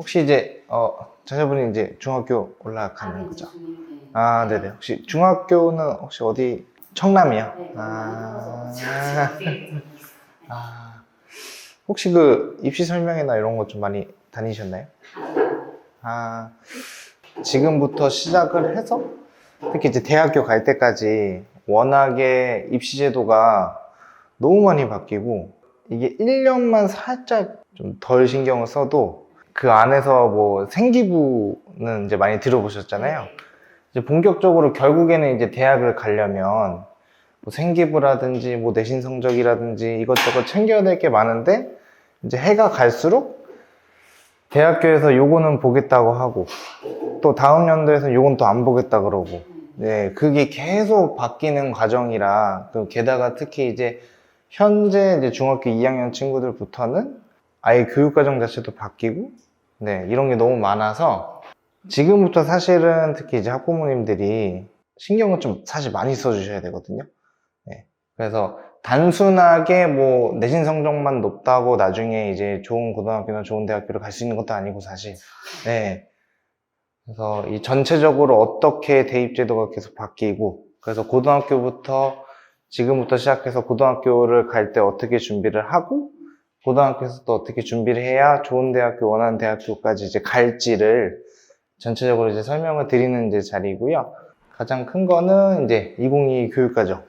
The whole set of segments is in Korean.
혹시 이제 자녀분이 이제 중학교 올라가는 거죠? 네. 아, 네네. 혹시 중학교는 혹시 어디? 청남이요? 네, 아, 네. 아, 혹시 그 입시 설명회나 이런 거 좀 많이 다니셨나요? 아, 지금부터 시작을 해서 특히 이제 대학교 갈 때까지 워낙에 입시 제도가 너무 많이 바뀌고 이게 1년만 살짝 좀 덜 신경을 써도 그 안에서 뭐 생기부는 이제 많이 들어보셨잖아요. 이제 본격적으로 결국에는 이제 대학을 가려면 뭐 생기부라든지 뭐 내신 성적이라든지 이것저것 챙겨야 될 게 많은데 이제 해가 갈수록 대학교에서 요거는 보겠다고 하고 또 다음 연도에서 요건 또 안 보겠다 그러고 네, 그게 계속 바뀌는 과정이라 게다가 특히 이제 현재 이제 중학교 2학년 친구들부터는 아예 교육과정 자체도 바뀌고 네, 이런 게 너무 많아서 지금부터 사실은 특히 이제 학부모님들이 신경을 좀 사실 많이 써주셔야 되거든요. 네. 그래서 단순하게 뭐 내신 성적만 높다고 나중에 이제 좋은 고등학교나 좋은 대학교를 갈 수 있는 것도 아니고 사실. 네. 그래서 이 전체적으로 어떻게 대입 제도가 계속 바뀌고 그래서 고등학교부터 지금부터 시작해서 고등학교를 갈 때 어떻게 준비를 하고 고등학교에서 또 어떻게 준비를 해야 좋은 대학교, 원하는 대학교까지 이제 갈지를 전체적으로 이제 설명을 드리는 이제 자리고요. 가장 큰 거는 이제 2022 교육과정.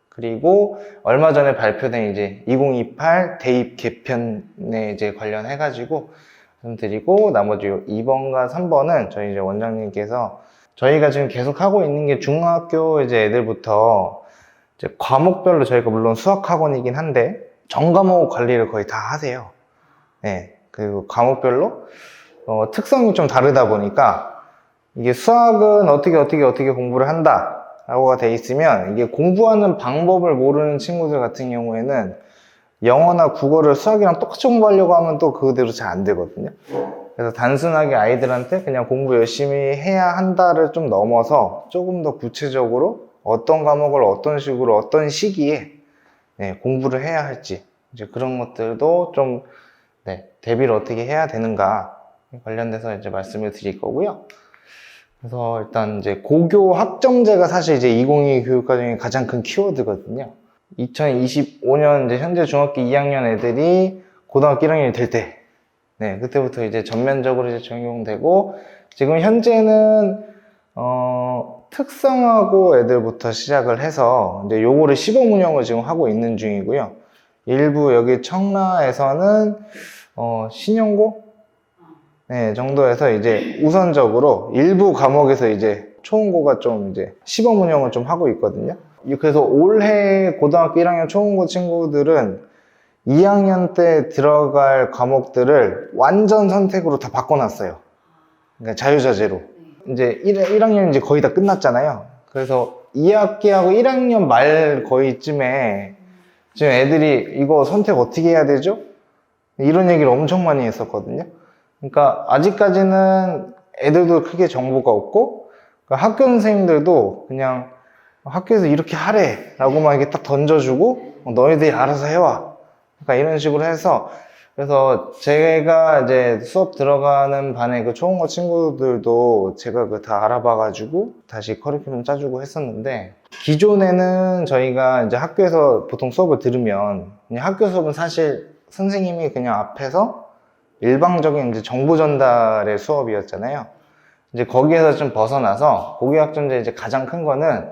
그리고 얼마 전에 발표된 이제 2028 대입 개편에 이제 관련해가지고 좀 드리고 나머지 2번과 3번은 저희 이제 원장님께서 저희가 지금 계속 하고 있는 게 중학교 이제 애들부터 이제 과목별로 저희가 물론 수학학원이긴 한데 전과목 관리를 거의 다 하세요. 네. 그리고 과목별로 특성이 좀 다르다 보니까 이게 수학은 어떻게 공부를 한다 라고가 돼 있으면 이게 공부하는 방법을 모르는 친구들 같은 경우에는 영어나 국어를 수학이랑 똑같이 공부하려고 하면 또 그대로 잘 안 되거든요. 그래서 단순하게 아이들한테 그냥 공부 열심히 해야 한다를 좀 넘어서 조금 더 구체적으로 어떤 과목을 어떤 식으로 어떤 시기에 네, 공부를 해야 할지 이제 그런 것들도 좀 네, 대비를 어떻게 해야 되는가 관련돼서 이제 말씀을 드릴 거고요. 그래서 일단 이제 고교 학점제가 사실 이제 2022 교육과정의 가장 큰 키워드거든요. 2025년 이제 현재 중학교 2학년 애들이 고등학교 1학년이 될 때, 네, 그때부터 이제 전면적으로 이제 적용되고, 지금 현재는, 특성화고 애들부터 시작을 해서, 이제 요거를 시범 운영을 지금 하고 있는 중이고요. 일부 여기 청라에서는, 신형고? 네, 정도에서 이제 우선적으로 일부 과목에서 이제 초중고가 좀 이제 시범 운영을 좀 하고 있거든요. 그래서 올해 고등학교 1학년 초중고 친구들은 2학년 때 들어갈 과목들을 완전 선택으로 다 바꿔놨어요. 그러니까 자유자재로. 이제 1학년 이제 거의 다 끝났잖아요. 그래서 2학기하고 1학년 말 거의쯤에 지금 애들이 이거 선택 어떻게 해야 되죠? 이런 얘기를 엄청 많이 했었거든요. 그러니까 아직까지는 애들도 크게 정보가 없고 그러니까 학교 선생님들도 그냥 학교에서 이렇게 하래 라고만 이렇게 딱 던져주고 너희들이 알아서 해와 그러니까 이런 식으로 해서 그래서 제가 이제 수업 들어가는 반에 그 초중고 친구들도 제가 그 다 알아봐 가지고 다시 커리큘럼 짜주고 했었는데 기존에는 저희가 이제 학교에서 보통 수업을 들으면 그냥 학교 수업은 사실 선생님이 그냥 앞에서 일방적인 이제 정보 전달의 수업이었잖아요. 이제 거기에서 좀 벗어나서 고교학점제 이제 가장 큰 거는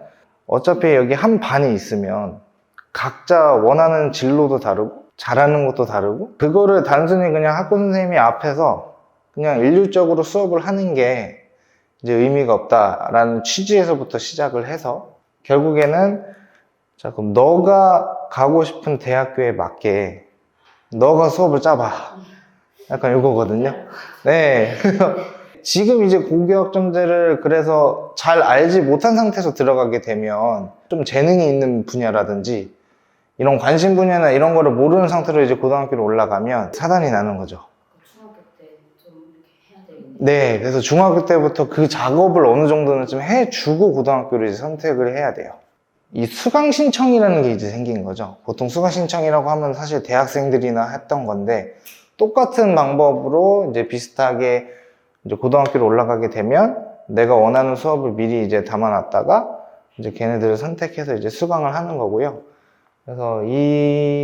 어차피 여기 한 반이 있으면 각자 원하는 진로도 다르고 잘하는 것도 다르고 그거를 단순히 그냥 학교 선생님이 앞에서 그냥 일률적으로 수업을 하는 게 이제 의미가 없다라는 취지에서부터 시작을 해서 결국에는 자 그럼 너가 가고 싶은 대학교에 맞게 너가 수업을 짜봐. 약간 이거거든요. 네. 그래서 지금 이제 고교학점제를 그래서 잘 알지 못한 상태에서 들어가게 되면 좀 재능이 있는 분야라든지 이런 관심 분야나 이런 거를 모르는 상태로 이제 고등학교로 올라가면 사단이 나는 거죠. 중학교 때 좀 이렇게 해야 되겠네요. 네. 그래서 중학교 때부터 그 작업을 어느 정도는 좀 해주고 고등학교를 이제 선택을 해야 돼요. 이 수강 신청이라는 게 이제 생긴 거죠. 보통 수강 신청이라고 하면 사실 대학생들이나 했던 건데 똑같은 방법으로 이제 비슷하게 이제 고등학교로 올라가게 되면 내가 원하는 수업을 미리 이제 담아놨다가 이제 걔네들을 선택해서 이제 수강을 하는 거고요. 그래서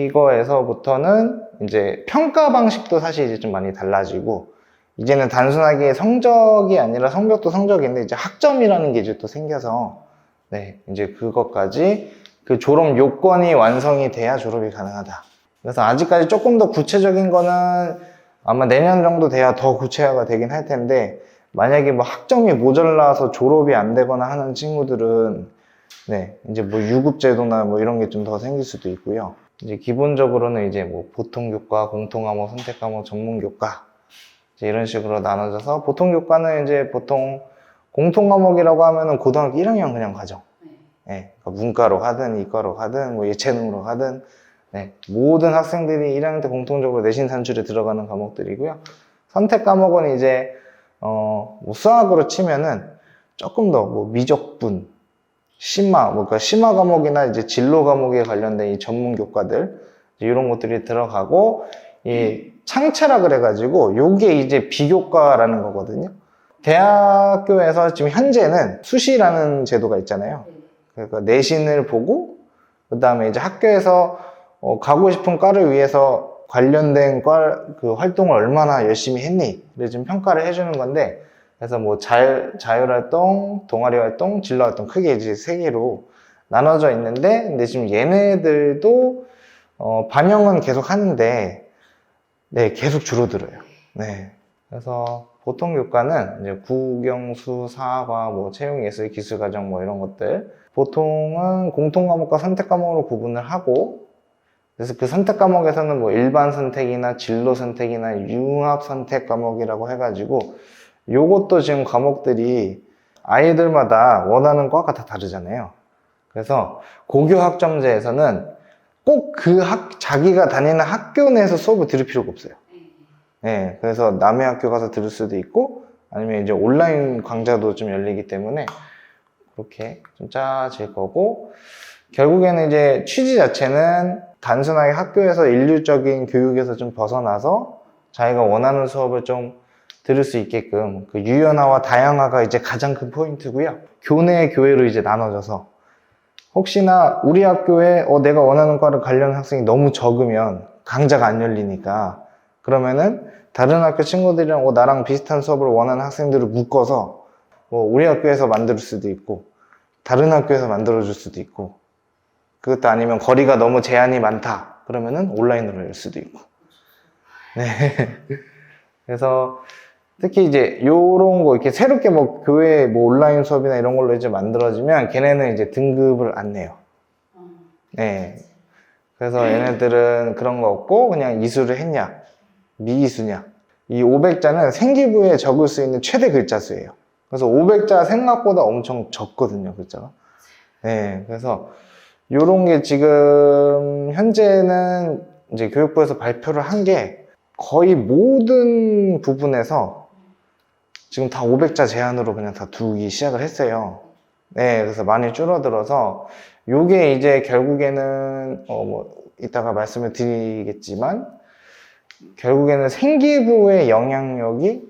이거에서부터는 이제 평가 방식도 사실 이제 좀 많이 달라지고, 이제는 단순하게 성적이 아니라 성적도 성적인데 이제 학점이라는 게 이제 또 생겨서, 네, 이제 그것까지 그 졸업 요건이 완성이 돼야 졸업이 가능하다. 그래서 아직까지 조금 더 구체적인 거는 아마 내년 정도 돼야 더 구체화가 되긴 할 텐데, 만약에 뭐 학점이 모자라서 졸업이 안 되거나 하는 친구들은 네, 이제 뭐 유급제도나 뭐 이런 게 좀 더 생길 수도 있고요. 이제 기본적으로는 이제 뭐 보통교과, 공통과목, 선택과목, 전문교과 이제 이런 식으로 나눠져서, 보통교과는 이제 보통 공통과목이라고 하면은 고등학교 1학년 그냥 가죠. 네, 그러니까 문과로 가든 이과로 가든 뭐 예체능으로 가든, 네, 모든 학생들이 1학년 때 공통적으로 내신 산출에 들어가는 과목들이고요. 선택 과목은 이제 뭐 수학으로 치면은 조금 더 뭐 미적분, 심화, 그러니까 심화 과목이나 이제 진로 과목에 관련된 이 전문 교과들 이런 것들이 들어가고, 이 창체라 그래가지고 요게 이제 비교과라는 거거든요. 대학교에서 지금 현재는 수시라는 제도가 있잖아요. 그러니까 내신을 보고 그 다음에 이제 학교에서 가고 싶은 과를 위해서 관련된 과 그 활동을 얼마나 열심히 했니를 좀 평가를 해주는 건데, 그래서 뭐 자율활동, 동아리활동, 진로활동 크게 이제 세 개로 나눠져 있는데, 근데 지금 얘네들도 반영은 계속 하는데, 네, 계속 줄어들어요. 네. 그래서 보통 교과는 이제 국영수, 사과, 뭐 채용, 예술, 기술과정 뭐 이런 것들, 보통은 공통 과목과 선택 과목으로 구분을 하고, 그래서 그 선택 과목에서는 뭐 일반 선택이나 진로 선택이나 융합 선택 과목이라고 해가지고, 요것도 지금 과목들이 아이들마다 원하는 과가 다 다르잖아요. 그래서 고교 학점제에서는 꼭 그 자기가 다니는 학교 내에서 수업을 들을 필요가 없어요. 네, 그래서 남의 학교 가서 들을 수도 있고, 아니면 이제 온라인 강좌도 좀 열리기 때문에 그렇게 좀 짜질 거고, 결국에는 이제 취지 자체는 단순하게 학교에서 일률적인 교육에서 좀 벗어나서 자기가 원하는 수업을 좀 들을 수 있게끔, 그 유연화와 다양화가 이제 가장 큰 포인트고요. 교내 교회로 이제 나눠져서, 혹시나 우리 학교에 내가 원하는 과를 관련 학생이 너무 적으면 강좌가 안 열리니까, 그러면은 다른 학교 친구들이랑 나랑 비슷한 수업을 원하는 학생들을 묶어서 뭐 우리 학교에서 만들 수도 있고 다른 학교에서 만들어 줄 수도 있고, 그것도 아니면 거리가 너무 제한이 많다 그러면은 온라인으로 열 수도 있고. 네. 그래서 특히 이제 요런 거 이렇게 새롭게 뭐 교회 뭐 온라인 수업이나 이런 걸로 이제 만들어지면 걔네는 이제 등급을 안 내요. 네. 그래서 얘네들은 그런 거 없고 그냥 이수를 했냐, 미이수냐. 이 500자는 생기부에 적을 수 있는 최대 글자 수예요. 그래서 500자 생각보다 엄청 적거든요, 글자가. 네. 그래서 요런 게 지금 현재는 이제 교육부에서 발표를 한 게 거의 모든 부분에서 지금 다 500자 제한으로 그냥 다 두기 시작을 했어요. 네, 그래서 많이 줄어들어서 요게 이제 결국에는 뭐 이따가 말씀을 드리겠지만 결국에는 생기부의 영향력이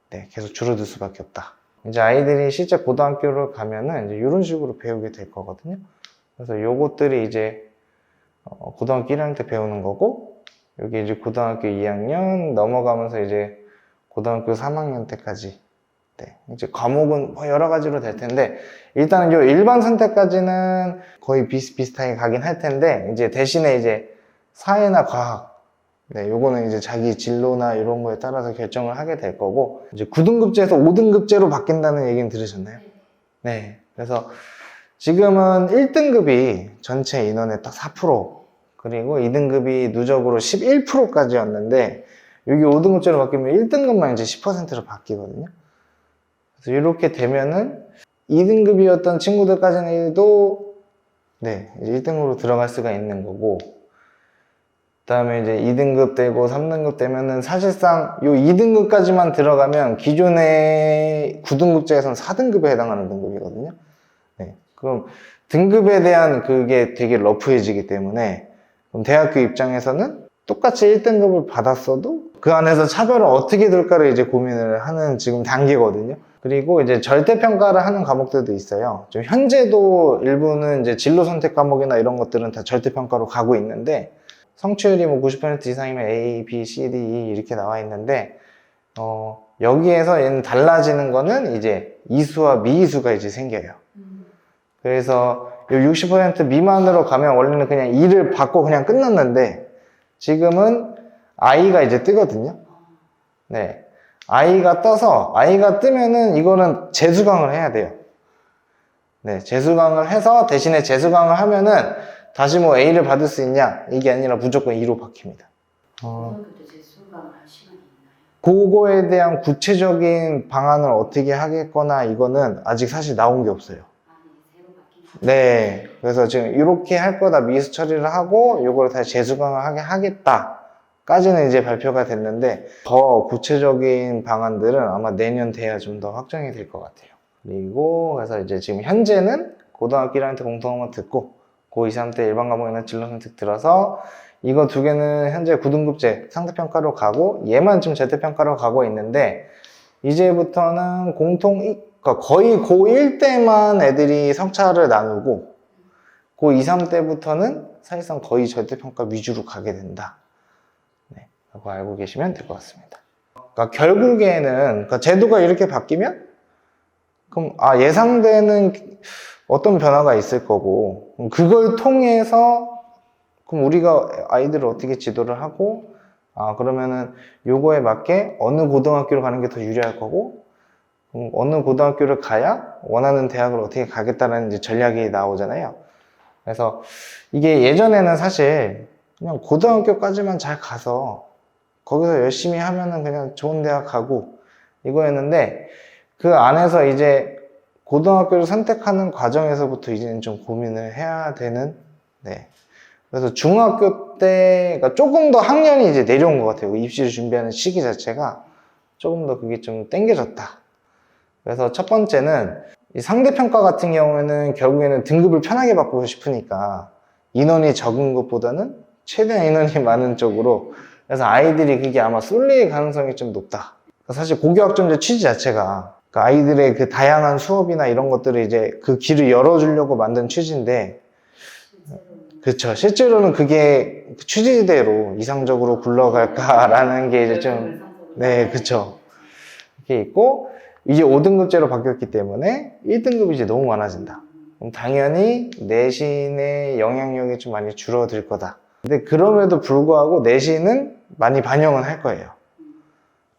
네, 계속 줄어들 수밖에 없다. 이제 아이들이 실제 고등학교를 가면은 이제 이런 식으로 배우게 될 거거든요. 그래서 요것들이 이제 고등학교 1학년 때 배우는 거고, 여기 이제 고등학교 2학년 넘어가면서 이제 고등학교 3학년 때까지, 네, 이제 과목은 뭐 여러 가지로 될 텐데, 일단은 요 일반 선택까지는 거의 비슷비슷하게 가긴 할 텐데, 이제 대신에 이제 사회나 과학, 네, 요거는 이제 자기 진로나 이런 거에 따라서 결정을 하게 될 거고, 이제 9등급제에서 5등급제로 바뀐다는 얘기는 들으셨나요? 네, 그래서 지금은 1등급이 전체 인원의 딱 4%, 그리고 2등급이 누적으로 11%까지였는데, 여기 5등급제로 바뀌면 1등급만 이제 10%로 바뀌거든요. 그래서 이렇게 되면은 2등급이었던 친구들까지도 네, 이제 1등급으로 들어갈 수가 있는 거고, 그 다음에 이제 2등급 되고 3등급 되면은 사실상 요 2등급까지만 들어가면 기존의 9등급제에서는 4등급에 해당하는 등급이거든요. 네, 그럼 등급에 대한 그게 되게 러프해지기 때문에 그럼 대학교 입장에서는 똑같이 1등급을 받았어도 그 안에서 차별을 어떻게 둘까를 이제 고민을 하는 지금 단계거든요. 그리고 이제 절대평가를 하는 과목들도 있어요. 지금 현재도 일부는 이제 진로 선택 과목이나 이런 것들은 다 절대평가로 가고 있는데, 성취율이 뭐 90% 이상이면 A, B, C, D, E 이렇게 나와 있는데, 여기에서 얘는 달라지는 거는 이제 이수와 미이수가 이제 생겨요. 그래서 60% 미만으로 가면 원래는 그냥 2를 받고 그냥 끝났는데, 지금은 I가 이제 뜨거든요. 네. I가 떠서, I가 뜨면은 이거는 재수강을 해야 돼요. 네. 재수강을 해서 대신에 재수강을 하면은 다시 뭐 A를 받을 수 있냐? 이게 아니라 무조건 2로 바뀝니다. 고등학교 때 재수강을 할 시간이 있나요? 그거에 대한 구체적인 방안을 어떻게 하겠거나 이거는 아직 사실 나온 게 없어요. 아니, 새로 바뀐 네. 그래서 지금 이렇게 할 거다 미수 처리를 하고 요거를 다시 재수강을 하게 하겠다 까지는 이제 발표가 됐는데, 더 구체적인 방안들은 아마 내년 돼야 좀 더 확정이 될 것 같아요. 그리고 그래서 이제 지금 현재는 고등학교 1학년 때 공통학원 듣고 고2, 3 때 일반 과목이나 진로 선택 들어서 이거 두 개는 현재 9등급제 상대평가로 가고, 얘만 지금 절대평가로 가고 있는데, 이제부터는 그러니까 거의 고1 때만 애들이 성차를 나누고 고2, 3 때부터는 사실상 거의 절대평가 위주로 가게 된다. 네, 라고 알고 계시면 될 것 같습니다. 그러니까 결국에는 그러니까 제도가 이렇게 바뀌면 그럼 예상되는 어떤 변화가 있을 거고, 그걸 통해서 그럼 우리가 아이들을 어떻게 지도를 하고, 그러면은 요거에 맞게 어느 고등학교를 가는 게 더 유리할 거고, 어느 고등학교를 가야 원하는 대학을 어떻게 가겠다는 이제 전략이 나오잖아요. 그래서 이게 예전에는 사실 그냥 고등학교까지만 잘 가서 거기서 열심히 하면은 그냥 좋은 대학 가고 이거였는데, 그 안에서 이제 고등학교를 선택하는 과정에서부터 이제는 좀 고민을 해야 되는, 네. 그래서 중학교 때, 그러니까 조금 더 학년이 이제 내려온 것 같아요. 입시를 준비하는 시기 자체가 조금 더 그게 좀 땡겨졌다. 그래서 첫 번째는 이 상대평가 같은 경우에는 결국에는 등급을 편하게 받고 싶으니까 인원이 적은 것보다는 최대한 인원이 많은 쪽으로, 그래서 아이들이 그게 아마 쏠릴 가능성이 좀 높다. 사실 고교학점제 취지 자체가 그러니까 아이들의 그 다양한 수업이나 이런 것들을 이제 그 길을 열어주려고 만든 취지인데, 그렇죠. 실제로는 그게 취지대로 이상적으로 굴러갈까라는 게 이제 좀, 네, 그렇죠. 이렇게 있고, 이제 5등급제로 바뀌었기 때문에 1등급이 이제 너무 많아진다. 그럼 당연히 내신의 영향력이 좀 많이 줄어들 거다. 근데 그럼에도 불구하고 내신은 많이 반영은 할 거예요.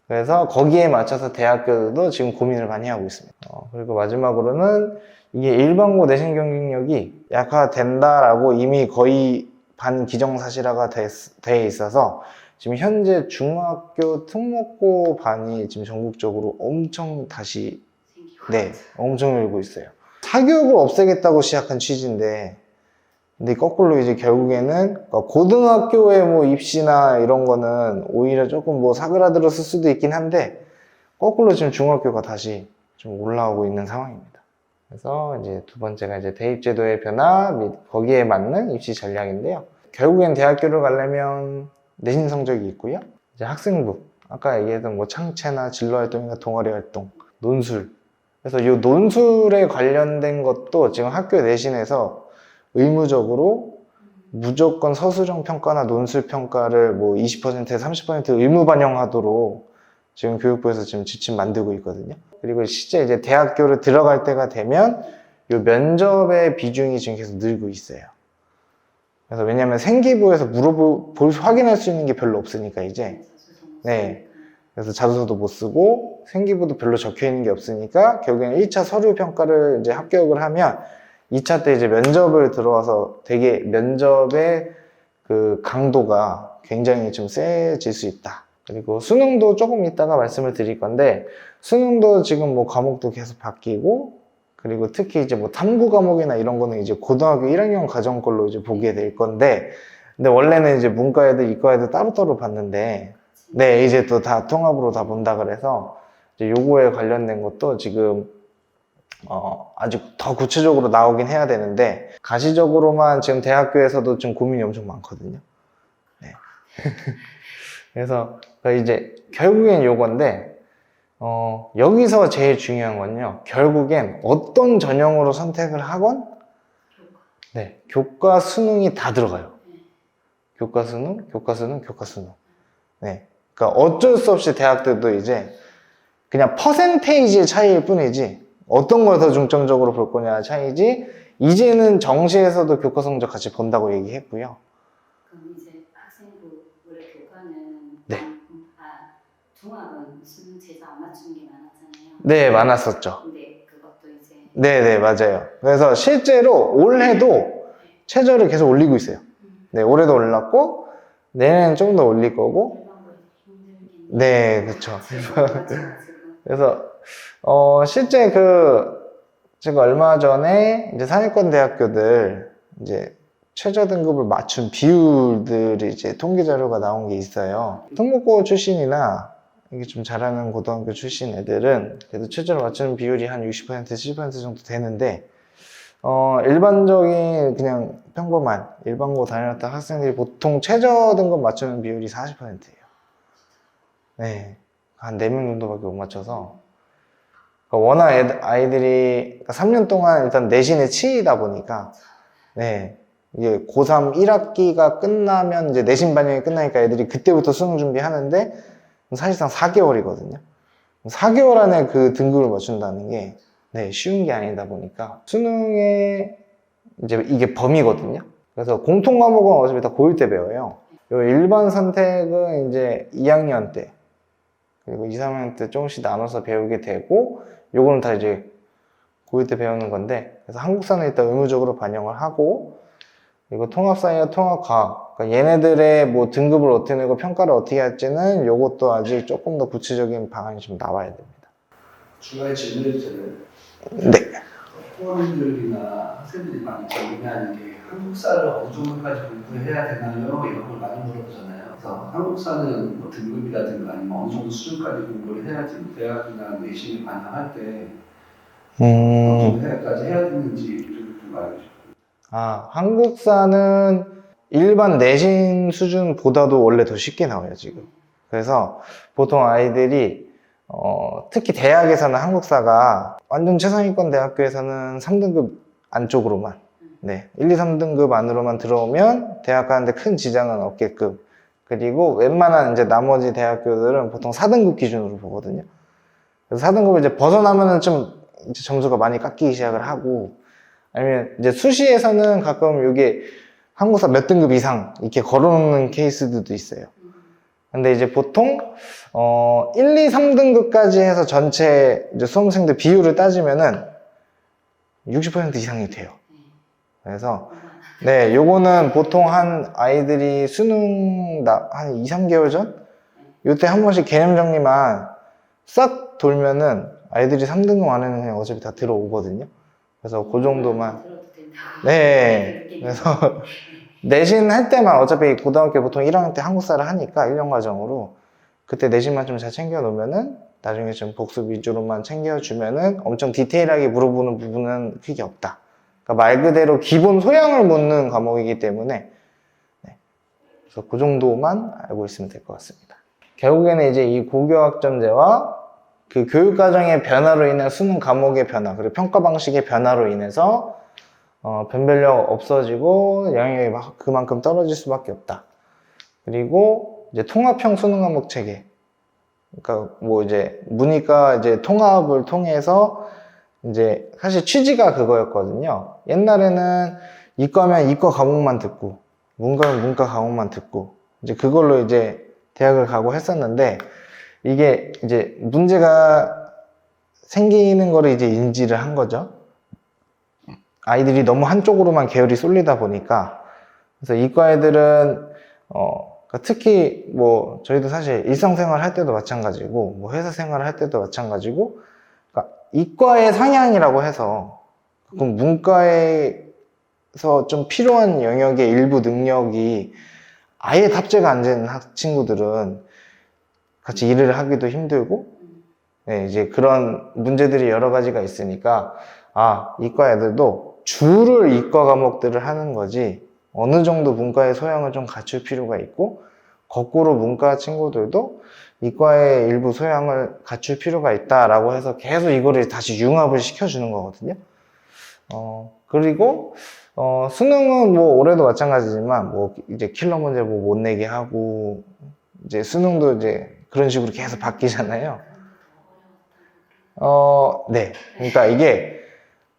그래서 거기에 맞춰서 대학교도 지금 고민을 많이 하고 있습니다. 그리고 마지막으로는 이게 일반고 내신 경쟁력이 약화된다라고 이미 거의 반기정사실화가 돼 있어서 지금 현재 중학교 특목고 반이 지금 전국적으로 엄청 다시, 네, 엄청 늘고 있어요. 사교육을 없애겠다고 시작한 취지인데, 근데 거꾸로 이제 결국에는 고등학교의 뭐 입시나 이런 거는 오히려 조금 뭐 사그라들었을 수도 있긴 한데, 거꾸로 지금 중학교가 다시 좀 올라오고 있는 상황입니다. 그래서 이제 두 번째가 이제 대입제도의 변화 및 거기에 맞는 입시 전략인데요. 결국엔 대학교를 가려면 내신 성적이 있고요. 이제 학생부, 아까 얘기했던 뭐 창체나 진로활동이나 동아리활동, 논술. 그래서 이 논술에 관련된 것도 지금 학교 내신에서 의무적으로 무조건 서술형 평가나 논술 평가를 뭐 20%에서 30% 의무 반영하도록 지금 교육부에서 지금 지침 만들고 있거든요. 그리고 실제 이제 대학교를 들어갈 때가 되면 이 면접의 비중이 지금 계속 늘고 있어요. 그래서 왜냐면 생기부에서 확인할 수 있는 게 별로 없으니까 이제. 네. 그래서 자소서도 못 쓰고 생기부도 별로 적혀 있는 게 없으니까 결국에는 1차 서류 평가를 이제 합격을 하면 2차 때 이제 면접을 들어와서 되게 면접의 그 강도가 굉장히 좀 세질 수 있다. 그리고 수능도 조금 이따가 말씀을 드릴 건데, 수능도 지금 뭐 과목도 계속 바뀌고, 그리고 특히 이제 뭐 탐구 과목이나 이런 거는 이제 고등학교 1학년 과정 걸로 이제 보게 될 건데, 근데 원래는 이제 문과 애들, 이과 애들 따로따로 봤는데, 네, 이제 또 다 통합으로 다 본다 그래서, 이제 요거에 관련된 것도 지금, 아직 더 구체적으로 나오긴 해야 되는데, 가시적으로만 지금 대학교에서도 좀 고민이 엄청 많거든요. 네. 그래서 이제 결국엔 요건데, 여기서 제일 중요한 건요. 결국엔 어떤 전형으로 선택을 하건, 네, 교과 수능이 다 들어가요. 교과 수능, 교과 수능, 교과 수능. 네. 그러니까 어쩔 수 없이 대학들도 이제 그냥 퍼센테이지의 차이일 뿐이지, 어떤 걸 더 중점적으로 볼 거냐 차이지, 이제는 정시에서도 교과 성적 같이 본다고 얘기했고요. 그럼 이제 학생부 원래 교과는 네. 종합은 수능 제자 안 맞추는 게 많았잖아요. 네, 많았었죠. 근데 그것도 이제 네네, 맞아요. 그래서 실제로 올해도 최저를 계속 올리고 있어요. 네, 올해도 올랐고, 내년엔 좀 더 올릴 거고, 일반고에 힘들긴 네, 그쵸. 맞춰가지고 그래서, 실제 제가 얼마 전에 이제 상위권 대학교들, 이제 최저 등급을 맞춘 비율들이 이제 통계 자료가 나온 게 있어요. 특목고 출신이나 이게 좀 잘하는 고등학교 출신 애들은 그래도 최저를 맞추는 비율이 한 60%, 70% 정도 되는데, 일반적인 그냥 평범한 일반고 다녔던 학생들이 보통 최저 등급 맞추는 비율이 40%예요. 네. 한 4명 정도밖에 못 맞춰서. 그러니까 워낙 아이들이 3년 동안 일단 내신에 치이다 보니까, 네. 이게 고3 1학기가 끝나면 이제 내신 반영이 끝나니까 애들이 그때부터 수능 준비하는데 사실상 4개월이거든요. 4개월 안에 그 등급을 맞춘다는 게 네, 쉬운 게 아니다 보니까 수능에 이제 이게 범위거든요. 그래서 공통 과목은 어차피 다 고1 때 배워요. 요 일반 선택은 이제 2학년 때 그리고 2, 3학년 때 조금씩 나눠서 배우게 되고, 요거는 다 이제 고1 때 배우는 건데, 그래서 한국사는 일단 의무적으로 반영을 하고, 그리고 통합사회와 통합과학, 그러니까 얘네들의 뭐 등급을 어떻게 내고 평가를 어떻게 할지는 요것도 아직 조금 더 구체적인 방안이 좀 나와야 됩니다. 중간에 질문해 주잖아요. 네. 학부모님들이나 학생들이 많이 궁금해하는 게 한국사를 어느 정도까지 공부해야 되나요? 이런 걸 많이 물어보잖아요. 그래서 한국사는 뭐 등급이라든가 아니면 어느 정도 수준까지 공부를 해야지 대학이나 내신을 반영할 때 어느 정도 해야까지 해야 되는지 좀 알려주세요. 한국사는 일반 내신 수준보다도 원래 더 쉽게 나와요, 지금. 그래서 보통 아이들이 특히 대학에서는 한국사가 완전 최상위권 대학교에서는 3등급 안쪽으로만, 네, 1, 2, 3등급 안으로만 들어오면 대학 가는데 큰 지장은 없게끔, 그리고 웬만한 이제 나머지 대학교들은 보통 4등급 기준으로 보거든요. 그래서 4등급을 이제 벗어나면은 좀 이제 점수가 많이 깎이기 시작을 하고, 아니면 이제 수시에서는 가끔 이게 한국사 몇 등급 이상 이렇게 걸어놓는 케이스들도 있어요. 근데 이제 보통 1, 2, 3등급까지 해서 전체 이제 수험생들 비율을 따지면은 60% 이상이 돼요. 그래서 네, 요거는 보통 한 아이들이 수능 한 2, 3개월 전? 요때 한 번씩 개념 정리만 싹 돌면은 아이들이 3등급 안에는 그냥 어차피 다 들어오거든요. 그래서 그 정도만. 네. 그래서 내신 할 때만 어차피 고등학교 보통 1학년 때 한국사를 하니까 1년 과정으로 그때 내신만 좀 잘 챙겨 놓으면은 나중에 좀 복습 위주로만 챙겨주면은 엄청 디테일하게 물어보는 부분은 크게 없다. 그러니까 말 그대로 기본 소양을 묻는 과목이기 때문에 네. 그래서 그 정도만 알고 있으면 될 것 같습니다. 결국에는 이제 이 고교학점제와 그 교육과정의 변화로 인한 수능 과목의 변화, 그리고 평가 방식의 변화로 인해서 변별력 없어지고 영향력이 그만큼 떨어질 수밖에 없다. 그리고 이제 통합형 수능 과목 체계. 그러니까 뭐 이제 문이과 이제 통합을 통해서 이제 사실 취지가 그거였거든요. 옛날에는 이과면 이과 과목만 듣고 문과면 문과 과목만 듣고 이제 그걸로 이제 대학을 가고 했었는데, 이게 이제 문제가 생기는 거를 이제 인지를 한 거죠. 아이들이 너무 한쪽으로만 계열이 쏠리다 보니까. 그래서 이과 애들은 그러니까 특히 뭐 저희도 사실 일상생활 할 때도 마찬가지고 뭐 회사 생활을 할 때도 마찬가지고, 그러니까 이과의 상향이라고 해서 그럼 문과에서 좀 필요한 영역의 일부 능력이 아예 탑재가 안 된 친구들은 같이 일을 하기도 힘들고, 네, 이제 그런 문제들이 여러 가지가 있으니까, 이과 애들도 주를 이과 과목들을 하는 거지, 어느 정도 문과의 소양을 좀 갖출 필요가 있고, 거꾸로 문과 친구들도 이과의 일부 소양을 갖출 필요가 있다라고 해서 계속 이거를 다시 융합을 시켜주는 거거든요. 그리고 수능은 뭐 올해도 마찬가지지만 뭐 이제 킬러 문제 뭐 못 내게 하고 이제 수능도 이제 그런 식으로 계속 바뀌잖아요. 네. 그러니까 이게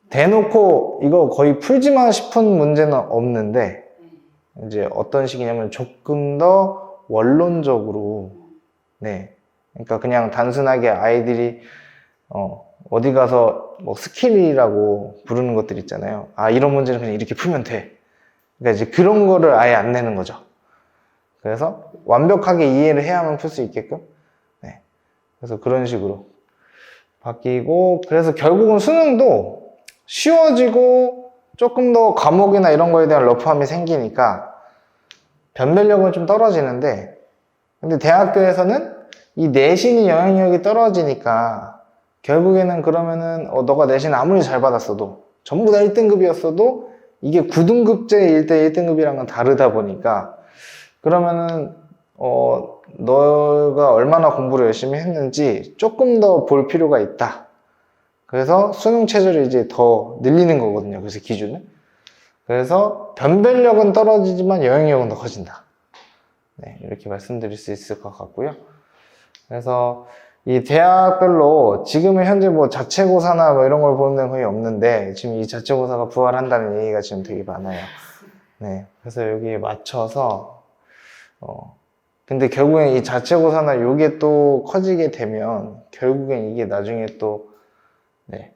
대놓고 이거 거의 풀지마 싶은 문제는 없는데 이제 어떤 식이냐면 조금 더 원론적으로 네. 그러니까 그냥 단순하게 아이들이 어디 가서 뭐 스킬이라고 부르는 것들 있잖아요. 아, 이런 문제는 그냥 이렇게 풀면 돼. 그러니까 이제 그런 거를 아예 안 내는 거죠. 그래서 완벽하게 이해를 해야만 풀 수 있게끔. 네. 그래서 그런 식으로 바뀌고, 그래서 결국은 수능도 쉬워지고 조금 더 과목이나 이런 거에 대한 러프함이 생기니까 변별력은 좀 떨어지는데, 근데 대학교에서는 이 내신이 영향력이 떨어지니까 결국에는 그러면은 너가 내신 아무리 잘 받았어도 전부 다 1등급이었어도 이게 9등급제 1대 1등급이랑은 다르다 보니까 그러면은 너가 얼마나 공부를 열심히 했는지 조금 더 볼 필요가 있다. 그래서 수능 체제를 이제 더 늘리는 거거든요. 그래서 기준을. 그래서 변별력은 떨어지지만 영향력은 더 커진다. 네, 이렇게 말씀드릴 수 있을 것 같고요. 그래서 이 대학별로 지금은 현재 뭐 자체고사나 뭐 이런 걸 보는 데는 거의 없는데 지금 이 자체고사가 부활한다는 얘기가 지금 되게 많아요. 네, 그래서 여기에 맞춰서 근데 결국엔 이 자체고사나 요게 또 커지게 되면 결국엔 이게 나중에 또 네,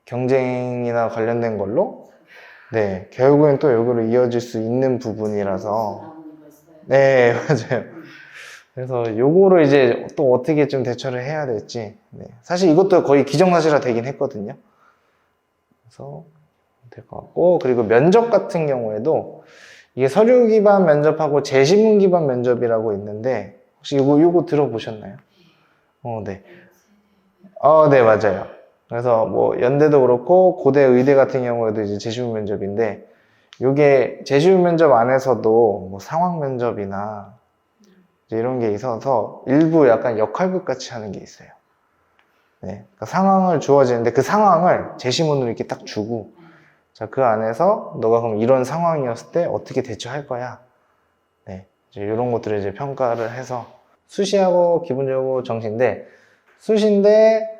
경쟁이나 관련된 걸로 네, 결국엔 또 여기로 이어질 수 있는 부분이라서 네, 맞아요. 그래서 요거를 이제 또 어떻게 좀 대처를 해야 될지 네. 사실 이것도 거의 기정사실화 되긴 했거든요. 그래서 될 것 같고, 그리고 면접 같은 경우에도 이게 서류 기반 면접하고 제시문 기반 면접이라고 있는데 혹시 요거 들어보셨나요? 네. 네, 맞아요. 그래서 뭐 연대도 그렇고 고대 의대 같은 경우에도 이제 제시문 면접인데 요게 제시문 면접 안에서도 뭐 상황 면접이나 이제 이런 게 있어서 일부 약간 역할극 같이 하는 게 있어요. 네, 그러니까 상황을 주어지는데 그 상황을 제시문으로 이렇게 딱 주고 자, 그 안에서 너가 그럼 이런 상황이었을 때 어떻게 대처할 거야? 네, 이제 이런 것들을 이제 평가를 해서 수시하고 기본적으로 정시인데 수시인데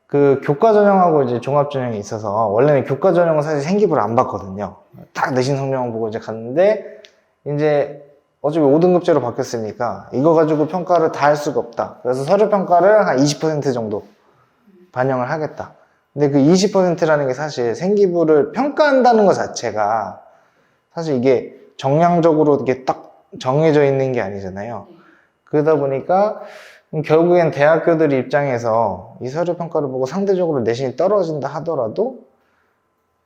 그 교과 전형하고 이제 종합 전형이 있어서 원래는 교과 전형은 사실 생기부를 안 봤거든요. 딱 내신 성적만 보고 이제 갔는데 이제 어차피 5등급제로 바뀌었으니까 이거 가지고 평가를 다 할 수가 없다. 그래서 서류 평가를 한 20% 정도 반영을 하겠다. 근데 그 20%라는 게 사실 생기부를 평가한다는 것 자체가 사실 이게 정량적으로 이게 딱 정해져 있는 게 아니잖아요. 그러다 보니까 결국엔 대학교들 입장에서 이 서류 평가를 보고 상대적으로 내신이 떨어진다 하더라도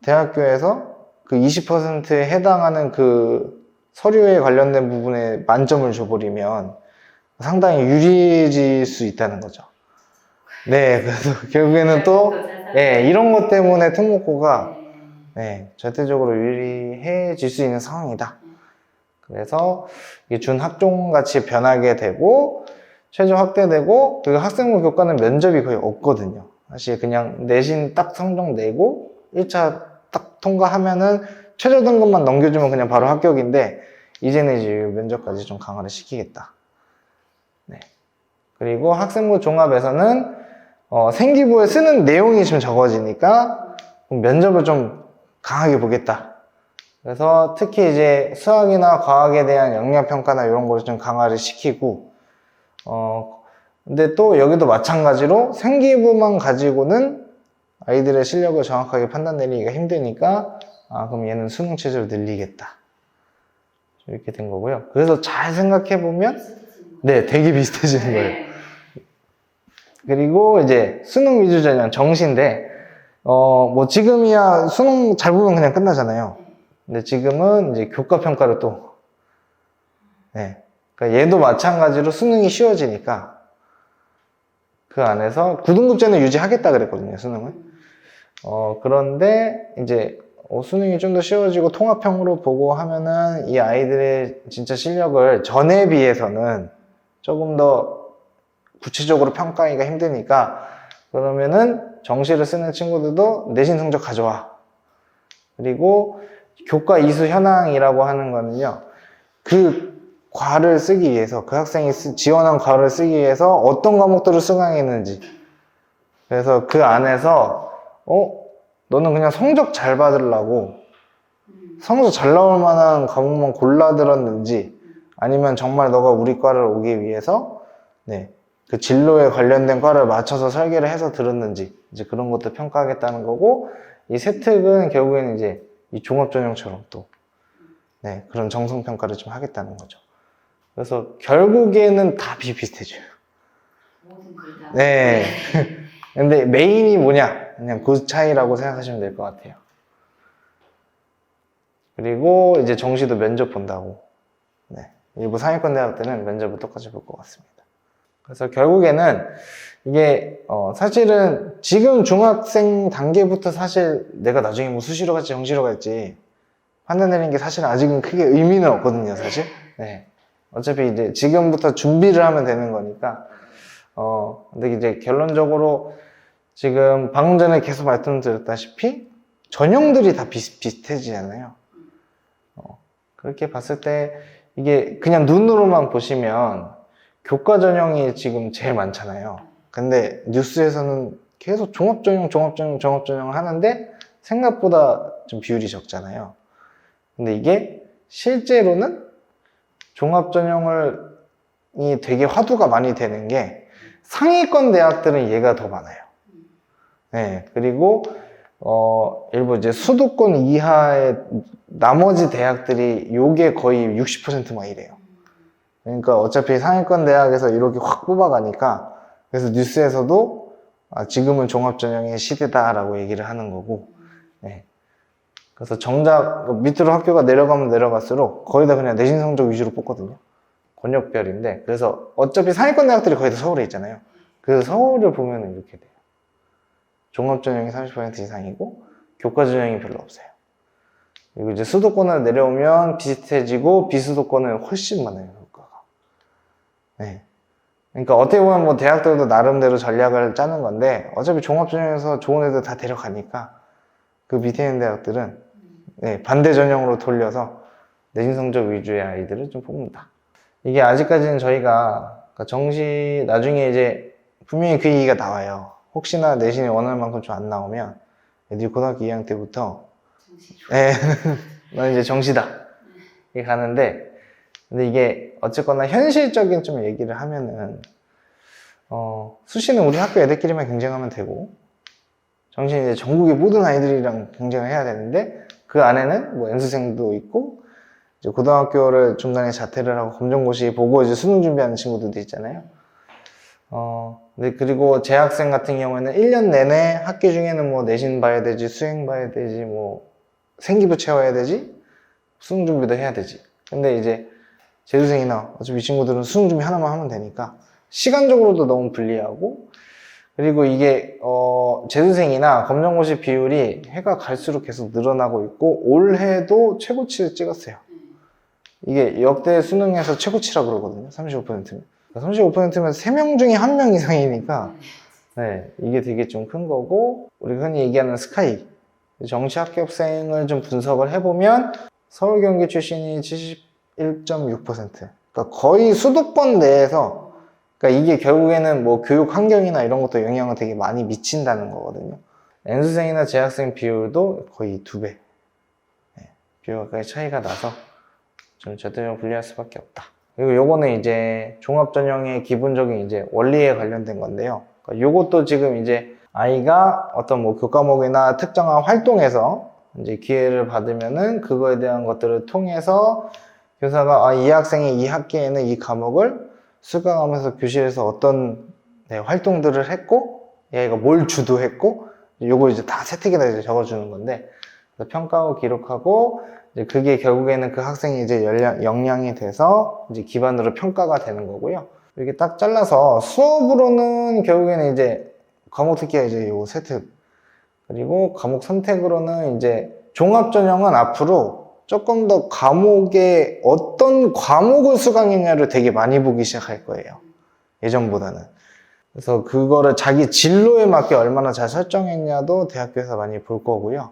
대학교에서 그 20%에 해당하는 그 서류에 관련된 부분에 만점을 줘버리면 상당히 유리해질 수 있다는 거죠. 네, 그래서 결국에는 또 네, 이런 것 때문에 특목고가 네, 절대적으로 유리해질 수 있는 상황이다. 그래서 이게 준학종같이 변하게 되고 최저 확대되고 그리고 학생부 교과는 면접이 거의 없거든요. 사실 그냥 내신 딱 성적 내고 1차 딱 통과하면은 최저 등급만 넘겨주면 그냥 바로 합격인데 이제는 이제 면접까지 좀 강화를 시키겠다. 네. 그리고 학생부 종합에서는 생기부에 쓰는 내용이 좀 적어지니까 면접을 좀 강하게 보겠다. 그래서 특히 이제 수학이나 과학에 대한 역량평가나 이런 거를 좀 강화를 시키고 근데 또 여기도 마찬가지로 생기부만 가지고는 아이들의 실력을 정확하게 판단 내리기가 힘드니까 그럼 얘는 수능 체제로 늘리겠다. 이렇게 된 거고요. 그래서 잘 생각해 보면 네, 되게 비슷해지는 거예요. 그리고 이제 수능 위주 전형 정시인데 뭐 지금이야 수능 잘 보면 그냥 끝나잖아요. 근데 지금은 이제 교과 평가를 또 네. 그러니까 얘도 마찬가지로 수능이 쉬워지니까 그 안에서 9등급제는 유지하겠다 그랬거든요, 수능은. 그런데 이제 수능이 좀 더 쉬워지고 통합형으로 보고 하면은 이 아이들의 진짜 실력을 전에 비해서는 조금 더 구체적으로 평가하기가 힘드니까, 그러면은 정시를 쓰는 친구들도 내신 성적 가져와. 그리고 교과 이수 현황이라고 하는 거는요, 그 과를 쓰기 위해서, 그 학생이 지원한 과를 쓰기 위해서 어떤 과목들을 수강했는지, 그래서 그 안에서 너는 그냥 성적 잘 받으려고 성적 잘 나올 만한 과목만 골라 들었는지, 아니면 정말 너가 우리 과를 오기 위해서 그 진로에 관련된 과를 맞춰서 설계를 해서 들었는지, 이제 그런 것도 평가하겠다는 거고, 이 세특은 결국에는 이제 이 종합전형처럼 또 그런 정성평가를 좀 하겠다는 거죠. 그래서 결국에는 다 비슷비슷해져요. 모든 걸 다. 네. 근데 메인이 뭐냐? 그냥 그 차이라고 생각하시면 될 것 같아요. 그리고 이제 정시도 면접 본다고. 일부 상위권 대학 때는 면접을 똑같이 볼 것 같습니다. 그래서 결국에는 이게 사실은 지금 중학생 단계부터 사실 내가 나중에 뭐 수시로 갈지 정시로 갈지 판단 내리는 게 사실은 아직은 크게 의미는 없거든요, 사실. 어차피 이제 지금부터 준비를 하면 되는 거니까. 근데 이제 결론적으로 지금 방금 전에 계속 말씀드렸다시피 전형들이 다 비슷비슷해지잖아요. 그렇게 봤을 때 이게 그냥 눈으로만 보시면 교과 전형이 지금 제일 많잖아요. 근데 뉴스에서는 계속 종합전형을 하는데 생각보다 좀 비율이 적잖아요. 근데 이게 실제로는 종합전형이 되게 화두가 많이 되는 게 상위권 대학들은 얘가 더 많아요. 그리고 일부 이제 수도권 이하의 나머지 대학들이 요게 거의 60% 막 이래요. 그러니까 어차피 상위권 대학에서 이렇게 확 뽑아가니까, 그래서 뉴스에서도 지금은 종합전형의 시대다라고 얘기를 하는 거고, 그래서 정작 밑으로 학교가 내려가면 내려갈수록 거의 다 그냥 내신 성적 위주로 뽑거든요. 권역별인데, 그래서 어차피 상위권 대학들이 거의 다 서울에 있잖아요. 그래서 서울을 보면 이렇게 돼요. 종합전형이 30% 이상이고 교과전형이 별로 없어요. 그리고 이제 수도권으로 내려오면 비슷해지고 비수도권은 훨씬 많아요, 교과가. 그러니까 어떻게 보면 뭐 대학들도 나름대로 전략을 짜는 건데, 어차피 종합전형에서 좋은 애들 다 데려가니까 그 밑에 있는 대학들은 반대 전형으로 돌려서 내신 성적 위주의 아이들을 좀 뽑는다. 이게 아직까지는 저희가 정시 나중에 이제 분명히 그 얘기가 나와요. 혹시나 내신이 원하는 만큼 좀 안 나오면 애들이 고등학교 2학년 때부터 너 이제 정시다 이게 가는데, 근데 이게 어쨌거나 현실적인 좀 얘기를 하면은 수시는 우리 학교 애들끼리만 경쟁하면 되고, 정시는 이제 전국의 모든 아이들이랑 경쟁을 해야 되는데, 그 안에는 뭐 N수생도 있고 이제 고등학교를 중간에 자퇴를 하고 검정고시 보고 이제 수능 준비하는 친구들도 있잖아요. 근데 그리고 재학생 같은 경우에는 1년 내내 학기 중에는 뭐 내신 봐야 되지, 수행 봐야 되지, 뭐 생기부 채워야 되지, 수능 준비도 해야 되지. 근데 이제 재수생이나 어차피 이 친구들은 수능 준비 하나만 하면 되니까 시간적으로도 너무 불리하고, 그리고 이게 재수생이나 검정고시 비율이 해가 갈수록 계속 늘어나고 있고, 올해도 최고치를 찍었어요. 이게 역대 수능에서 최고치라고 그러거든요. 35%면. 35%면 3명 중에 1명 이상이니까 이게 되게 좀 큰 거고, 우리가 흔히 얘기하는 스카이 정시 합격생을 좀 분석을 해보면 서울 경기 출신이 71.6%, 그러니까 거의 수도권 내에서, 그러니까 이게 결국에는 뭐 교육 환경이나 이런 것도 영향을 되게 많이 미친다는 거거든요. N수생이나 재학생 비율도 거의 2배 비율까지 차이가 나서 좀 절대적으로 불리할 수밖에 없다. 그리고 요거는 이제 종합전형의 기본적인 이제 원리에 관련된 건데요. 그러니까 요것도 지금 이제 아이가 어떤 뭐 교과목이나 특정한 활동에서 이제 기회를 받으면은 그거에 대한 것들을 통해서 교사가 이 학생이 이 학기에는 이 과목을 수강하면서 교실에서 어떤 활동들을 했고, 얘가 뭘 주도했고, 요걸 이제 다 세특에다 이제 적어주는 건데, 평가하고 기록하고, 이제 그게 결국에는 그 학생이 이제 역량이 돼서 이제 기반으로 평가가 되는 거고요. 이렇게 딱 잘라서 수업으로는 결국에는 이제 과목 특기가 이제 요 세특, 그리고 과목 선택으로는 이제 종합전형은 앞으로 조금 더 과목에 어떤 과목을 수강했냐를 되게 많이 보기 시작할 거예요. 예전보다는. 그래서 그거를 자기 진로에 맞게 얼마나 잘 설정했냐도 대학교에서 많이 볼 거고요.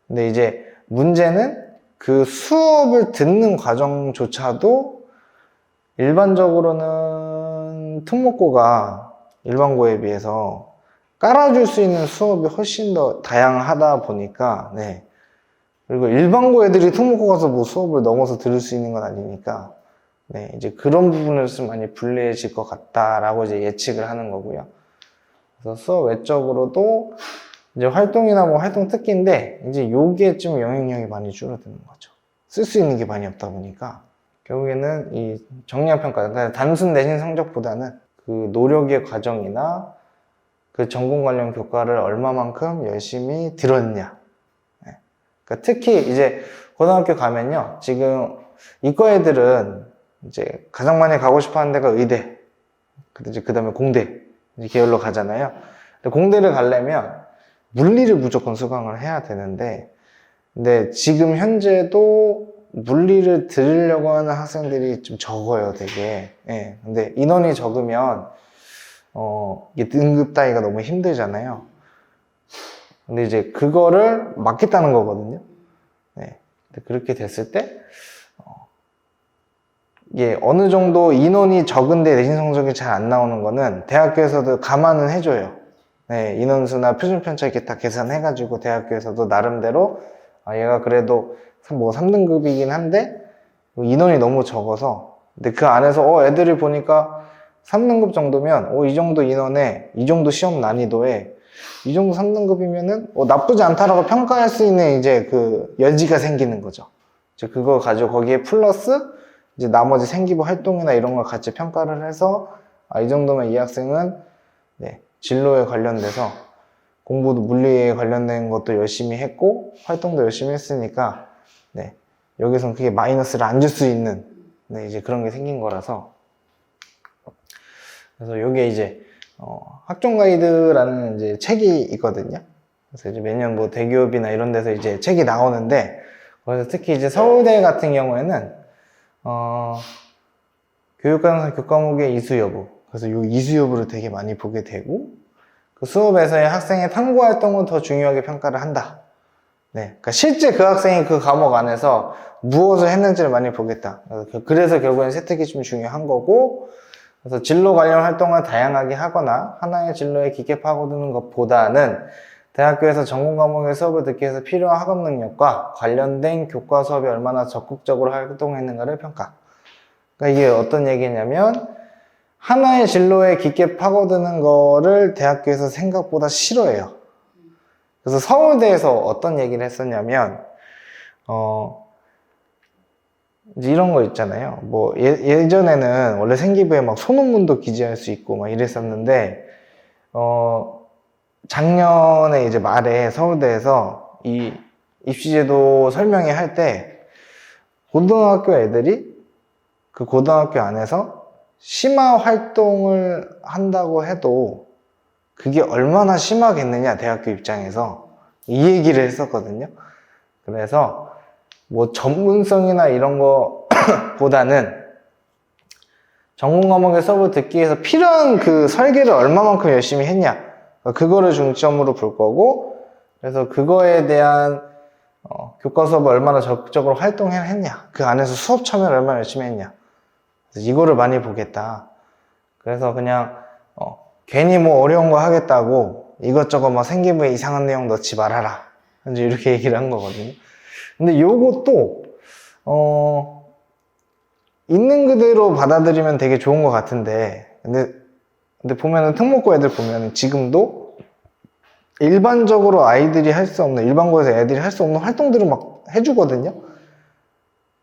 근데 이제 문제는 그 수업을 듣는 과정조차도 일반적으로는 특목고가 일반고에 비해서 깔아줄 수 있는 수업이 훨씬 더 다양하다 보니까, 네. 그리고 일반고 애들이 특목고 가서 뭐 수업을 넘어서 들을 수 있는 건 아니니까, 네. 이제 그런 부분에서 좀 많이 불리해질 것 같다라고 이제 예측을 하는 거고요. 그래서 수업 외적으로도 이제 활동이나 뭐 활동 특기인데, 이제 요게 좀 영향력이 많이 줄어드는 거죠. 쓸 수 있는 게 많이 없다 보니까, 결국에는 이 정량평가, 그러니까 단순 내신 성적보다는 그 노력의 과정이나 그 전공 관련 교과를 얼마만큼 열심히 들었냐. 네. 그러니까 특히 이제 고등학교 가면요. 지금 이과 애들은 이제 가장 많이 가고 싶어 하는 데가 의대, 그 다음에 공대 이제 계열로 가잖아요. 근데 공대를 가려면 물리를 무조건 수강을 해야 되는데, 근데 지금 현재도 물리를 들으려고 하는 학생들이 좀 적어요, 되게. 예. 근데 인원이 적으면 이게 등급 따기가 너무 힘들잖아요. 근데 이제 그거를 막겠다는 거거든요. 네. 근데 그렇게 됐을 때, 이게 어느 정도 인원이 적은데 내신 성적이 잘 안 나오는 거는 대학교에서도 감안은 해줘요. 네. 인원수나 표준 편차 이렇게 다 계산해가지고 대학교에서도 나름대로, 얘가 그래도 뭐 3등급이긴 한데, 인원이 너무 적어서, 근데 그 안에서, 애들이 보니까 3등급 정도면, 이 정도 인원에, 이 정도 시험 난이도에, 이 정도 3등급이면은, 나쁘지 않다라고 평가할 수 있는 이제 그 여지가 생기는 거죠. 이제 그거 가지고 거기에 플러스, 이제 나머지 생기부 활동이나 이런 걸 같이 평가를 해서, 이 정도면 이 학생은, 네, 진로에 관련돼서, 공부도 물리에 관련된 것도 열심히 했고, 활동도 열심히 했으니까, 네, 여기선 그게 마이너스를 안 줄 수 있는, 네, 이제 그런 게 생긴 거라서, 그래서 요게 이제 학종 가이드라는 이제 책이 있거든요. 그래서 이제 매년 뭐 대기업이나 이런 데서 이제 책이 나오는데, 그래서 특히 이제 서울대 같은 경우에는 교육과정상 교과목의 이수 여부, 그래서 요 이수 여부를 되게 많이 보게 되고, 그 수업에서의 학생의 탐구 활동은 더 중요하게 평가를 한다. 네, 그러니까 실제 그 학생이 그 과목 안에서 무엇을 했는지를 많이 보겠다. 그래서 결국엔 세특이 좀 중요한 거고, 그래서 진로 관련 활동을 다양하게 하거나 하나의 진로에 깊게 파고드는 것보다는 대학교에서 전공 과목의 수업을 듣기 위해서 필요한 학업 능력과 관련된 교과 수업이 얼마나 적극적으로 활동했는가를 평가. 그러니까 이게 어떤 얘기냐면, 하나의 진로에 깊게 파고드는 거를 대학교에서 생각보다 싫어해요. 그래서 서울대에서 어떤 얘기를 했었냐면, 이제 이런 거 있잖아요. 뭐, 예전에는 원래 생기부에 막 소논문도 기재할 수 있고 막 이랬었는데, 작년에 이제 말에 서울대에서 이 입시제도 설명회 할 때, 고등학교 애들이 그 고등학교 안에서 심화 활동을 한다고 해도 그게 얼마나 심하겠느냐, 대학교 입장에서. 이 얘기를 했었거든요. 그래서 뭐 전문성이나 이런 거 보다는 전공 과목의 수업을 듣기 위해서 필요한 그 설계를 얼마만큼 열심히 했냐, 그거를 중점으로 볼 거고, 그래서 그거에 대한 교과 수업을 얼마나 적극적으로 활동했냐, 그 안에서 수업 참여를 얼마나 열심히 했냐, 그래서 이거를 많이 보겠다. 그래서 그냥 괜히 뭐 어려운 거 하겠다고 이것저것 뭐 생기부에 이상한 내용 넣지 말아라, 이제 이렇게 얘기를 한 거거든요. 근데 요것도 있는 그대로 받아들이면 되게 좋은 것 같은데, 근데 보면은 특목고 애들 보면은 지금도 일반적으로 아이들이 할 수 없는, 일반고에서 애들이 할 수 없는 활동들을 막 해주거든요.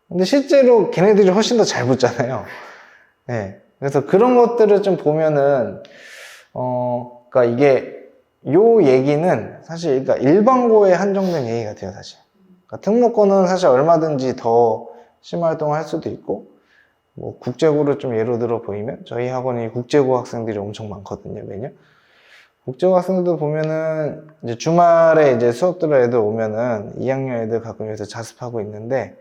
근데 실제로 걔네들이 훨씬 더 잘 붙잖아요. 네. 그래서 그런 것들을 좀 보면은, 그러니까 이게, 요 얘기는 사실, 그러니까 일반고에 한정된 얘기 같아요, 사실. 그러니까 특목고는 사실 얼마든지 더 심화 활동을 할 수도 있고, 뭐 국제고를 좀 예로 들어 보이면 저희 학원이 국제고 학생들이 엄청 많거든요, 매년. 국제고 학생들도 보면은 이제 주말에 이제 수업 들을 애들 오면은 2학년 애들 가끔 여기서 자습하고 있는데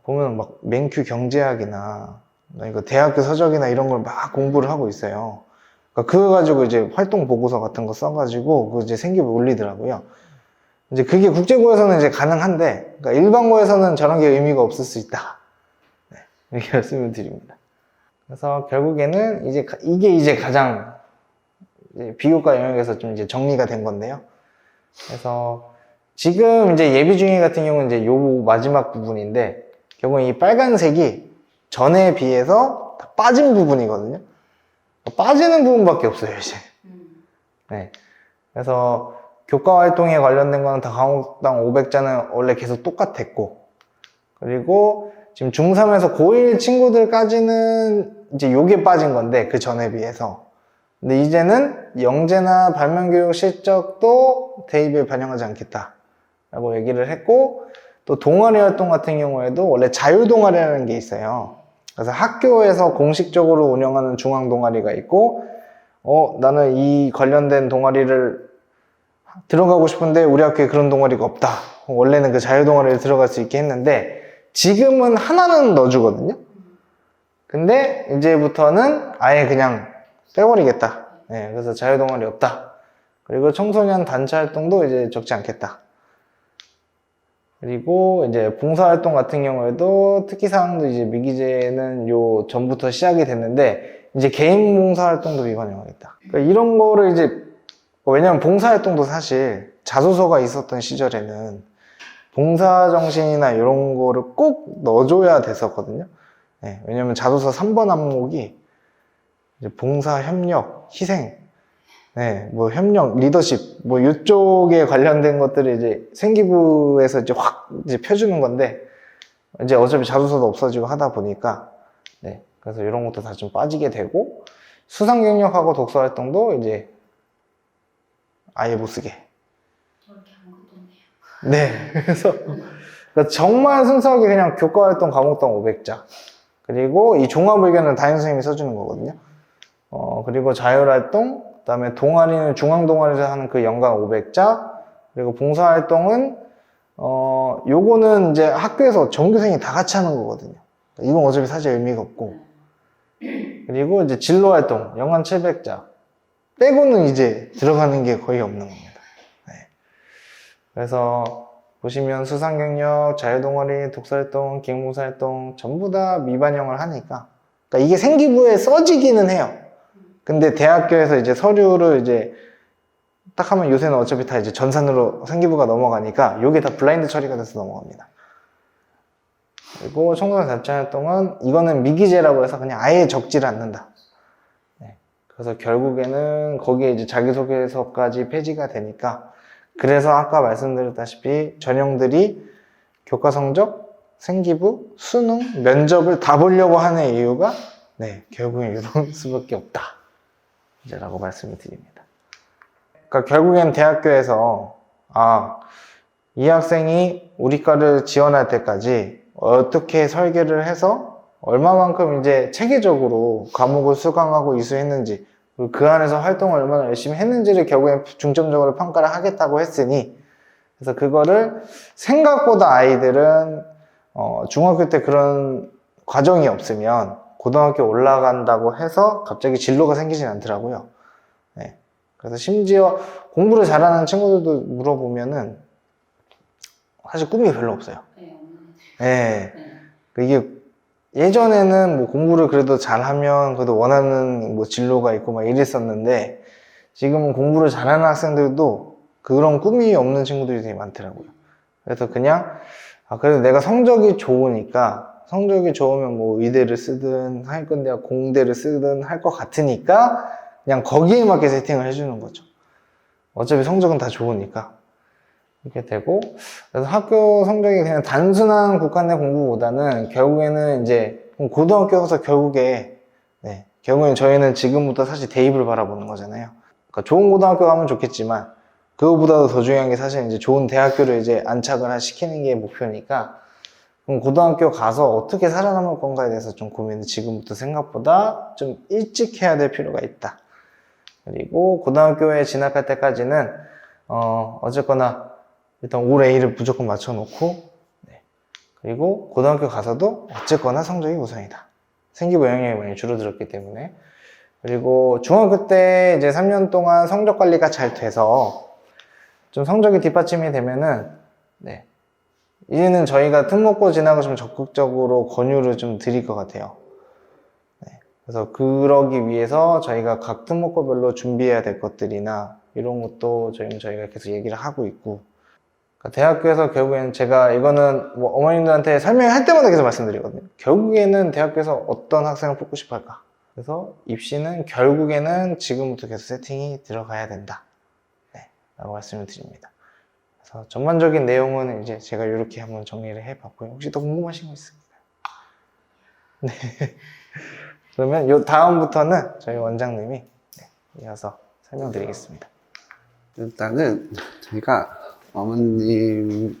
보면 막 맹큐 경제학이나 이거 대학교 서적이나 이런 걸 막 공부를 하고 있어요. 그러니까 그거 가지고 이제 활동 보고서 같은 거 써가지고 그 이제 생기부 올리더라고요. 이제 그게 국제고에서는 이제 가능한데, 그러니까 일반고에서는 저런 게 의미가 없을 수 있다. 네, 이렇게 말씀을 드립니다. 그래서 결국에는 이게 이제 가장 이제 비교과 영역에서 좀 이제 정리가 된 건데요. 그래서 지금 이제 예비 중위 같은 경우는 이제 요 마지막 부분인데, 결국 이 빨간색이 전에 비해서 다 빠진 부분이거든요. 빠지는 부분밖에 없어요, 이제. 네. 그래서 교과 활동에 관련된 거는 다 과목당 500자는 원래 계속 똑같았고, 그리고 지금 중3에서 고1 친구들까지는 이제 요게 빠진 건데, 그 전에 비해서. 근데 이제는 영재나 발명교육 실적도 대입에 반영하지 않겠다 라고 얘기를 했고, 또 동아리 활동 같은 경우에도 원래 자유동아리라는 게 있어요. 그래서 학교에서 공식적으로 운영하는 중앙동아리가 있고, 나는 이 관련된 동아리를 들어가고 싶은데 우리 학교에 그런 동아리가 없다. 원래는 그 자유동아리를 들어갈 수 있게 했는데 지금은 하나는 넣어주거든요. 근데 이제부터는 아예 그냥 빼버리겠다. 네, 그래서 자유동아리 없다. 그리고 청소년 단체 활동도 이제 적지 않겠다. 그리고 이제 봉사활동 같은 경우에도 특기사항도 이제 미기재는 요 전부터 시작이 됐는데 이제 개인 봉사활동도 비반영하겠다. 그러니까 이런 거를 이제 왜냐면 봉사활동도 사실 자소서가 있었던 시절에는 봉사정신이나 이런 거를 꼭 넣어줘야 됐었거든요. 네, 왜냐면 자소서 3번 항목이 이제 봉사, 협력, 희생, 네, 뭐 협력, 리더십, 뭐 이쪽에 관련된 것들을 이제 생기부에서 이제 확 이제 펴주는 건데 이제 어차피 자소서도 없어지고 하다 보니까 네, 그래서 이런 것도 다 좀 빠지게 되고 수상경력하고 독서활동도 이제 아예 못 쓰게. 저렇게 아무것도 없네요. 네. 그래서 그러니까 정말 순수하게 그냥 교과활동 과목당 500자. 그리고 이 종합의견은 담임 선생님이 써주는 거거든요. 그리고 자율활동, 그 다음에 동아리는 중앙동아리에서 하는 그 연간 500자. 그리고 봉사활동은, 요거는 이제 학교에서 전교생이 다 같이 하는 거거든요. 이건 어차피 사실 의미가 없고. 그리고 이제 진로활동, 연간 700자. 빼고는 이제 들어가는 게 거의 없는 겁니다. 네. 그래서 보시면 수상경력, 자유동아리, 독서활동, 기획봉사활동 전부 다 미반영을 하니까 그러니까 이게 생기부에 써지기는 해요. 근데 대학교에서 이제 서류를 이제 딱 하면 요새는 어차피 다 이제 전산으로 생기부가 넘어가니까 이게 다 블라인드 처리가 돼서 넘어갑니다. 그리고 청소년 단체 활동은 이거는 미기재라고 해서 그냥 아예 적지를 않는다. 그래서 결국에는 거기에 이제 자기소개서까지 폐지가 되니까 그래서 아까 말씀드렸다시피 전형들이 교과 성적, 생기부, 수능, 면접을 다 보려고 하는 이유가 네, 결국엔 이런 수밖에 없다. 이제 라고 말씀을 드립니다. 그러니까 결국엔 대학교에서 이 학생이 우리 과를 지원할 때까지 어떻게 설계를 해서 얼마만큼 이제 체계적으로 과목을 수강하고 이수했는지 그 안에서 활동을 얼마나 열심히 했는지를 결국엔 중점적으로 평가를 하겠다고 했으니 그래서 그거를 생각보다 아이들은 중학교 때 그런 과정이 없으면 고등학교 올라간다고 해서 갑자기 진로가 생기진 않더라고요. 네. 그래서 심지어 공부를 잘하는 친구들도 물어보면은 사실 꿈이 별로 없어요. 네, 없는 네. 네. 이게 예전에는 뭐 공부를 그래도 잘하면 그래도 원하는 뭐 진로가 있고 막 이랬었는데 지금은 공부를 잘하는 학생들도 그런 꿈이 없는 친구들이 되게 많더라고요. 그래서 그냥 그래도 내가 성적이 좋으니까 성적이 좋으면 뭐 의대를 쓰든 상위권대학 공대를 쓰든 할 것 같으니까 그냥 거기에 맞게 세팅을 해주는 거죠. 어차피 성적은 다 좋으니까 이렇게 되고 그래서 학교 성적이 그냥 단순한 국가내 공부보다는 결국에는 이제 고등학교 가서 결국엔 저희는 지금부터 사실 대입을 바라보는 거잖아요. 그러니까 좋은 고등학교 가면 좋겠지만 그거보다도 더 중요한 게 사실 이제 좋은 대학교를 이제 안착을 시키는 게 목표니까 그럼 고등학교 가서 어떻게 살아남을 건가에 대해서 좀 고민을 지금부터 생각보다 좀 일찍 해야 될 필요가 있다. 그리고 고등학교에 진학할 때까지는 어쨌거나 일단 올 A를 무조건 맞춰놓고, 네. 그리고 고등학교 가서도 어쨌거나 성적이 우선이다. 생기부 영향력이 많이 줄어들었기 때문에. 그리고 중학교 때 이제 3년 동안 성적 관리가 잘 돼서 좀 성적이 뒷받침이 되면은, 네. 이제는 저희가 특목고 진학을 좀 적극적으로 권유를 좀 드릴 것 같아요. 네. 그래서 그러기 위해서 저희가 각 특목고별로 준비해야 될 것들이나 이런 것도 저희가 계속 얘기를 하고 있고, 그러니까 대학교에서 결국에는 제가 이거는 뭐 어머님들한테 설명할 때마다 계속 말씀드리거든요. 결국에는 대학교에서 어떤 학생을 뽑고 싶어 할까? 그래서 입시는 결국에는 지금부터 계속 세팅이 들어가야 된다. 네, 라고 말씀을 드립니다. 그래서 전반적인 내용은 이제 제가 이렇게 한번 정리를 해봤고요. 혹시 더 궁금하신 거 있을까요? 네. 그러면 요 다음부터는 저희 원장님이 이어서 설명드리겠습니다. 일단은 저희가 어머님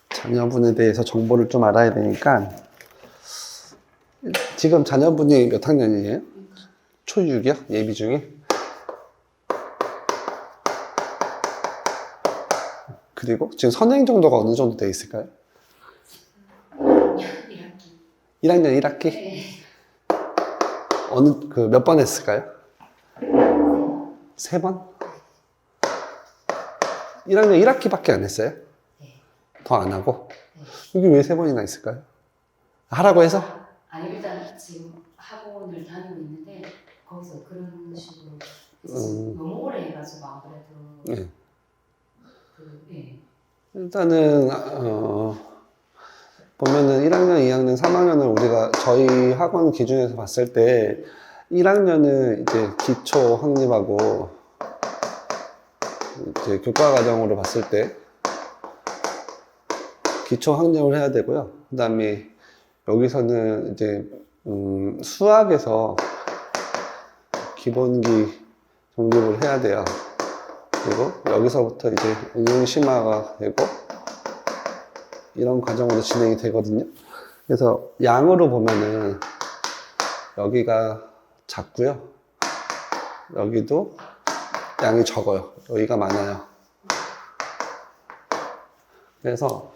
자녀분에 대해서 정보를 좀 알아야 되니까 지금 자녀분이 몇 학년이에요? 초6이요? 예비 중에? 그리고 지금 선행 정도가 어느 정도 돼 있을까요? 1학년 1학기? 네. 몇 번 했을까요? 3번? 1학년 1학기밖에 안 했어요? 네. 더 안 하고? 네. 여기 왜 3번이나 있을까요? 하라고 해서? 아니 일단 지금 학원을 다니고 있는데 거기서 그런 식으로 너무 오래 해가지고 아무래도 네. 예. 일단은 보면은 1학년, 2학년, 3학년을 우리가 저희 학원 기준에서 봤을 때 1학년은 이제 기초 확립하고 이제 교과 과정으로 봤을 때 기초 확립을 해야 되고요. 그 다음에 여기서는 이제 수학에서 기본기 정립을 해야 돼요. 그리고 여기서부터 이제 응용 심화가 되고 이런 과정으로 진행이 되거든요. 그래서 양으로 보면은 여기가 작고요. 여기도 양이 적어요. 여기가 많아요. 그래서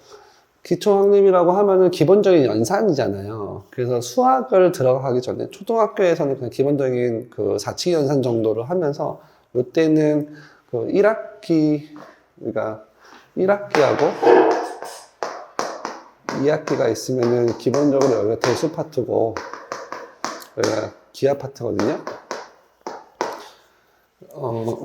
기초 확립이라고 하면은 기본적인 연산이잖아요. 그래서 수학을 들어가기 전에 초등학교에서는 그냥 기본적인 그 4층 연산 정도를 하면서 이때는 그 1학기, 그러니까 1학기하고 2학기가 있으면은 기본적으로 여기가 대수 파트고 여기가 기하 파트거든요.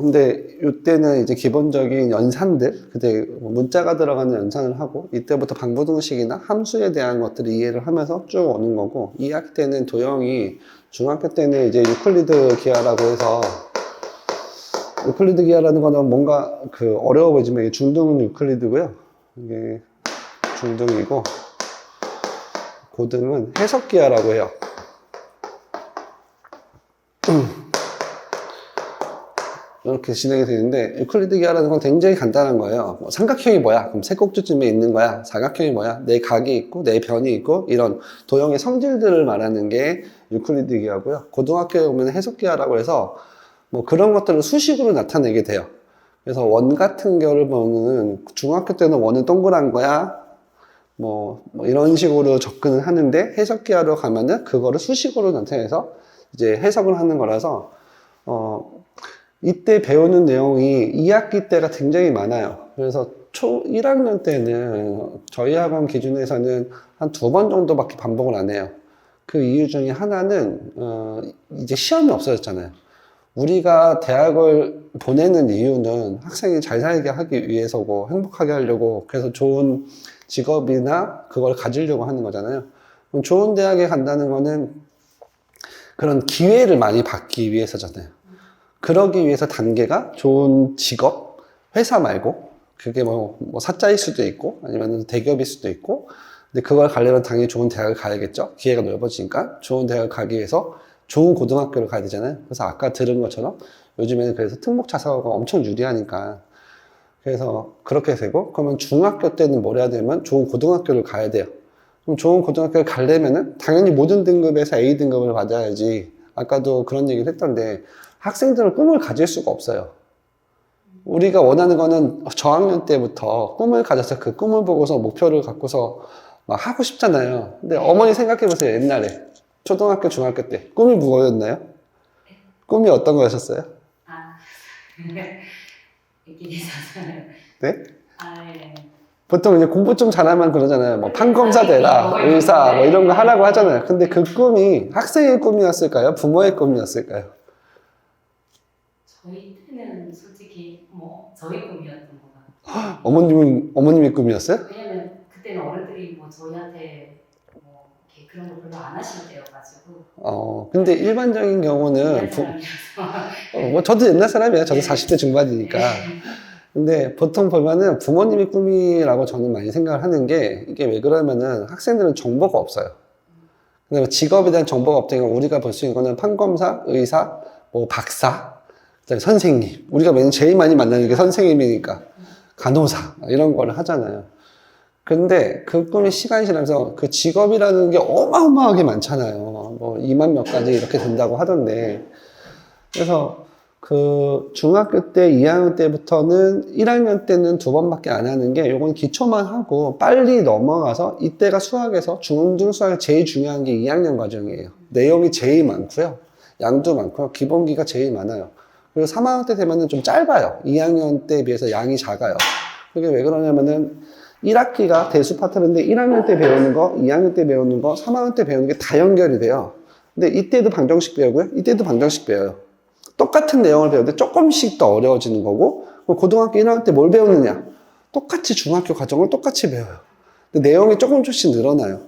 근데 이때는 이제 기본적인 연산들, 그때 문자가 들어가는 연산을 하고 이때부터 방부등식이나 함수에 대한 것들을 이해를 하면서 쭉 오는 거고 2학기 때는 도형이 중학교 때는 이제 유클리드 기하라고 해서 유클리드 기하라는 거는 뭔가 그 어려워 보이지만 이게 중등은 유클리드고요. 이게 중등이고 고등은 해석 기하라고 해요. 이렇게 진행이 되는데 유클리드 기하라는 건 굉장히 간단한 거예요. 뭐 삼각형이 뭐야? 그럼 세 꼭지쯤에 있는 거야. 사각형이 뭐야? 네 각이 있고 네 변이 있고 이런 도형의 성질들을 말하는 게 유클리드 기하고요. 고등학교에 오면 해석 기하라고 해서 뭐 그런 것들을 수식으로 나타내게 돼요. 그래서 원 같은 경우를 보면 중학교 때는 원은 동그란 거야. 뭐 이런 식으로 접근을 하는데 해석 기하로 가면은 그거를 수식으로 나타내서 이제 해석을 하는 거라서 이때 배우는 내용이 2학기 때가 굉장히 많아요. 그래서 초 1학년 때는 저희 학원 기준에서는 한 2번 정도밖에 반복을 안 해요. 그 이유 중에 하나는 이제 시험이 없어졌잖아요. 우리가 대학을 보내는 이유는 학생이 잘 살게 하기 위해서고 행복하게 하려고, 그래서 좋은 직업이나 그걸 가지려고 하는 거잖아요. 그럼 좋은 대학에 간다는 거는 그런 기회를 많이 받기 위해서잖아요. 그러기 위해서 단계가 좋은 직업, 회사 말고, 그게 뭐 사자일 수도 있고, 아니면 대기업일 수도 있고, 근데 그걸 가려면 당연히 좋은 대학을 가야겠죠? 기회가 넓어지니까. 좋은 대학을 가기 위해서 좋은 고등학교를 가야 되잖아요. 그래서 아까 들은 것처럼 요즘에는 그래서 특목 자사고가 엄청 유리하니까. 그래서 그렇게 되고, 그러면 중학교 때는 뭘 해야 되면 좋은 고등학교를 가야 돼요. 그럼 좋은 고등학교를 가려면은 당연히 모든 등급에서 A 등급을 받아야지. 아까도 그런 얘기를 했던데, 학생들은 꿈을 가질 수가 없어요. 우리가 원하는 거는 저학년 때부터 꿈을 가져서 그 꿈을 보고서 목표를 갖고서 막 하고 싶잖아요. 근데 어머니 생각해 보세요. 옛날에 초등학교, 중학교 때 꿈이 뭐였나요? 꿈이 어떤 거였었어요? 아, 이렇게 되잖아요. 네? 아, 네. 보통 이제 공부 좀 잘하면 그러잖아요. 뭐 판검사 되라, 의사 뭐 이런 거 하라고 하잖아요. 근데 그 꿈이 학생의 꿈이었을까요? 부모의 꿈이었을까요? 저희 때는 솔직히 뭐 저희 꿈이었던 것 같아요. 어머님의 꿈이었어요? 왜냐면 그때는 어른들이 뭐 저희한테 뭐 이렇게 그런 거 별로 안 하실 때여가지고. 근데 일반적인 경우는 옛날 사람이라서. 뭐 저도 옛날 사람이에요. 저도 40대 중반이니까. 근데 보통 보면은 부모님의 꿈이라고 저는 많이 생각을 하는 게 이게 왜 그러면은 학생들은 정보가 없어요. 그다음에 직업에 대한 정보가 없다니까 우리가 볼 수 있는 거는 판검사, 의사, 뭐 박사, 그다음에 선생님. 우리가 제일 많이 만나는 게 선생님이니까 간호사 이런 걸 하잖아요. 근데 그 꿈이 시간이 지나면서 그 직업이라는 게 어마어마하게 많잖아요. 뭐 2만 몇 가지 이렇게 된다고 하던데. 그래서 그 중학교 때 2학년 때부터는 1학년 때는 2번밖에 안 하는 게 요건 기초만 하고 빨리 넘어가서 이때가 수학에서 중등 수학에 제일 중요한 게 2학년 과정이에요. 내용이 제일 많고요. 양도 많고요. 기본기가 제일 많아요. 그리고 3학년 때 되면은 좀 짧아요. 2학년 때에 비해서 양이 작아요. 그게 왜 그러냐면은 1학기가 대수 파트인데 1학년 때 배우는 거, 2학년 때 배우는 거, 3학년 때 배우는 게 다 연결이 돼요. 근데 이때도 방정식 배우고요. 이때도 방정식 배워요. 똑같은 내용을 배우는데 조금씩 더 어려워지는 거고, 고등학교 1학년 때 뭘 배우느냐? 똑같이 중학교 과정을 똑같이 배워요. 근데 내용이 조금씩 늘어나요.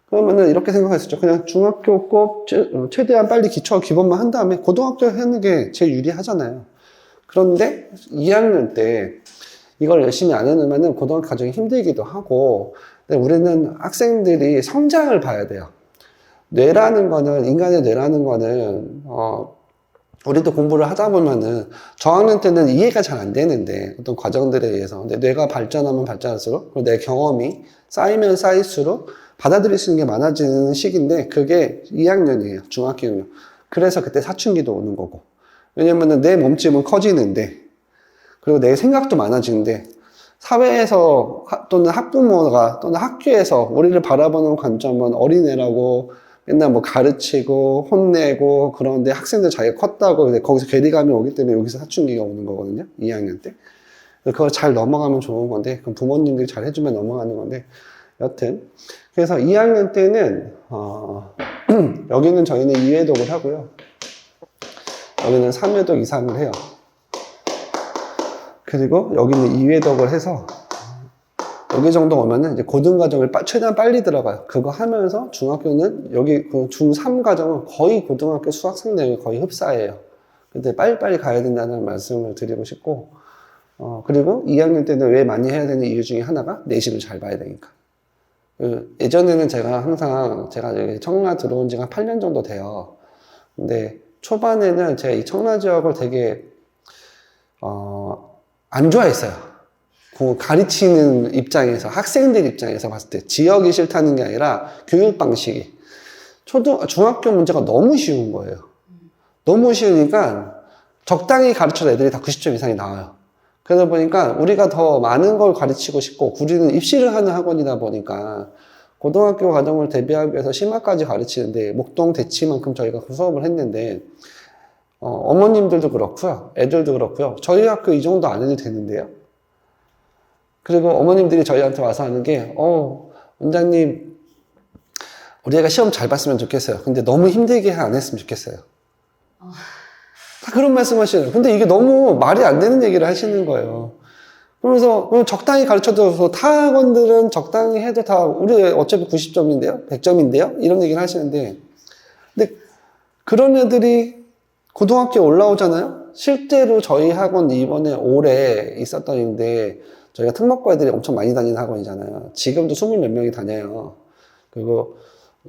그러면은 이렇게 생각할 수 있죠. 그냥 중학교 꼭 최대한 빨리 기초 기본만 한 다음에 고등학교 하는 게 제일 유리하잖아요. 그런데 2학년 때 이걸 열심히 안 해놓으면 고등학교 과정이 힘들기도 하고, 근데 우리는 학생들이 성장을 봐야 돼요. 뇌라는 거는, 인간의 뇌라는 거는, 우리도 공부를 하다 보면은 저학년 때는 이해가 잘 안 되는데 어떤 과정들에 의해서 근데 뇌가 발전하면 발전할수록 그리고 내 경험이 쌓이면 쌓일수록 받아들일 수 있는 게 많아지는 시기인데 그게 2학년이에요. 중학교 2학년. 그래서 그때 사춘기도 오는 거고. 왜냐면은 내 몸집은 커지는데 그리고 내 생각도 많아지는데 사회에서 또는 학부모가 또는 학교에서 우리를 바라보는 관점은 어린애라고 맨날 뭐 가르치고 혼내고 그런데 학생들 자기가 컸다고 거기서 괴리감이 오기 때문에 여기서 사춘기가 오는 거거든요. 2학년 때. 그걸 잘 넘어가면 좋은 건데 그럼 부모님들이 잘 해주면 넘어가는 건데 여튼 그래서 2학년 때는 여기는 저희는 2회독을 하고요. 여기는 3회독 이상을 해요. 그리고 여기는 2회독을 해서 여기 정도 오면은 이제 고등과정을 최대한 빨리 들어가요. 그거 하면서 중학교는 여기 그 중3 과정은 거의 고등학교 수학생 내용이 거의 흡사해요. 근데 빨리빨리 가야 된다는 말씀을 드리고 싶고, 그리고 2학년 때는 왜 많이 해야 되는 이유 중에 하나가 내신을 잘 봐야 되니까. 예전에는 제가 여기 청라 들어온 지가 8년 정도 돼요. 근데 초반에는 제가 이 청라 지역을 되게, 안 좋아했어요. 가르치는 입장에서, 학생들 입장에서 봤을 때 지역이 싫다는 게 아니라 교육 방식이 중학교 문제가 너무 쉬운 거예요. 너무 쉬우니까 적당히 가르쳐도 애들이 다 90점 이상이 나와요. 그러다 보니까 우리가 더 많은 걸 가르치고 싶고 우리는 입시를 하는 학원이다 보니까 고등학교 과정을 대비하기 위해서 심화까지 가르치는데 목동 대치만큼 저희가 그 수업을 했는데 어머님들도 그렇고요. 애들도 그렇고요. 저희 학교 이 정도 안 해도 되는데요. 그리고 어머님들이 저희한테 와서 하는 게, 원장님, 우리 애가 시험 잘 봤으면 좋겠어요. 근데 너무 힘들게 안 했으면 좋겠어요. 다 그런 말씀 하시는. 근데 이게 너무 말이 안 되는 얘기를 하시는 거예요. 그러면서, 적당히 가르쳐도 타 학원들은 적당히 해도 다, 우리 애 어차피 90점인데요? 100점인데요? 이런 얘기를 하시는데, 근데 그런 애들이 고등학교에 올라오잖아요? 실제로 저희 학원 이번에 올해 있었던 일인데, 저희가 특목고 애들이 엄청 많이 다니는 학원이잖아요. 지금도 20 몇 명이 다녀요. 그리고,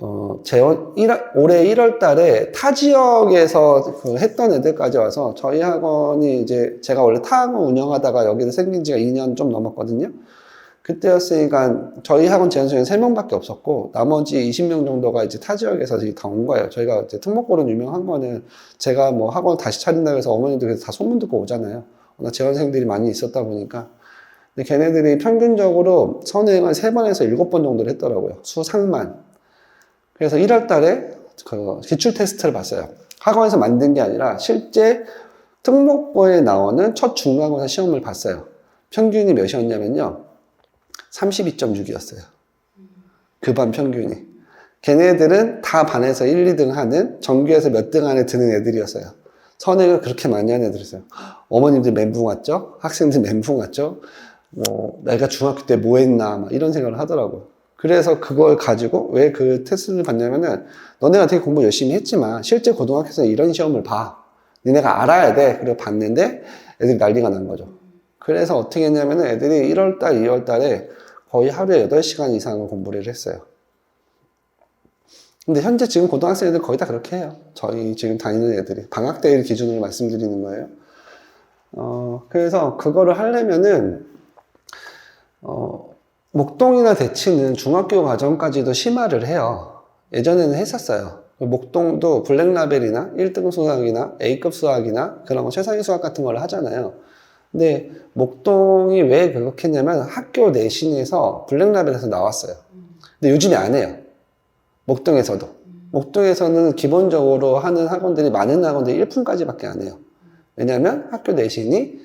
올해 1월 달에 타 지역에서 했던 애들까지 와서 저희 학원이 이제 제가 원래 타 학원 운영하다가 여기를 생긴 지가 2년 좀 넘었거든요. 그때였으니까 저희 학원 재학 중에 3명밖에 없었고 나머지 20명 정도가 이제 타 지역에서 다 온 거예요. 저희가 이제 특목고로 유명한 거는 제가 뭐 학원 다시 차린다고 해서 어머니들 다 소문 듣고 오잖아요. 워낙 재원생들이 많이 있었다 보니까. 근데 걔네들이 평균적으로 선행을 3번에서 7번 정도를 했더라고요. 수상만. 그래서 1월 달에 그 기출 테스트를 봤어요. 학원에서 만든 게 아니라 실제 특목고에 나오는 첫 중간고사 시험을 봤어요. 평균이 몇이었냐면요. 32.6이었어요. 그 반 평균이. 걔네들은 다 반에서 1, 2등 하는 전교에서 몇 등 안에 드는 애들이었어요. 선행을 그렇게 많이 하는 애들이었어요. 어머님들 멘붕 왔죠? 학생들 멘붕 왔죠? 뭐 내가 중학교 때 뭐 했나 막 이런 생각을 하더라고요. 그래서 그걸 가지고 왜 그 테스트를 봤냐면은 너네가 되게 공부 열심히 했지만 실제 고등학교에서 이런 시험을 봐. 니네가 알아야 돼. 그리고 봤는데 애들이 난리가 난 거죠. 그래서 어떻게 했냐면은 애들이 1월달, 2월달에 거의 하루에 8시간 이상을 공부를 했어요. 근데 현재 지금 고등학생 애들 거의 다 그렇게 해요. 저희 지금 다니는 애들이. 방학 때 기준으로 말씀드리는 거예요. 그래서 그거를 하려면은, 목동이나 대치는 중학교 과정까지도 심화를 해요. 예전에는 했었어요. 목동도 블랙라벨이나 1등 수학이나 A급 수학이나 그런 거 최상위 수학 같은 걸 하잖아요. 근데 목동이 왜 그렇게 했냐면 학교 내신에서 블랙라벨에서 나왔어요. 근데 요즘에 안 해요. 목동에서도. 목동에서는 기본적으로 하는 학원들이 많은 학원들이 1품까지밖에 안 해요. 왜냐면 학교 내신이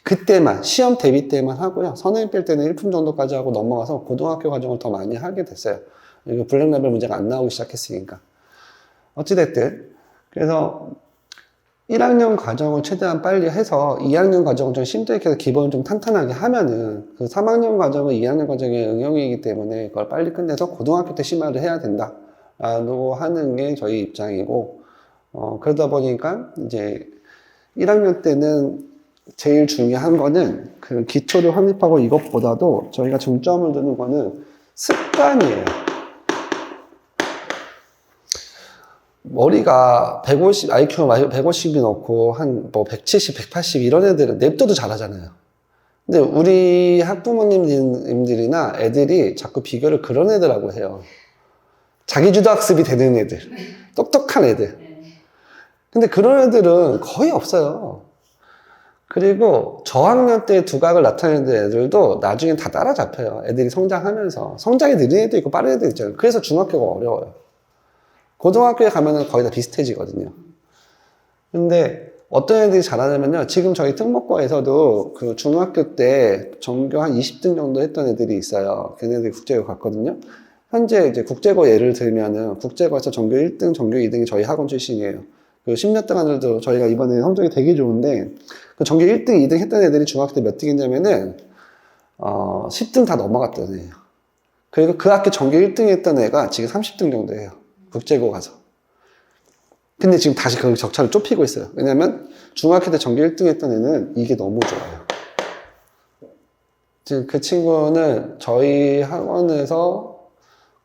그때만 시험 대비 때만 하고요. 선행 뺄 때는 1품 정도까지 하고 넘어가서 고등학교 과정을 더 많이 하게 됐어요. 이거 블랙라벨 문제가 안 나오기 시작했으니까. 어찌됐든 그래서 1학년 과정을 최대한 빨리 해서 2학년 과정을 좀 힘들게 해서 기본을 좀 탄탄하게 하면은 그 3학년 과정은 2학년 과정의 응용이기 때문에 그걸 빨리 끝내서 고등학교 때 심화를 해야 된다 라고 하는 게 저희 입장이고, 그러다 보니까 이제 1학년 때는 제일 중요한 거는 그 기초를 확립하고 이것보다도 저희가 중점을 두는 거는 습관이에요. 머리가 150, IQ가 150이 넘고 한 뭐 170, 180 이런 애들은 냅둬도 잘하잖아요. 근데 우리 학부모님들이나 애들이 자꾸 비교를 그런 애들하고 해요. 자기주도 학습이 되는 애들, 똑똑한 애들. 근데 그런 애들은 거의 없어요. 그리고 저학년 때 두각을 나타내는 애들도 나중에 다 따라잡혀요. 애들이 성장하면서. 성장이 느린 애도 있고 빠른 애도 있잖아요. 그래서 중학교가 어려워요. 고등학교에 가면은 거의 다 비슷해지거든요. 근데 어떤 애들이 잘하냐면요. 지금 저희 특목고에서도 그 중학교 때 전교 한 20등 정도 했던 애들이 있어요. 걔네들이 국제고 갔거든요. 현재 이제 국제고 예를 들면은 국제고에서 전교 1등, 전교 2등이 저희 학원 출신이에요. 그 10몇 등 안들도 저희가 이번에 성적이 되게 좋은데 그 전교 1등, 2등 했던 애들이 중학교 때 몇 등했냐면은 10등 다 넘어갔던 애예요. 그리고 그 학교 전교 1등 했던 애가 지금 30등 정도 해요. 국제고 가서. 근데 지금 다시 그 적차를 좁히고 있어요. 왜냐면 중학교 때 전교 1등 했던 애는 이게 너무 좋아요. 지금 그 친구는 저희 학원에서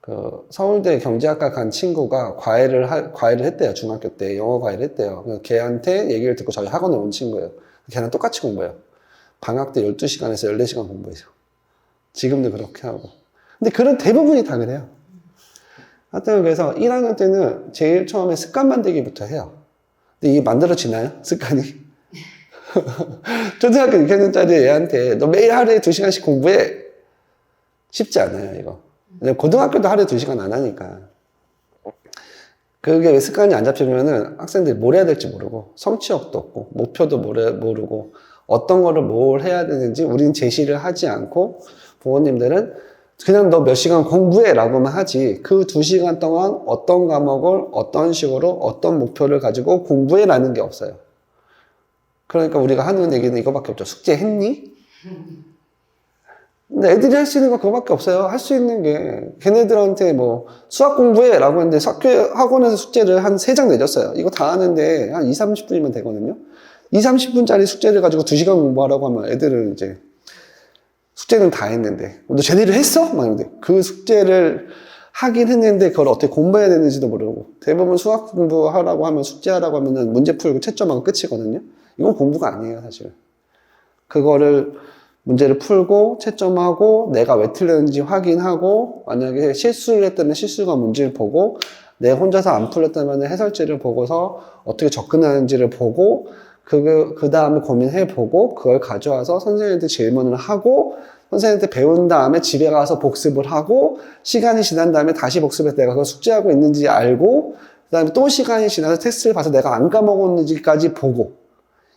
그 서울대 경제학과 간 친구가 과외를 했대요. 중학교 때 영어 과외를 했대요. 그래서 걔한테 얘기를 듣고 저희 학원에 온 친구예요. 걔랑 똑같이 공부해요. 방학 때 12시간에서 14시간 공부해서. 지금도 그렇게 하고. 근데 그런 대부분이 다 그래요. 하여튼 그래서 1학년 때는 제일 처음에 습관 만들기부터 해요. 근데 이게 만들어지나요? 습관이? 초등학교 6학년짜리 애한테 너 매일 하루에 2시간씩 공부해. 쉽지 않아요, 이거. 고등학교도 하루에 2시간 안 하니까. 그게 왜 습관이 안 잡히면은 학생들이 뭘 해야 될지 모르고 성취욕도 없고 목표도 모르고 어떤 거를 뭘 해야 되는지 우리는 제시를 하지 않고 부모님들은 그냥 너 몇 시간 공부해 라고만 하지 그 2시간 동안 어떤 과목을 어떤 식으로 어떤 목표를 가지고 공부해 라는 게 없어요. 그러니까 우리가 하는 얘기는 이거밖에 없죠. 숙제했니? 근데 애들이 할 수 있는 건 그거밖에 없어요. 할 수 있는 게 걔네들한테 뭐 수학 공부해 라고 했는데 학원에서 숙제를 한 3장 내줬어요. 이거 다 하는데 한 20, 30분이면 되거든요. 20, 30분짜리 숙제를 가지고 2시간 공부하라고 하면 애들은 이제 숙제는 다 했는데 너 제대로 했어? 막 이러는데 그 숙제를 하긴 했는데 그걸 어떻게 공부해야 되는지도 모르고 대부분 수학 공부하라고 하면 숙제하라고 하면은 문제 풀고 채점하고 끝이거든요. 이건 공부가 아니에요, 사실. 그거를 문제를 풀고 채점하고 내가 왜 틀렸는지 확인하고 만약에 실수를 했다면 실수가 뭔지를 보고 내가 혼자서 안 풀렸다면 해설지를 보고서 어떻게 접근하는지를 보고 그 다음에 고민해보고 그걸 가져와서 선생님한테 질문을 하고 선생님한테 배운 다음에 집에 가서 복습을 하고 시간이 지난 다음에 다시 복습해서 내가 그걸 숙제하고 있는지 알고 그 다음에 또 시간이 지나서 테스트를 봐서 내가 안 까먹었는지까지 보고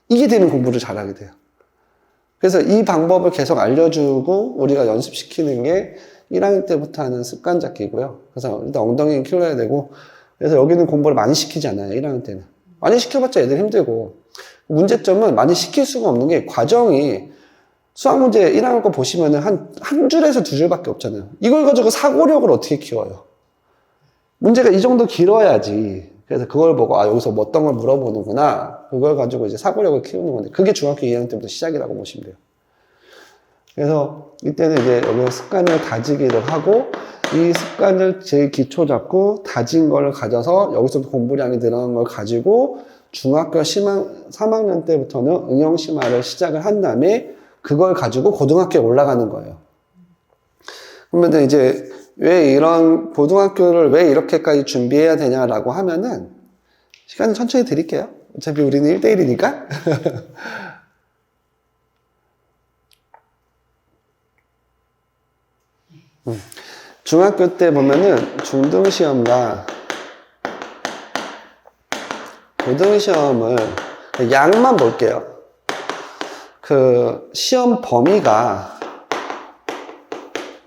이게 되면 공부를 잘하게 돼요. 그래서 이 방법을 계속 알려주고 우리가 연습시키는 게 1학년 때부터 하는 습관 잡기고요. 그래서 일단 엉덩이는 키워야 되고 그래서 여기는 공부를 많이 시키지 않아요. 1학년 때는. 많이 시켜봤자 애들 힘들고 문제점은 많이 시킬 수가 없는 게 과정이 수학 문제 1학년 거 보시면은 한 줄에서 두 줄밖에 없잖아요. 이걸 가지고 사고력을 어떻게 키워요? 문제가 이 정도 길어야지. 그래서 그걸 보고 여기서 뭐 어떤 걸 물어보는구나. 그걸 가지고 이제 사고력을 키우는 건데 그게 중학교 2학년 때부터 시작이라고 보시면 돼요. 그래서 이때는 이제 여기서 습관을 다지기를 하고 이 습관을 제일 기초 잡고 다진 걸 가져서 여기서 공부량이 늘어난 걸 가지고 중학교 3학년 때부터는 응용심화를 시작을 한 다음에 그걸 가지고 고등학교에 올라가는 거예요. 그러면 이제 왜 이런 고등학교를 왜 이렇게까지 준비해야 되냐라고 하면은 시간을 천천히 드릴게요. 어차피 우리는 1대1이니까. 중학교 때 보면은 중등시험과 고등시험을 양만 볼게요. 그 시험 범위가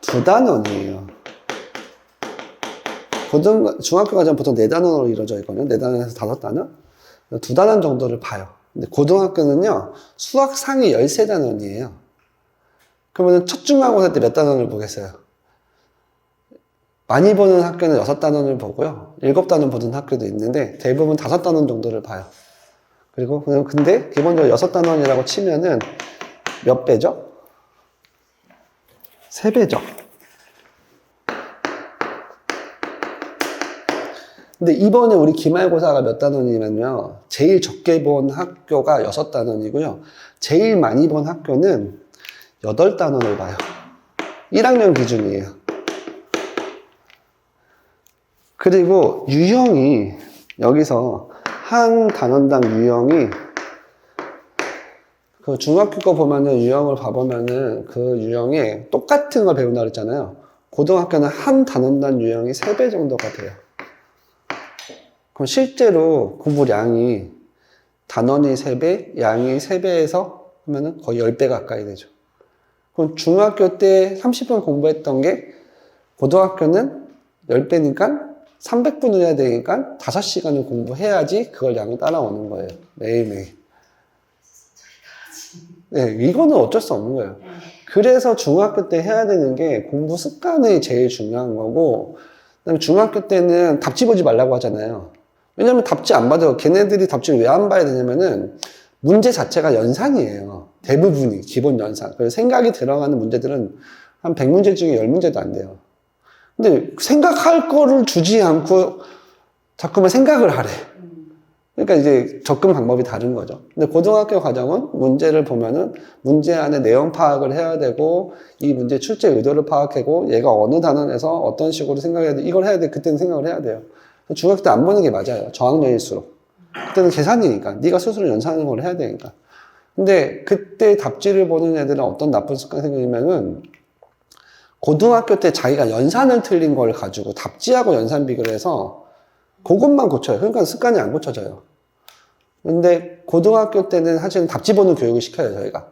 2단원이에요. 중학교 과정은 보통 4단원으로 이루어져 있거든요. 4단원에서 5단원? 2단원 정도를 봐요. 근데 고등학교는요, 수학 상위 13단원이에요. 그러면 첫 중간고사 때 몇 단원을 보겠어요? 많이 보는 학교는 6단원을 보고요. 7단원 보는 학교도 있는데 대부분 5단원 정도를 봐요. 그리고 근데 기본적으로 6단원이라고 치면은 몇 배죠? 3배죠. 근데 이번에 우리 기말고사가 몇 단원이냐면요. 제일 적게 본 학교가 6단원이고요. 제일 많이 본 학교는 8단원을 봐요. 1학년 기준이에요. 그리고 유형이 여기서 한 단원당 유형이 그 중학교 거 보면은 유형을 봐보면은 그 유형에 똑같은 걸 배운다 그랬잖아요. 고등학교는 한 단원당 유형이 3배 정도가 돼요. 그럼 실제로 공부량이 단원이 3배, 양이 3배에서 하면은 거의 10배 가까이 되죠. 그럼 중학교 때 30분 공부했던 게 고등학교는 10배니까 300분을 해야 되니까 5시간을 공부해야지 그걸 양이 따라오는 거예요. 매일매일. 네, 이거는 어쩔 수 없는 거예요. 그래서 중학교 때 해야 되는 게 공부 습관이 제일 중요한 거고, 그다음에 중학교 때는 답지 보지 말라고 하잖아요. 왜냐면 답지 안 봐도 걔네들이 답지를 왜 안 봐야 되냐면은 문제 자체가 연산이에요. 대부분이 기본 연산. 그래서 생각이 들어가는 문제들은 한 100문제 중에 10문제도 안 돼요. 근데 생각할 거를 주지 않고 자꾸만 생각을 하래. 그러니까 이제 접근 방법이 다른 거죠. 근데 고등학교 과정은 문제를 보면은 문제 안에 내용 파악을 해야 되고 이 문제 출제 의도를 파악하고 얘가 어느 단원에서 어떤 식으로 생각해야 돼. 이걸 해야 돼. 그때는 생각을 해야 돼요. 중학교 때 안 보는 게 맞아요. 저학년일수록. 그때는 계산이니까. 네가 스스로 연산하는 걸 해야 되니까. 근데 그때 답지를 보는 애들은 어떤 나쁜 습관이 생기냐면은 고등학교 때 자기가 연산을 틀린 걸 가지고 답지하고 연산 비교를 해서 그것만 고쳐요. 그러니까 습관이 안 고쳐져요. 근데 고등학교 때는 사실은 답지 보는 교육을 시켜요, 저희가.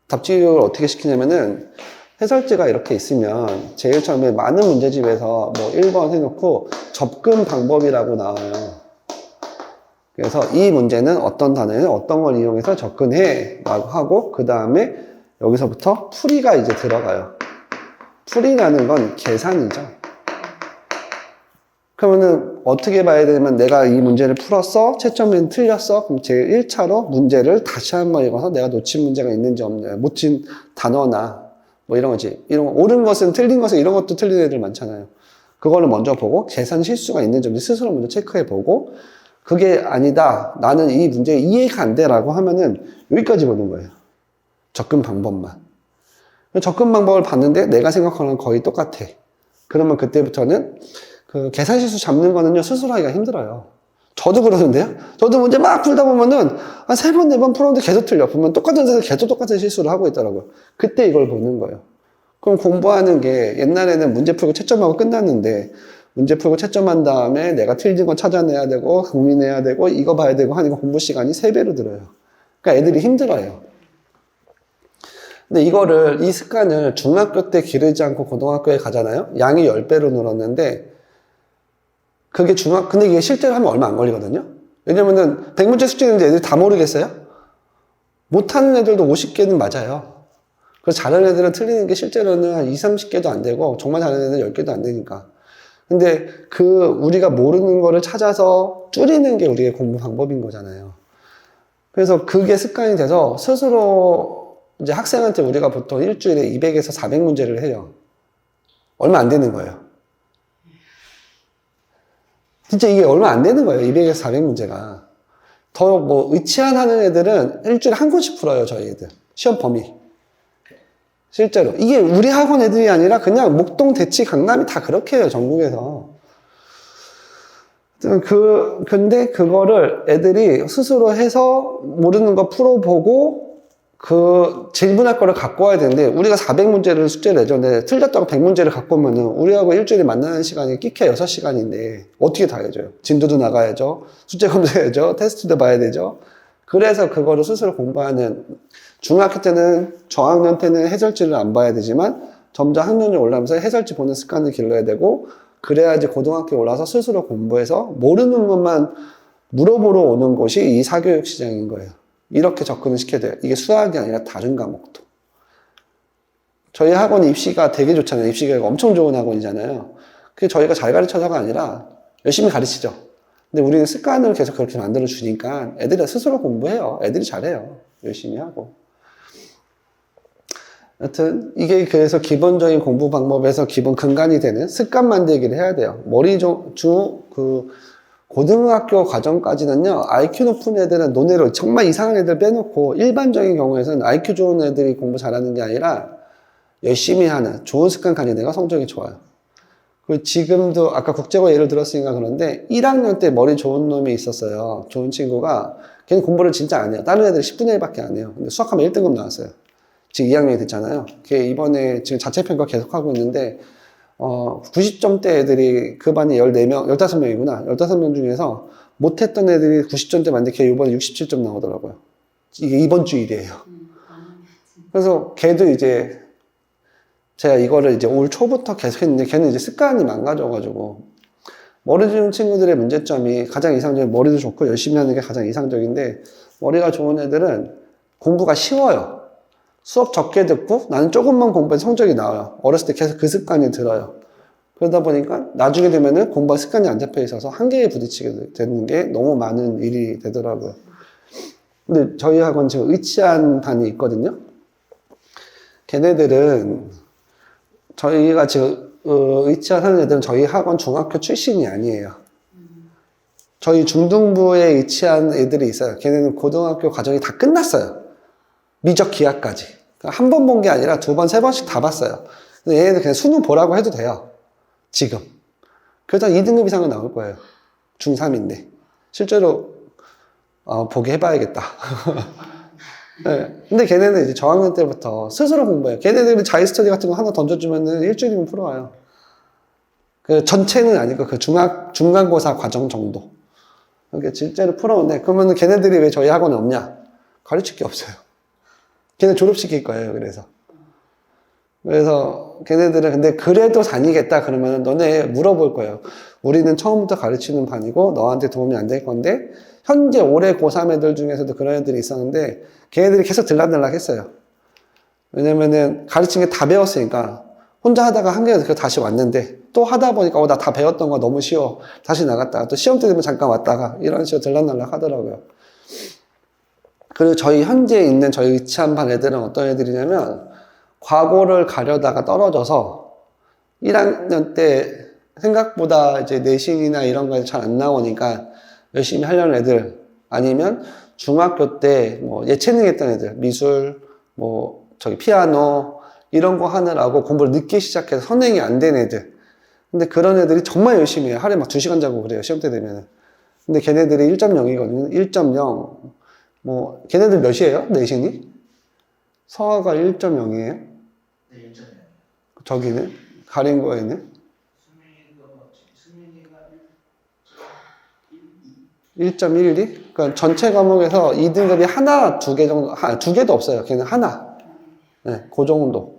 답지 교육을 어떻게 시키냐면은 해설지가 이렇게 있으면 제일 처음에 많은 문제집에서 뭐 1번 해놓고 접근 방법이라고 나와요. 그래서 이 문제는 어떤 단어에는 어떤 걸 이용해서 접근해 라고 하고 그 다음에 여기서부터 풀이가 이제 들어가요. 풀이라는 건 계산이죠. 그러면은 어떻게 봐야 되냐면 내가 이 문제를 풀었어? 채점은 틀렸어? 그럼 제 1차로 문제를 다시 한번 읽어서 내가 놓친 문제가 있는지 없는지 놓친 단어나 뭐 이런 거지. 이런 거, 옳은 것은 틀린 것은 이런 것도 틀린 애들 많잖아요. 그거를 먼저 보고 계산 실수가 있는지 없는지 스스로 먼저 체크해 보고 그게 아니다. 나는 이 문제 이해가 안 돼 라고 하면은 여기까지 보는 거예요. 접근 방법만. 접근 방법을 봤는데 내가 생각하는 건 거의 똑같아. 그러면 그때부터는 그 계산 실수 잡는 거는요, 스스로 하기가 힘들어요. 저도 그러는데요. 저도 문제 막 풀다 보면은 한 3번, 4번 풀었는데 계속 틀려. 보면 똑같은 데서 계속 똑같은 실수를 하고 있더라고요. 그때 이걸 보는 거예요. 그럼 공부하는 게 옛날에는 문제 풀고 채점하고 끝났는데 문제 풀고 채점한 다음에 내가 틀린 거 찾아내야 되고 고민해야 되고 이거 봐야 되고 하니까 공부 시간이 3배로 들어요. 그러니까 애들이 힘들어요. 근데 이 습관을 중학교 때 기르지 않고 고등학교에 가잖아요. 양이 10배로 늘었는데 근데 이게 실제로 하면 얼마 안 걸리거든요. 왜냐면은 100문제 숙제인데 애들이 다 모르겠어요? 못하는 애들도 50개는 맞아요. 그래서 잘하는 애들은 틀리는 게 실제로는 한 20, 30개도 안 되고 정말 잘하는 애들은 10개도 안 되니까. 근데 우리가 모르는 거를 찾아서 줄이는 게 우리의 공부 방법인 거잖아요. 그래서 그게 습관이 돼서 스스로 이제 학생한테 우리가 보통 일주일에 200에서 400문제를 해요. 얼마 안 되는 거예요. 진짜 이게 얼마 안 되는 거예요. 200에서 400문제가. 더 의치한 하는 애들은 일주일에 한 권씩 풀어요. 저희 애들. 시험 범위. 실제로. 이게 우리 학원 애들이 아니라 그냥 목동, 대치, 강남이 다 그렇게 해요. 전국에서. 근데 그거를 애들이 스스로 해서 모르는 거 풀어보고 질문할 거를 갖고 와야 되는데, 우리가 400문제를 숙제를 내줬는데, 틀렸다고 100문제를 갖고 오면은, 우리하고 일주일에 만나는 시간이 끼케 6시간인데, 어떻게 다 해줘요? 진도도 나가야죠. 숙제 검사해야죠. 테스트도 봐야 되죠. 그래서 그거를 스스로 공부하는, 중학교 때는, 저학년 때는 해설지를 안 봐야 되지만, 점점 학년이 올라가면서 해설지 보는 습관을 길러야 되고, 그래야지 고등학교에 올라서 스스로 공부해서, 모르는 것만 물어보러 오는 곳이 이 사교육 시장인 거예요. 이렇게 접근을 시켜야 돼요. 이게 수학이 아니라 다른 과목도. 저희 학원이 입시가 되게 좋잖아요. 입시가 엄청 좋은 학원이잖아요. 그게 저희가 잘 가르쳐서가 아니라 열심히 가르치죠. 근데 우리는 습관을 계속 그렇게 만들어주니까 애들이 스스로 공부해요. 애들이 잘해요. 열심히 하고. 여튼 이게 그래서 기본적인 공부 방법에서 기본 근간이 되는 습관 만들기를 해야 돼요. 고등학교 과정까지는요, IQ 높은 애들은 논외로 정말 이상한 애들 빼놓고 일반적인 경우에는 IQ 좋은 애들이 공부 잘하는 게 아니라 열심히 하는 좋은 습관 가진 애가 성적이 좋아요. 그리고 지금도 아까 국제고 예를 들었으니까 그런데 1학년 때 머리 좋은 놈이 있었어요. 좋은 친구가. 걔는 공부를 진짜 안 해요. 다른 애들 10분의 1밖에 안 해요. 근데 수학하면 1등급 나왔어요. 지금 2학년이 됐잖아요. 걔 이번에 지금 자체평가 계속 하고 있는데 90점대 애들이 그 반이 14명, 15명이구나. 15명 중에서 못했던 애들이 90점대 맞는데 걔 이번에 67점 나오더라고요. 이게 이번 주 일이에요. 그래서 걔도 이제 제가 이거를 이제 올 초부터 계속 했는데 걔는 이제 습관이 망가져가지고 머리 좋은 친구들의 문제점이 가장 이상적인 머리도 좋고 열심히 하는 게 가장 이상적인데 머리가 좋은 애들은 공부가 쉬워요. 수업 적게 듣고 나는 조금만 공부해서 성적이 나와요. 어렸을 때 계속 그 습관이 들어요. 그러다 보니까 나중에 되면은 공부가 습관이 안 잡혀 있어서 한계에 부딪히게 되는 게 너무 많은 일이 되더라고요. 근데 저희 학원 지금 의치한 반이 있거든요. 걔네들은 저희가 지금 의치한 하는 애들은 저희 학원 중학교 출신이 아니에요. 저희 중등부에 의치한 애들이 있어요. 걔네는 고등학교 과정이 다 끝났어요. 미적 기하까지. 한 번 본 게 아니라 2번, 3번씩 다 봤어요. 근데 얘네들 그냥 수능 보라고 해도 돼요. 지금. 그래서 2등급 이상은 나올 거예요. 중3인데. 실제로, 보기 해봐야겠다. 네. 근데 걔네는 이제 저학년 때부터 스스로 공부해요. 걔네들이 자유 스터디 같은 거 하나 던져주면은 일주일이면 풀어와요. 그 전체는 아니고 그 중간고사 과정 정도. 그러니까 실제로 풀어오네. 그러면 걔네들이 왜 저희 학원에 없냐? 가르칠 게 없어요. 걔네 졸업시킬 거예요, 그래서 걔네들은 근데 그래도 다니겠다 그러면 너네 물어볼 거예요. 우리는 처음부터 가르치는 반이고 너한테 도움이 안 될 건데 현재 올해 고3 애들 중에서도 그런 애들이 있었는데 걔네들이 계속 들락날락 했어요. 왜냐면은 가르친 게 다 배웠으니까 혼자 하다가 한계에서 그거 다시 왔는데 또 하다 보니까 나 다 배웠던 거 너무 쉬워. 다시 나갔다가 또 시험 때 되면 잠깐 왔다가 이런 식으로 들락날락 하더라고요. 그리고 저희 현재 있는 저희 의치한 반 애들은 어떤 애들이냐면 과고를 가려다가 떨어져서 1학년 때 생각보다 이제 내신이나 이런 거 잘 안 나오니까 열심히 하려는 애들 아니면 중학교 때 뭐 예체능 했던 애들 미술 피아노 이런 거 하느라고 공부를 늦게 시작해서 선행이 안 된 애들. 근데 그런 애들이 정말 열심히 해요. 하루에 막 2시간 자고 그래요. 시험 때 되면은. 근데 걔네들이 1.0이거든요. 1.0. 뭐, 걔네들 몇이에요? 내신이? 서아가 1.0이에요? 네, 1.0. 저기는? 가린 거에는? 수민이가 1.12? 그러니까 전체 과목에서 2등급이 하나, 2개 정도, 2개도 없어요. 걔는 하나. 네, 그 정도.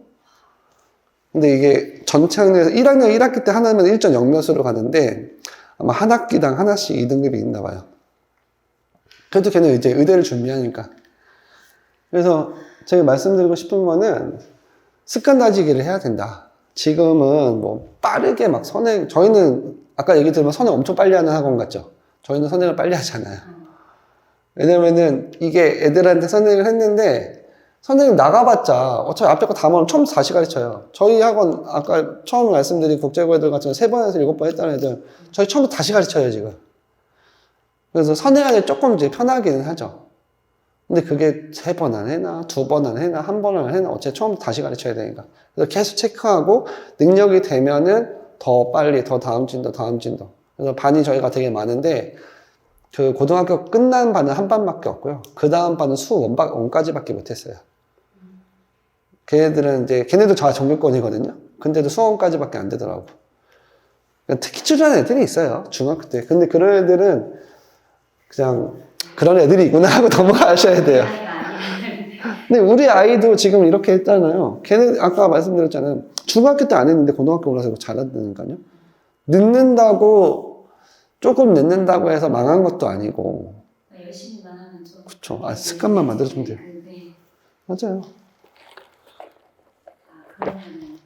근데 이게 전체 학년에서 1학년 1학기 때 하나면 1.0 몇으로 가는데 아마 한 학기당 하나씩 2등급이 있나 봐요. 그래도 걔는 이제 의대를 준비하니까. 그래서 제가 말씀드리고 싶은 거는 습관 다지기를 해야 된다. 지금은 뭐 빠르게 막 선행, 저희는 아까 얘기 들으면 선행 엄청 빨리 하는 학원 같죠? 저희는 선행을 빨리 하잖아요. 왜냐면은 이게 애들한테 선행을 했는데 선생님 나가봤자 어차피 앞에 거 다 모르면 처음부터 다시 가르쳐요. 저희 학원 아까 처음 말씀드린 국제고 애들 같은 3번에서 7번 했다는 애들 저희 처음부터 다시 가르쳐요 지금. 그래서 선행하기 조금 이제 편하기는 하죠. 근데 그게 3번 안 해나 2번 안 해나 1번 안 해나 어차피 처음부터 다시 가르쳐야 되니까. 그래서 계속 체크하고 능력이 되면은 더 빨리 더 다음 진도 다음 진도. 그래서 반이 저희가 되게 많은데 그 고등학교 끝난 반은 한 반밖에 없고요. 그 다음 반은 원까지밖에 못했어요. 걔네들은 이제 걔네도 다 정규권이거든요. 근데도 수원까지밖에 안 되더라고. 그러니까 특히 출연한 애들이 있어요. 중학교 때. 근데 그런 애들은 그냥 그런 애들이 있구나 하고 넘어가셔야 돼요. 근데 우리 아이도 지금 이렇게 했잖아요. 걔는 아까 말씀드렸잖아요. 중학교 때 안 했는데 고등학교 올라서 잘한다니까요. 늦는다고 조금 늦는다고 해서 망한 것도 아니고. 열심히만 하면 좀. 그쵸. 습관만 만들어주면 돼요. 네. 맞아요. 그러면은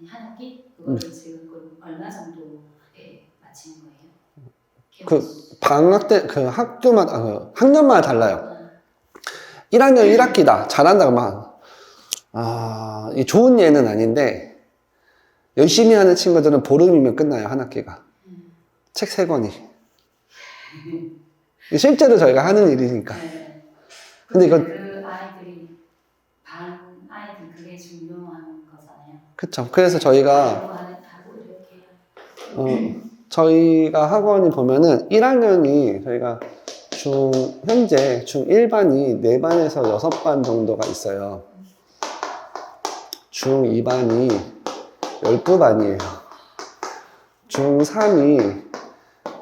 한 학기 그거를 지금 그럼 얼마 정도에 마치는 거예요? 그 방학 때 그 학교마다 학년마다 달라요. 1학년 1학기다 잘한다 그러면 이 좋은 예는 아닌데 열심히 하는 친구들은 보름이면 끝나요 한 학기가. 책 3권이. 실제로 저희가 하는 일이니까. 네. 근데 이건 그 아이들이 반 아이들 그게 중요한 거잖아요. 그쵸. 그래서 저희가 하고 이렇게 저희가 학원이 보면은 1학년이 저희가 현재 중1반이 4반에서 6반 정도가 있어요. 중2반이 12반이에요. 중3이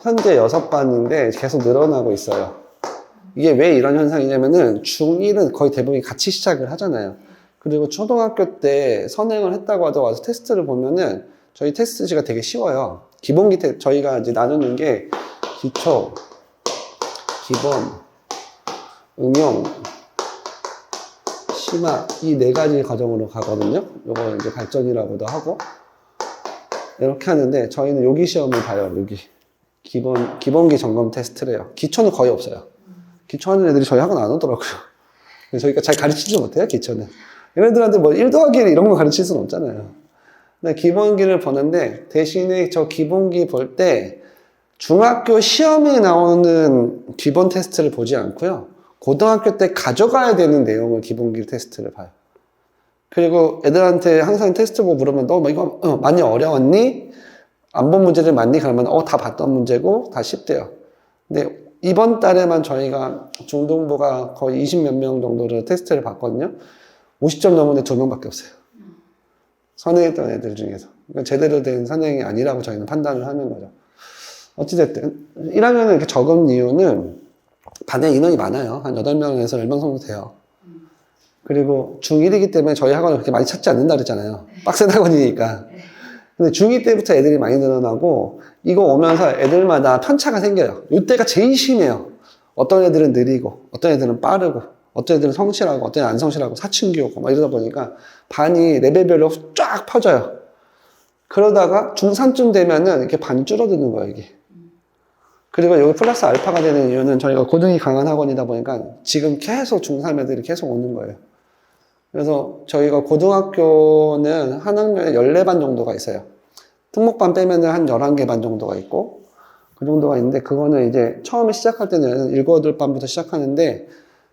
현재 6반인데 계속 늘어나고 있어요. 이게 왜 이런 현상이냐면은 중1은 거의 대부분이 같이 시작을 하잖아요. 그리고 초등학교 때 선행을 했다고 하다 와서 테스트를 보면은 저희 테스트지가 되게 쉬워요. 기본기 저희가 이제 나누는 게 기초, 기본, 응용, 심화 이 4가지 과정으로 가거든요. 요거 이제 발전이라고도 하고 이렇게 하는데 저희는 여기 시험을 봐요. 여기 기본기 점검 테스트래요. 기초는 거의 없어요. 기초하는 애들이 저희 학원 안 오더라고요. 그래서 저희가 잘 가르치지 못해요. 기초는 얘네들한테 뭐 1 더하기 1 이런 거 가르칠 수는 없잖아요. 근데 기본기를 보는데 대신에 저 기본기 볼 때 중학교 시험에 나오는 기본 테스트를 보지 않고요. 고등학교 때 가져가야 되는 내용을 기본기 테스트를 봐요. 그리고 애들한테 항상 테스트 보고 물으면 너 이거 많이 어려웠니? 안 본 문제들 많니? 그러면 다 봤던 문제고 다 쉽대요. 근데 이번 달에만 저희가 중등부가 거의 20몇 명 정도를 테스트를 봤거든요. 50점 넘은 애 2명밖에 없어요. 선행했던 애들 중에서. 그러니까 제대로 된 선행이 아니라고 저희는 판단을 하는 거죠. 어찌됐든 1학년은 이렇게 적은 이유는 반에 인원이 많아요. 한 8명에서 10명 정도 돼요. 그리고 중1이기 때문에 저희 학원을 그렇게 많이 찾지 않는다 그랬잖아요. 빡센 학원이니까. 근데 중2 때부터 애들이 많이 늘어나고 이거 오면서 애들마다 편차가 생겨요. 이때가 제일 심해요. 어떤 애들은 느리고 어떤 애들은 빠르고 어떤 애들은 성실하고 어떤 애들은 안 성실하고 사춘기 오고 막 이러다 보니까 반이 레벨별로 쫙 퍼져요. 그러다가 중3쯤 되면은 이렇게 반 줄어드는 거예요, 이게. 그리고 여기 플러스 알파가 되는 이유는 저희가 고등이 강한 학원이다 보니까 지금 계속 중3 애들이 계속 오는 거예요. 그래서 저희가 고등학교는 한 학년에 14반 정도가 있어요. 특목반 빼면은 한 11개 반 정도가 있고, 그 정도가 있는데, 그거는 이제 처음에 시작할 때는 7, 8반부터 시작하는데,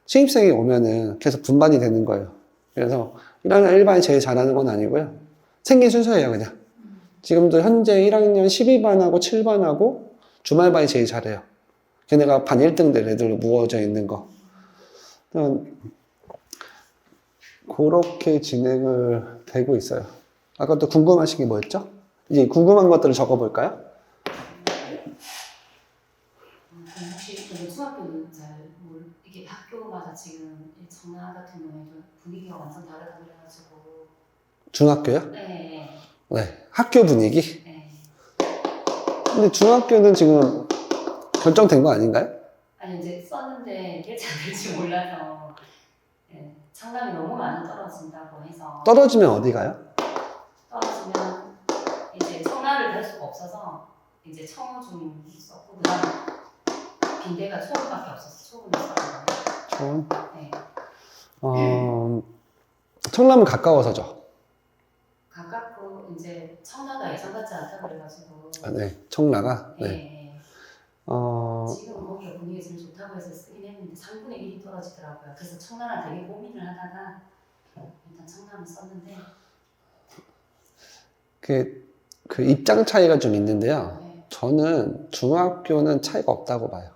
신입생이 오면은 계속 분반이 되는 거예요. 그래서 1학년 1반이 제일 잘하는 건 아니고요. 생긴 순서예요, 그냥. 지금도 현재 1학년 12반하고 7반하고 주말반이 제일 잘해요. 걔네가 반 1등들 애들로 모아져 있는 거. 그렇게 진행을 되고 있어요. 아까 또 궁금하신 게 뭐였죠? 이제 궁금한 것들을 적어볼까요? 혹시 그 중학교는 이게 학교마다 지금 청라 같은 경우에는 분위기가 완전 다르다 그래가지고. 중학교요? 네. 네. 학교 분위기? 네. 근데 중학교는 지금 결정된 거 아닌가요? 아니 이제 썼는데 될지 안 될지 몰라서 청담이 너무 많이 떨어진다고 해서. 떨어지면 어디 가요? 떨어지면 이제 청라를 갈 수가 없어서 이제 청어중 썼고 그다음 빈대가 초급밖에 없어서 초급을 썼거든요. 좋은. 네. 청라면 가까워서죠. 가깝고 이제 청라가 예전 같지 않다 그래가지고. 아, 네. 청라가. 네. 네. 네. 지금 거기가 분위기 제일 좋다고 해서 쓰긴 했는데 3분의 1이 떨어지더라고요. 그래서 청라랑 되게 고민을 하다가 일단 청라를 썼는데. 그 입장 차이가 좀 있는데요. 네. 저는 중학교는 차이가 없다고 봐요.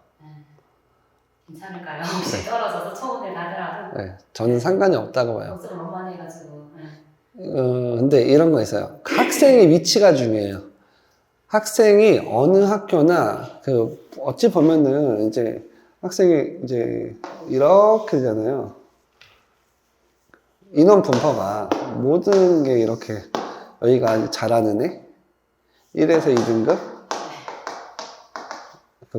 괜찮을까요? 혹시 떨어져서 초급에 가더라도. 네. 저는 상관이 없다고 봐요. 걱정을 너무 많이 해가지고. 근데 이런 거 있어요. 학생의 위치가 중요해요. 학생이 어느 학교나, 어찌 보면은, 이제, 학생이 이제, 이렇게 되잖아요. 인원 분포가 모든 게 이렇게, 여기가 잘하는 애? 1에서 2등급?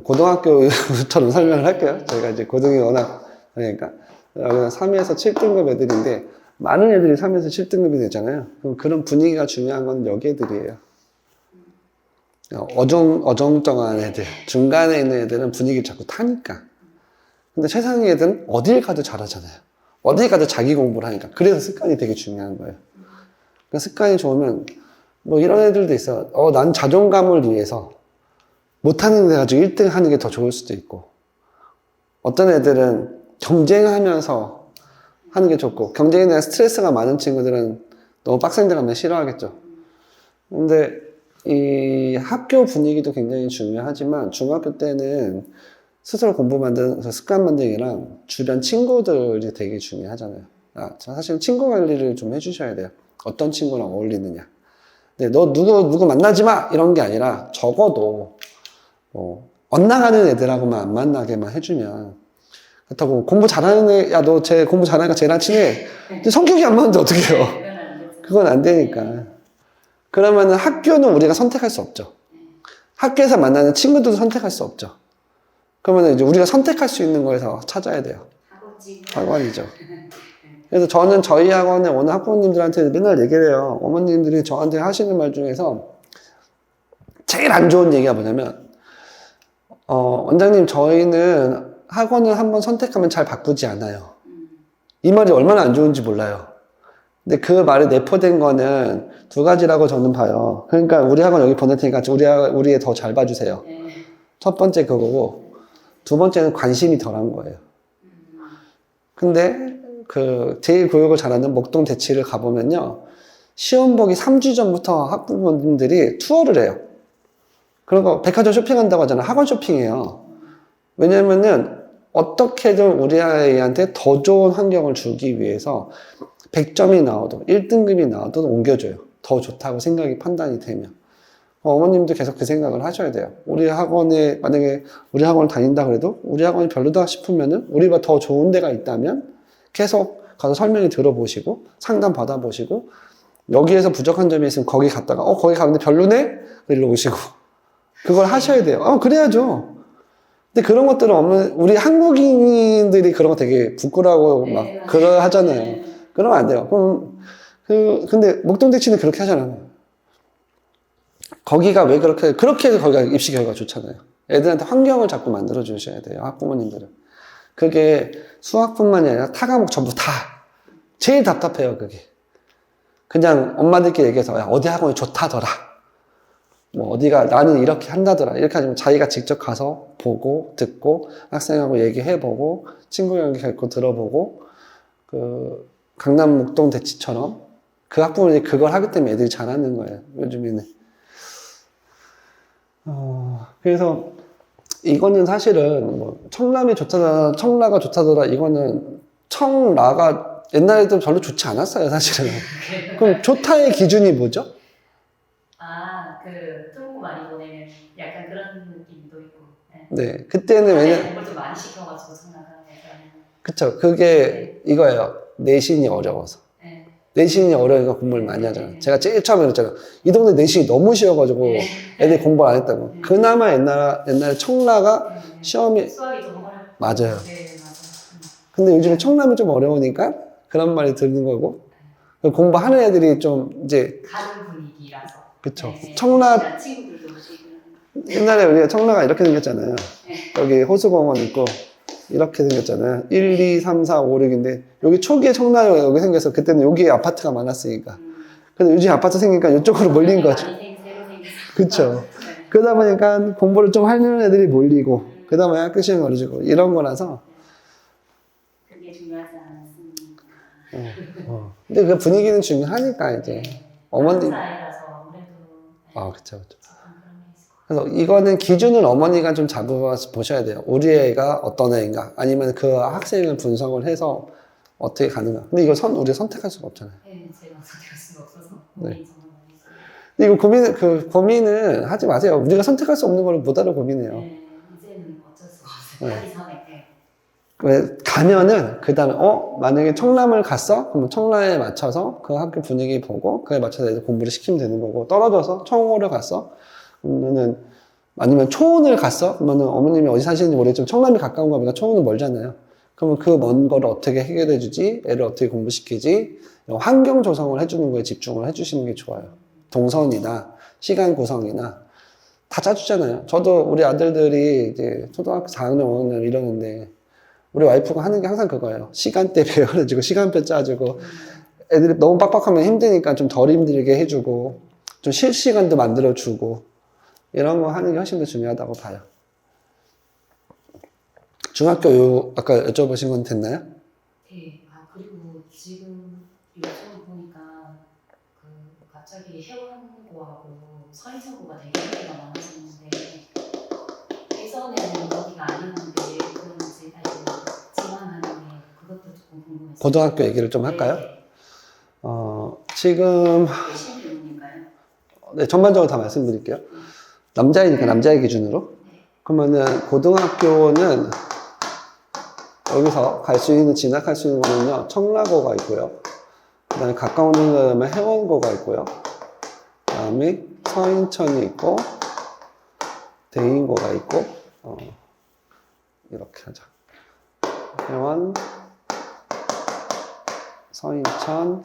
고등학교처럼 설명을 할게요. 저희가 이제 고등이 워낙, 그러니까. 여기는 3에서 7등급 애들인데, 많은 애들이 3에서 7등급이 되잖아요. 그럼 그런 분위기가 중요한 건 여기 애들이에요. 어정쩡한 애들, 중간에 있는 애들은 분위기를 자꾸 타니까. 근데 최상위 애들은 어딜 가도 잘하잖아요. 어딜 가도 자기 공부를 하니까. 그래서 습관이 되게 중요한 거예요. 그러니까 습관이 좋으면, 뭐 이런 애들도 있어요. 난 자존감을 위해서 못하는 애 가지고 1등 하는 게 더 좋을 수도 있고. 어떤 애들은 경쟁하면서 하는 게 좋고, 경쟁에 대한 스트레스가 많은 친구들은 너무 빡센 데 가면 싫어하겠죠. 근데 이 학교 분위기도 굉장히 중요하지만 중학교 때는 스스로 공부 만드는 습관 만들기랑 주변 친구들이 되게 중요하잖아요. 사실 친구 관리를 좀 해주셔야 돼요. 어떤 친구랑 어울리느냐. 근데 너 누구 만나지 마! 이런 게 아니라 적어도 엇나가는 애들하고만 안 만나게만 해주면. 그렇다고 공부 잘하는 애, 야, 너 쟤 공부 잘하니까 쟤랑 친해. 근데 성격이 안 맞는데 어떻게 해요? 그건 안 되니까. 그러면은 학교는 우리가 선택할 수 없죠. 학교에서 만나는 친구들도 선택할 수 없죠. 그러면 이제 우리가 선택할 수 있는 거에서 찾아야 돼요. 학원이죠. 그래서 저는 저희 학원에 오는 학부모님들한테 맨날 얘기를 해요. 어머님들이 저한테 하시는 말 중에서 제일 안 좋은 얘기가 뭐냐면, 원장님, 저희는 학원을 한번 선택하면 잘 바꾸지 않아요. 이 말이 얼마나 안 좋은지 몰라요. 근데 그 말이 내포된 거는 두 가지라고 저는 봐요. 그러니까 우리 학원 여기 보낼 테니까 우리 애 더 잘 봐주세요. 첫 번째 그거고, 두 번째는 관심이 덜한 거예요. 근데 제일 교육을 잘하는 목동 대치를 가보면요, 시험 보기 3주 전부터 학부모님들이 투어를 해요. 그리고 백화점 쇼핑한다고 하잖아요. 학원 쇼핑이에요. 왜냐면은 어떻게든 우리 아이한테 더 좋은 환경을 주기 위해서 100점이 나와도 1등급이 나와도 옮겨줘요. 더 좋다고 생각이 판단이 되면. 어머님도 계속 그 생각을 하셔야 돼요. 우리 학원에, 만약에 우리 학원을 다닌다 그래도 우리 학원이 별로다 싶으면은 우리가 더 좋은 데가 있다면 계속 가서 설명을 들어보시고 상담 받아보시고 여기에서 부족한 점이 있으면 거기 갔다가 거기 가는데 별로네? 일로 오시고 그걸 하셔야 돼요. 그래야죠. 근데 그런 것들은 없는, 우리 한국인들이 그런 거 되게 부끄러워하고 막 하잖아요. 그러면 안 돼요. 근데 목동대치는 그렇게 하잖아요. 거기가 왜 그렇게 해서 거기가 입시 결과가 좋잖아요. 애들한테 환경을 자꾸 만들어 주셔야 돼요. 학부모님들은. 그게 수학뿐만이 아니라 타 과목 전부 다. 제일 답답해요, 그게. 그냥 엄마들끼리 얘기해서, 야, 어디 학원이 좋다더라. 뭐 어디가 나는 이렇게 한다더라 이렇게 하지만 자기가 직접 가서 보고 듣고 학생하고 얘기해보고 친구 얘기 갖고 들어보고 그 강남 목동 대치처럼 그 학부모들이 그걸 하기 때문에 애들이 잘하는 거예요 요즘에는. 그래서 이거는 사실은 뭐 청남이 좋다더라 청라가 좋다더라 이거는 청라가 옛날에도 별로 좋지 않았어요 사실은. 그럼 좋다의 기준이 뭐죠? 그 뚫고 많이 보내는 약간 그런 느낌도 있고. 네. 네 그때는 왜냐 공부를 좀 많이 시켜가지고 청라가 약간. 그쵸 그게 이거예요 내신이 어려워서. 네. 내신이 어려우니까 공부를 많이 하잖아요. 제가 제일 처음에 그랬잖아요. 이 동네 내신이 너무 쉬워가지고 애들이 공부를 안 했다고. 그나마 옛날에 청라가 시험이 수학이 좀 어렵고. 맞아요. 네, 맞아요. 근데 요즘에 청남이 좀 어려우니까 그런 말이 드는 거고 공부하는 애들이 좀 이제 가는 분위기라서. 그쵸. 네, 청라 친구들도 오시고. 옛날에 우리가 청라가 이렇게 생겼잖아요. 여기 호수공원 있고 이렇게 생겼잖아요. 1, 2, 3, 4, 5, 6인데 여기 초기에 청라가 여기 생겨서 그때는 여기에 아파트가 많았으니까. 근데 요즘 아파트 생기니까 이쪽으로 몰린 거죠. 많이 새로 생겨서. 그쵸. 네. 그러다 보니까 공부를 좀 하는 애들이 몰리고 그 다음에 학교 시험이 어려지고 이런 거라서 그게 중요하지 않습니까? 근데 그 분위기는 중요하니까 이제 어머니 사이라서 아무래도. 네. 그쵸 그쵸. 조금 그런 게 있을 것 그래서 이거는 기준을 어머니가 좀 잡아서 보셔야 돼요. 우리 애가 어떤 애인가 아니면 그 학생을 분석을 해서 어떻게 가는가. 근데 이거 우리가 선택할 수가 없잖아요. 같아요. 네, 제가 선택할 수가 없어서 네. 고민이 정말 많이 있어요. 근데 이거 고민은 하지 마세요. 우리가 선택할 수 없는 걸 뭐하러 고민해요. 네, 이제는 어쩔 수 없어요. 네. 빨리 선택해. 왜 가면은 그 다음에 만약에 청남을 갔어? 그러면 청라에 맞춰서 그 학교 분위기 보고 그에 맞춰서 애들 공부를 시키면 되는 거고 떨어져서 청호를 갔어? 그러면은 아니면 초원을 갔어? 그러면은 어머님이 어디 사시는지 모르겠지만 청남이 가까운 거 보니까 초원은 멀잖아요. 그러면 그 먼 거를 어떻게 해결해 주지? 애를 어떻게 공부시키지? 환경 조성을 해주는 거에 집중을 해주시는 게 좋아요. 동선이나 시간 구성이나 다 짜주잖아요. 저도 우리 아들들이 이제 초등학교 4학년, 5학년 이러는데 우리 와이프가 하는 게 항상 그거예요. 시간대 배열해주고 시간표 짜주고 애들이 너무 빡빡하면 힘드니까 좀 덜 힘들게 해주고 좀 쉴 시간도 만들어주고 이런 거 하는 게 훨씬 더 중요하다고 봐요. 중학교 아까 여쭤보신 건 됐나요? 네, 그리고 지금 요즘 보니까 갑자기 해원고하고 서인천고가 되게 인기가 많아졌는데 예전에는 여기가 아니었는데 그런지 지원하는 게 그것도 조금 궁금했어요. 고등학교 얘기를 좀 할까요? 네. 지금 몇신 배우인가요? 네, 전반적으로 다 말씀드릴게요. 남자이니까 남자의 기준으로. 그러면은 고등학교는 여기서 갈 수 있는 진학할 수 있는 거는요 청라고가 있고요. 그 다음에 가까운 데 가면 해원고가 있고요. 그 다음에 서인천이 있고 대인고가 있고 이렇게 하자. 해원 서인천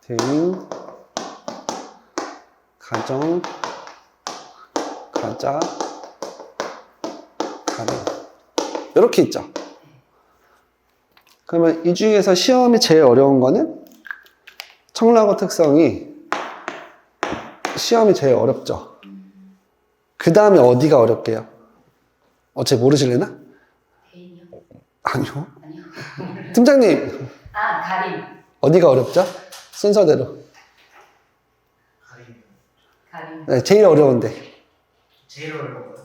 대인 가정 가자 가정 이렇게 있죠. 그러면 이 중에서 시험이 제일 어려운 거는 청라고 특성이 시험이 제일 어렵죠. 그 다음에 어디가 어렵게요? 제 모르실래나? 대인이요? 아니요. 아니요. 팀장님 가림. 어디가 어렵죠? 순서대로. 가림. 네, 제일 어려운데. 제일 어려운 거.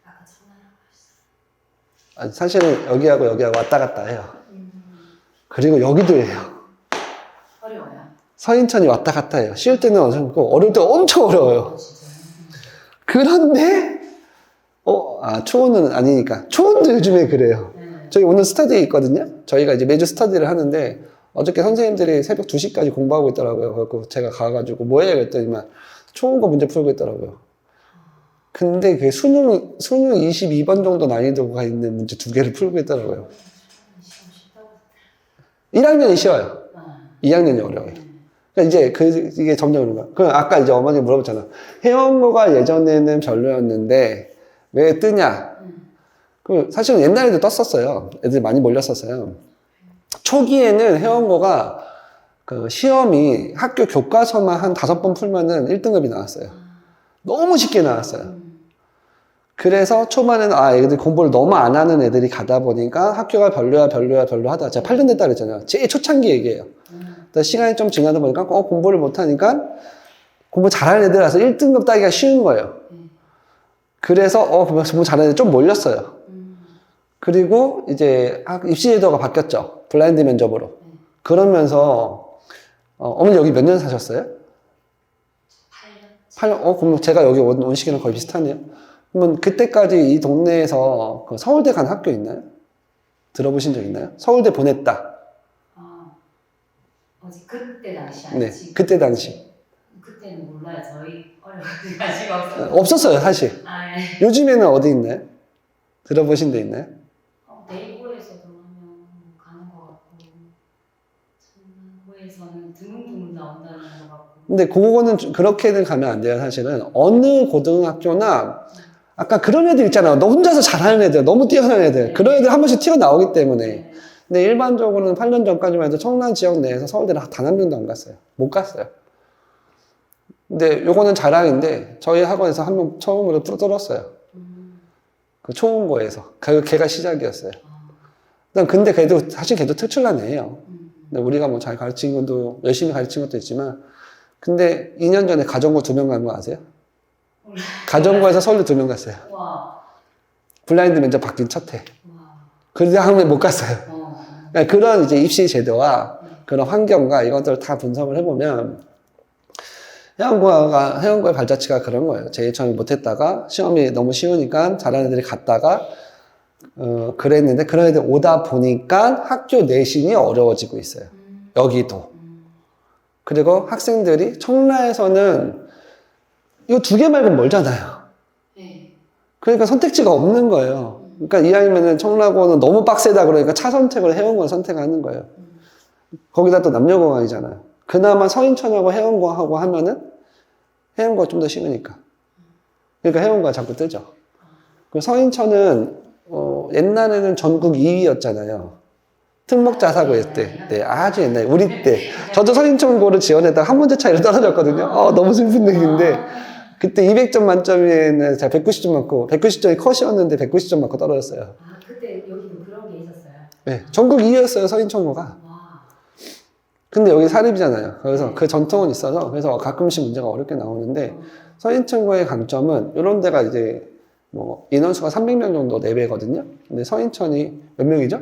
아까 청라라고 하셨어요. 사실은 여기하고 여기하고 왔다 갔다 해요. 그리고 여기도 해요. 어려워요. 서인천이 왔다 갔다 해요. 쉬울 때는 어렵고 어려울 때 엄청 어려워요. 진짜요? 그런데 초원은 아니니까. 초원도 요즘에 그래요. 저희 오늘 스터디 있거든요. 저희가 이제 매주 스터디를 하는데 어저께 선생님들이 새벽 2시까지 공부하고 있더라고요. 그래서 제가 가가지고 뭐 해야 그랬더니만 초원고 문제 풀고 있더라고요. 근데 그 수능 22번 정도 난이도가 있는 문제 2개를 풀고 있더라고요. 시험 쉽다고. 1학년이 쉬워요. 2학년이 어려워요. 그러니까 이제 이게 점점 그런 거야. 그럼 아까 이제 어머니 물어봤잖아. 해원고가 예전에는 별로였는데 왜 뜨냐? 사실은 옛날에도 떴었어요. 애들이 많이 몰렸었어요. 초기에는 해원고가 그 시험이 학교 교과서만 한 5번 풀면은 1등급이 나왔어요. 너무 쉽게 나왔어요. 그래서 초반에는 애들이 공부를 너무 안 하는 애들이 가다 보니까 학교가 별로야 하다가 제가 8년 됐다 그랬잖아요. 제일 초창기 얘기예요. 시간이 좀 지나다 보니까 공부를 못 하니까 공부 잘하는 애들이라서 1등급 따기가 쉬운 거예요. 그래서 공부 잘하는 애들 좀 몰렸어요. 그리고 이제 입시 제도가 바뀌었죠. 블라인드 면접으로. 그러면서 어머니 여기 몇 년 사셨어요? 8년? 그럼 제가 여기 온 시기는 거의 비슷하네요. 그러면 그때까지 이 동네에서 그 서울대 간 학교 있나요? 들어보신 적 있나요? 서울대 보냈다. 그때 당시 네, 아니지? 그때 당시. 그때는 몰라요. 저희 어려운 관심 없어요. 없었어요, 사실. 예. 요즘에는 어디 있나요? 들어보신 데 있나요? 네이버에서도 하면 가는 것 같고 청라고에서는 드문드문 나온다는 것 같고. 근데 그거는 그렇게는 가면 안 돼요, 사실은. 어느 고등학교나 아까 그런 애들 있잖아요. 너 혼자서 잘하는 애들, 너무 뛰어난 애들. 그런 애들 한 번씩 튀어나오기 때문에. 근데 일반적으로는 8년 전까지만 해도 청라 지역 내에서 서울대를 단 한 명도 안 갔어요. 못 갔어요. 근데 요거는 자랑인데 저희 학원에서 한 명 처음으로 뚫었어요. 그 초원고에서. 걔가 시작이었어요. 근데 사실 걔도 특출난 애예요. 근데 우리가 뭐 잘 가르친 것도, 열심히 가르친 것도 있지만, 근데 2년 전에 가정고 2명 간 거 아세요? 가정고에서 서울대 2명 갔어요. 와. 블라인드 면접 바뀐 첫 해. 와. 그 다음에 못 갔어요. 그러니까 그런 이제 입시 제도와 그런 환경과 이것들을 다 분석을 해보면, 해운고의 발자취가 그런 거예요. 제일 처음에 못했다가 시험이 너무 쉬우니까 잘하는 애들이 갔다가 그랬는데 그런 애들 오다 보니까 학교 내신이 어려워지고 있어요. 여기도. 그리고 학생들이 청라에서는 이거 2개 말고 멀잖아요. 네. 그러니까 선택지가 없는 거예요. 그러니까 이왕이면은 청라고는 너무 빡세다 그러니까 차 선택을 해운고 선택하는 거예요. 거기다 또 남녀공학이잖아요. 그나마 서인천하고 해운고하고 하면은 해운고가 좀 더 쉬우니까. 그러니까 해운고가 자꾸 뜨죠. 서인천은 옛날에는 전국 2위였잖아요. 특목자사고일 때. 네, 아주 옛날에 우리 때. 저도 서인천고를 지원했다가 한 문제 차이로 떨어졌거든요. 너무 슬픈 얘기인데 그때 200점 만점에는 제가 190점 맞고 190점이 컷이었는데 190점 맞고 떨어졌어요. 그때 여기도 그런 게 있었어요. 네, 전국 2위였어요, 서인천고가. 와. 근데 여기 사립이잖아요. 그래서 그 전통은 있어서 그래서 가끔씩 문제가 어렵게 나오는데 서인천고의 강점은 이런 데가 이제 뭐 인원수가 300명 정도 내외거든요. 근데 서인천이 몇 명이죠?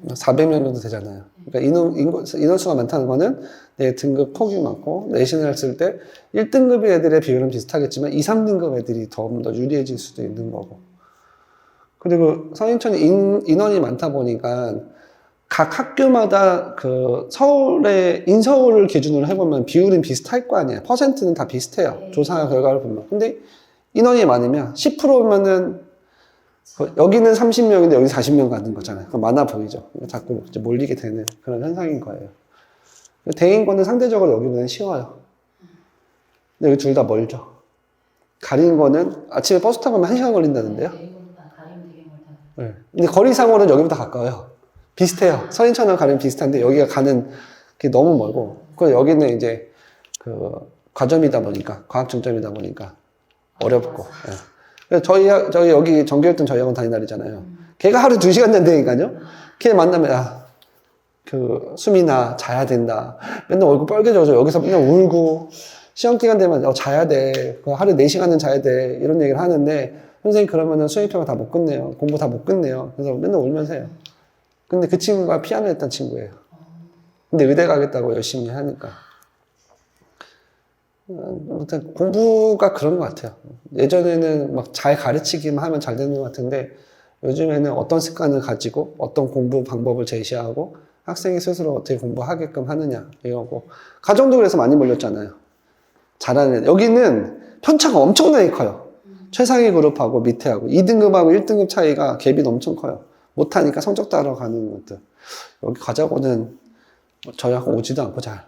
400명 정도 되잖아요. 그러니까 인원수가 많다는 거는 내 등급 폭이 많고 내신을 했을 때 1등급 애들의 비율은 비슷하겠지만 2, 3등급 애들이 더 유리해질 수도 있는 거고. 그리고 서인천이 인원이 많다 보니까 각 학교마다 그 인서울을 기준으로 해보면 비율은 비슷할 거 아니에요. 퍼센트는 다 비슷해요. 조사 결과를 보면. 근데 인원이 많으면 10%면은 여기는 30명인데 여기 40명 가는 거잖아요. 그럼 많아 보이죠. 자꾸 이제 몰리게 되는 그런 현상인 거예요. 대인고는 상대적으로 여기보다는 쉬워요. 근데 여기 둘 다 멀죠. 가린고는 아침에 버스 타고 가면 1시간 걸린다는데요. 네. 근데 거리상으로는 여기보다 가까워요. 비슷해요. 서인천하고 가면 비슷한데 여기가 가는 게 너무 멀고, 그리고 여기는 이제 그 과점이다 보니까, 과학 중점이다 보니까 어렵고. 예. 그래서 저희 여기 전교일등 저희 학원 다니는 날이잖아요. 걔가 하루 2시간 된다니까요. 걔 만나면 수민아 자야 된다. 맨날 얼굴 빨개져서 여기서 맨날 울고 시험 기간 되면 자야 돼. 하루 4시간은 자야 돼. 이런 얘기를 하는데 선생님 그러면은 수행평가 다 못 끝내요. 공부 다 못 끝내요. 그래서 맨날 울면서 해요. 근데 그 친구가 피아노 했던 친구예요. 근데 의대 가겠다고 열심히 하니까. 아무튼 공부가 그런 것 같아요. 예전에는 막 잘 가르치기만 하면 잘 되는 것 같은데 요즘에는 어떤 습관을 가지고 어떤 공부 방법을 제시하고 학생이 스스로 어떻게 공부하게끔 하느냐 이거고. 가정도 그래서 많이 몰렸잖아요. 잘하는 애. 여기는 편차가 엄청나게 커요. 최상위 그룹하고 밑에하고 2등급하고 1등급 차이가 갭이 엄청 커요. 못하니까 성적 따러 가는 것들. 여기 가자고는 저희 학원 오지도 않고 잘.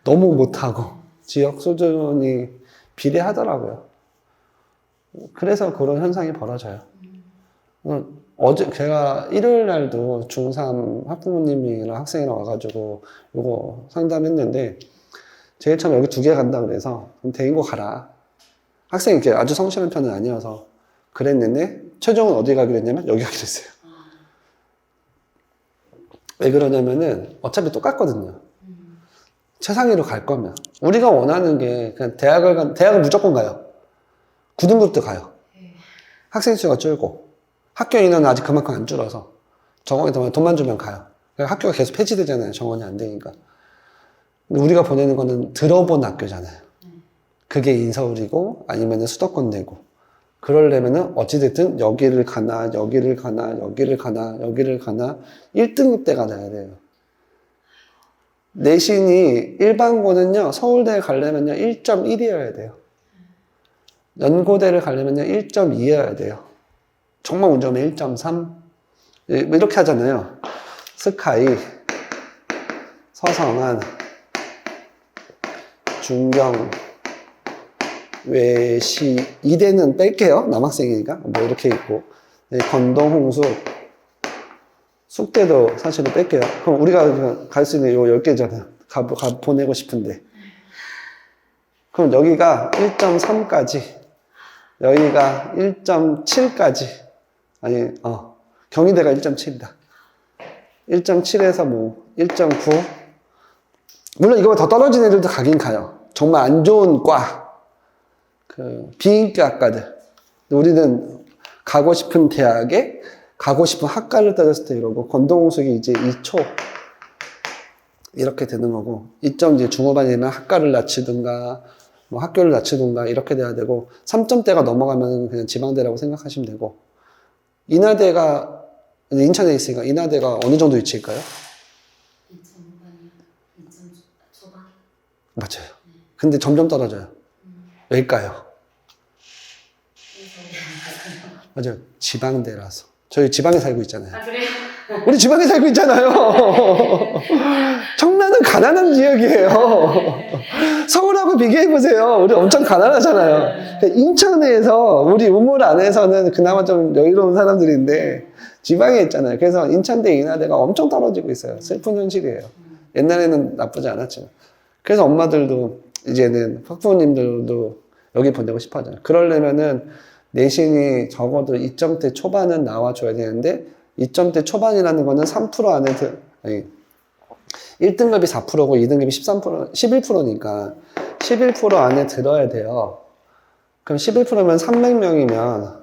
너무 못하고 지역 수준이 비례하더라고요. 그래서 그런 현상이 벌어져요. 어제 제가 일요일 날도 중3 학부모님이랑 학생이랑 와가지고 이거 상담했는데 제일 처음 여기 2개 간다 그래서 그럼 대인고 가라. 학생이 이렇게 아주 성실한 편은 아니어서 그랬는데 최종은 어디 가기로 했냐면 여기 가기로 했어요. 왜 그러냐면은 어차피 똑같거든요. 최상위로 갈 거면 우리가 원하는 게 그냥 대학을 무조건 가요. 9등급도 가요. 학생 수가 줄고 학교 인원은 아직 그만큼 안 줄어서 정원이 돈만 주면 가요. 그러니까 학교가 계속 폐지되잖아요. 정원이 안 되니까. 근데 우리가 보내는 거는 들어본 학교잖아요. 그게 인서울이고 아니면 수도권대고 그러려면은 어찌됐든 여기를 가나 여기를 가나 여기를 가나 여기를 가나 1등급대가 나야 돼요. 내신이 일반고는요 서울대에 가려면요 1.1이어야 돼요. 연고대를 가려면요 1.2여야 돼요. 정말 운 좋으면 1.3 이렇게 하잖아요. 스카이, 서성한, 중경, 외시, 이대는 뺄게요. 남학생이니까 뭐 이렇게 있고 건동, 홍숙, 숙대도 사실은 뺄게요. 그럼 우리가 갈 수 있는 요 10개잖아요. 보내고 싶은데 그럼 여기가 1.3까지 여기가 1.7까지 아니 경희대가 1.7이다 1.7에서 뭐 1.9 물론 이거보다 더 떨어진 애들도 가긴 가요. 정말 안 좋은 과 비인기 학과들 우리는 가고 싶은 대학에 가고 싶은 학과를 따졌을 때 이러고 건동홍숙이 이제 2초 이렇게 되는 거고 이점 이제 중후반이면 학과를 낮추든가 뭐 학교를 낮추든가 이렇게 돼야 되고 3점대가 넘어가면 그냥 지방대라고 생각하시면 되고 인하대가 인천에 있으니까 인하대가 어느 정도 위치일까요? 2.5반이요. 2점 초반. 맞아요. 근데 점점 떨어져요. 왜일까요? 맞아요. 지방대라서. 저희 지방에 살고 있잖아요. 아 그래요? 우리 지방에 살고 있잖아요. 청라는 가난한 지역이에요. 서울하고 비교해보세요. 우리 엄청 가난하잖아요. 인천에서, 우리 우물 안에서는 그나마 좀 여유로운 사람들인데, 지방에 있잖아요. 그래서 인천대 인하대가 엄청 떨어지고 있어요. 슬픈 현실이에요. 옛날에는 나쁘지 않았지만. 그래서 엄마들도, 이제는 학부모님들도 여기 보내고 싶어 하잖아요. 그러려면은 내신이 적어도 2점대 초반은 나와줘야 되는데, 2점대 초반이라는 거는 3% 안에 아니 1등급이 4%고 2등급이 11%니까 11% 안에 들어야 돼요. 그럼 11%면 300명이면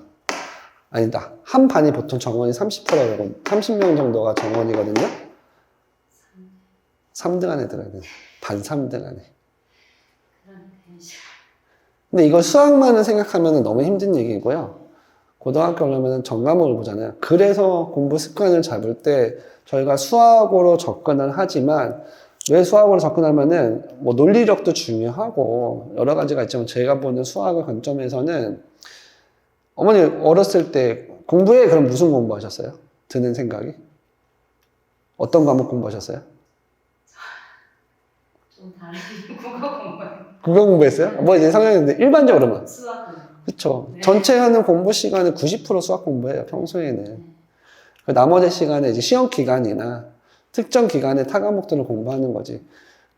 아니다. 한 반이 보통 정원이 30%라고 30명 정도가 정원이거든요. 3등 안에 들어야 돼요. 반 3등 안에. 근데 이거 수학만을 생각하면 너무 힘든 얘기고요. 고등학교 오려면 전과목을 보잖아요. 그래서 공부 습관을 잡을 때 저희가 수학으로 접근을 하지만 왜 수학으로 접근하면은 뭐 논리력도 중요하고 여러 가지가 있지만 제가 보는 수학의 관점에서는 어머니 어렸을 때 공부에 그럼 무슨 공부하셨어요? 드는 생각이? 어떤 과목 공부하셨어요? 좀 다른 국어 공부요. 국어 공부했어요? 뭐 이제 성향인데 일반적으로만. 수학 공부. 그쵸. 네. 전체 하는 공부 시간은 90% 수학 공부해요, 평소에는. 그 나머지 시간에 이제 시험 기간이나 특정 기간에 타 과목들을 공부하는 거지.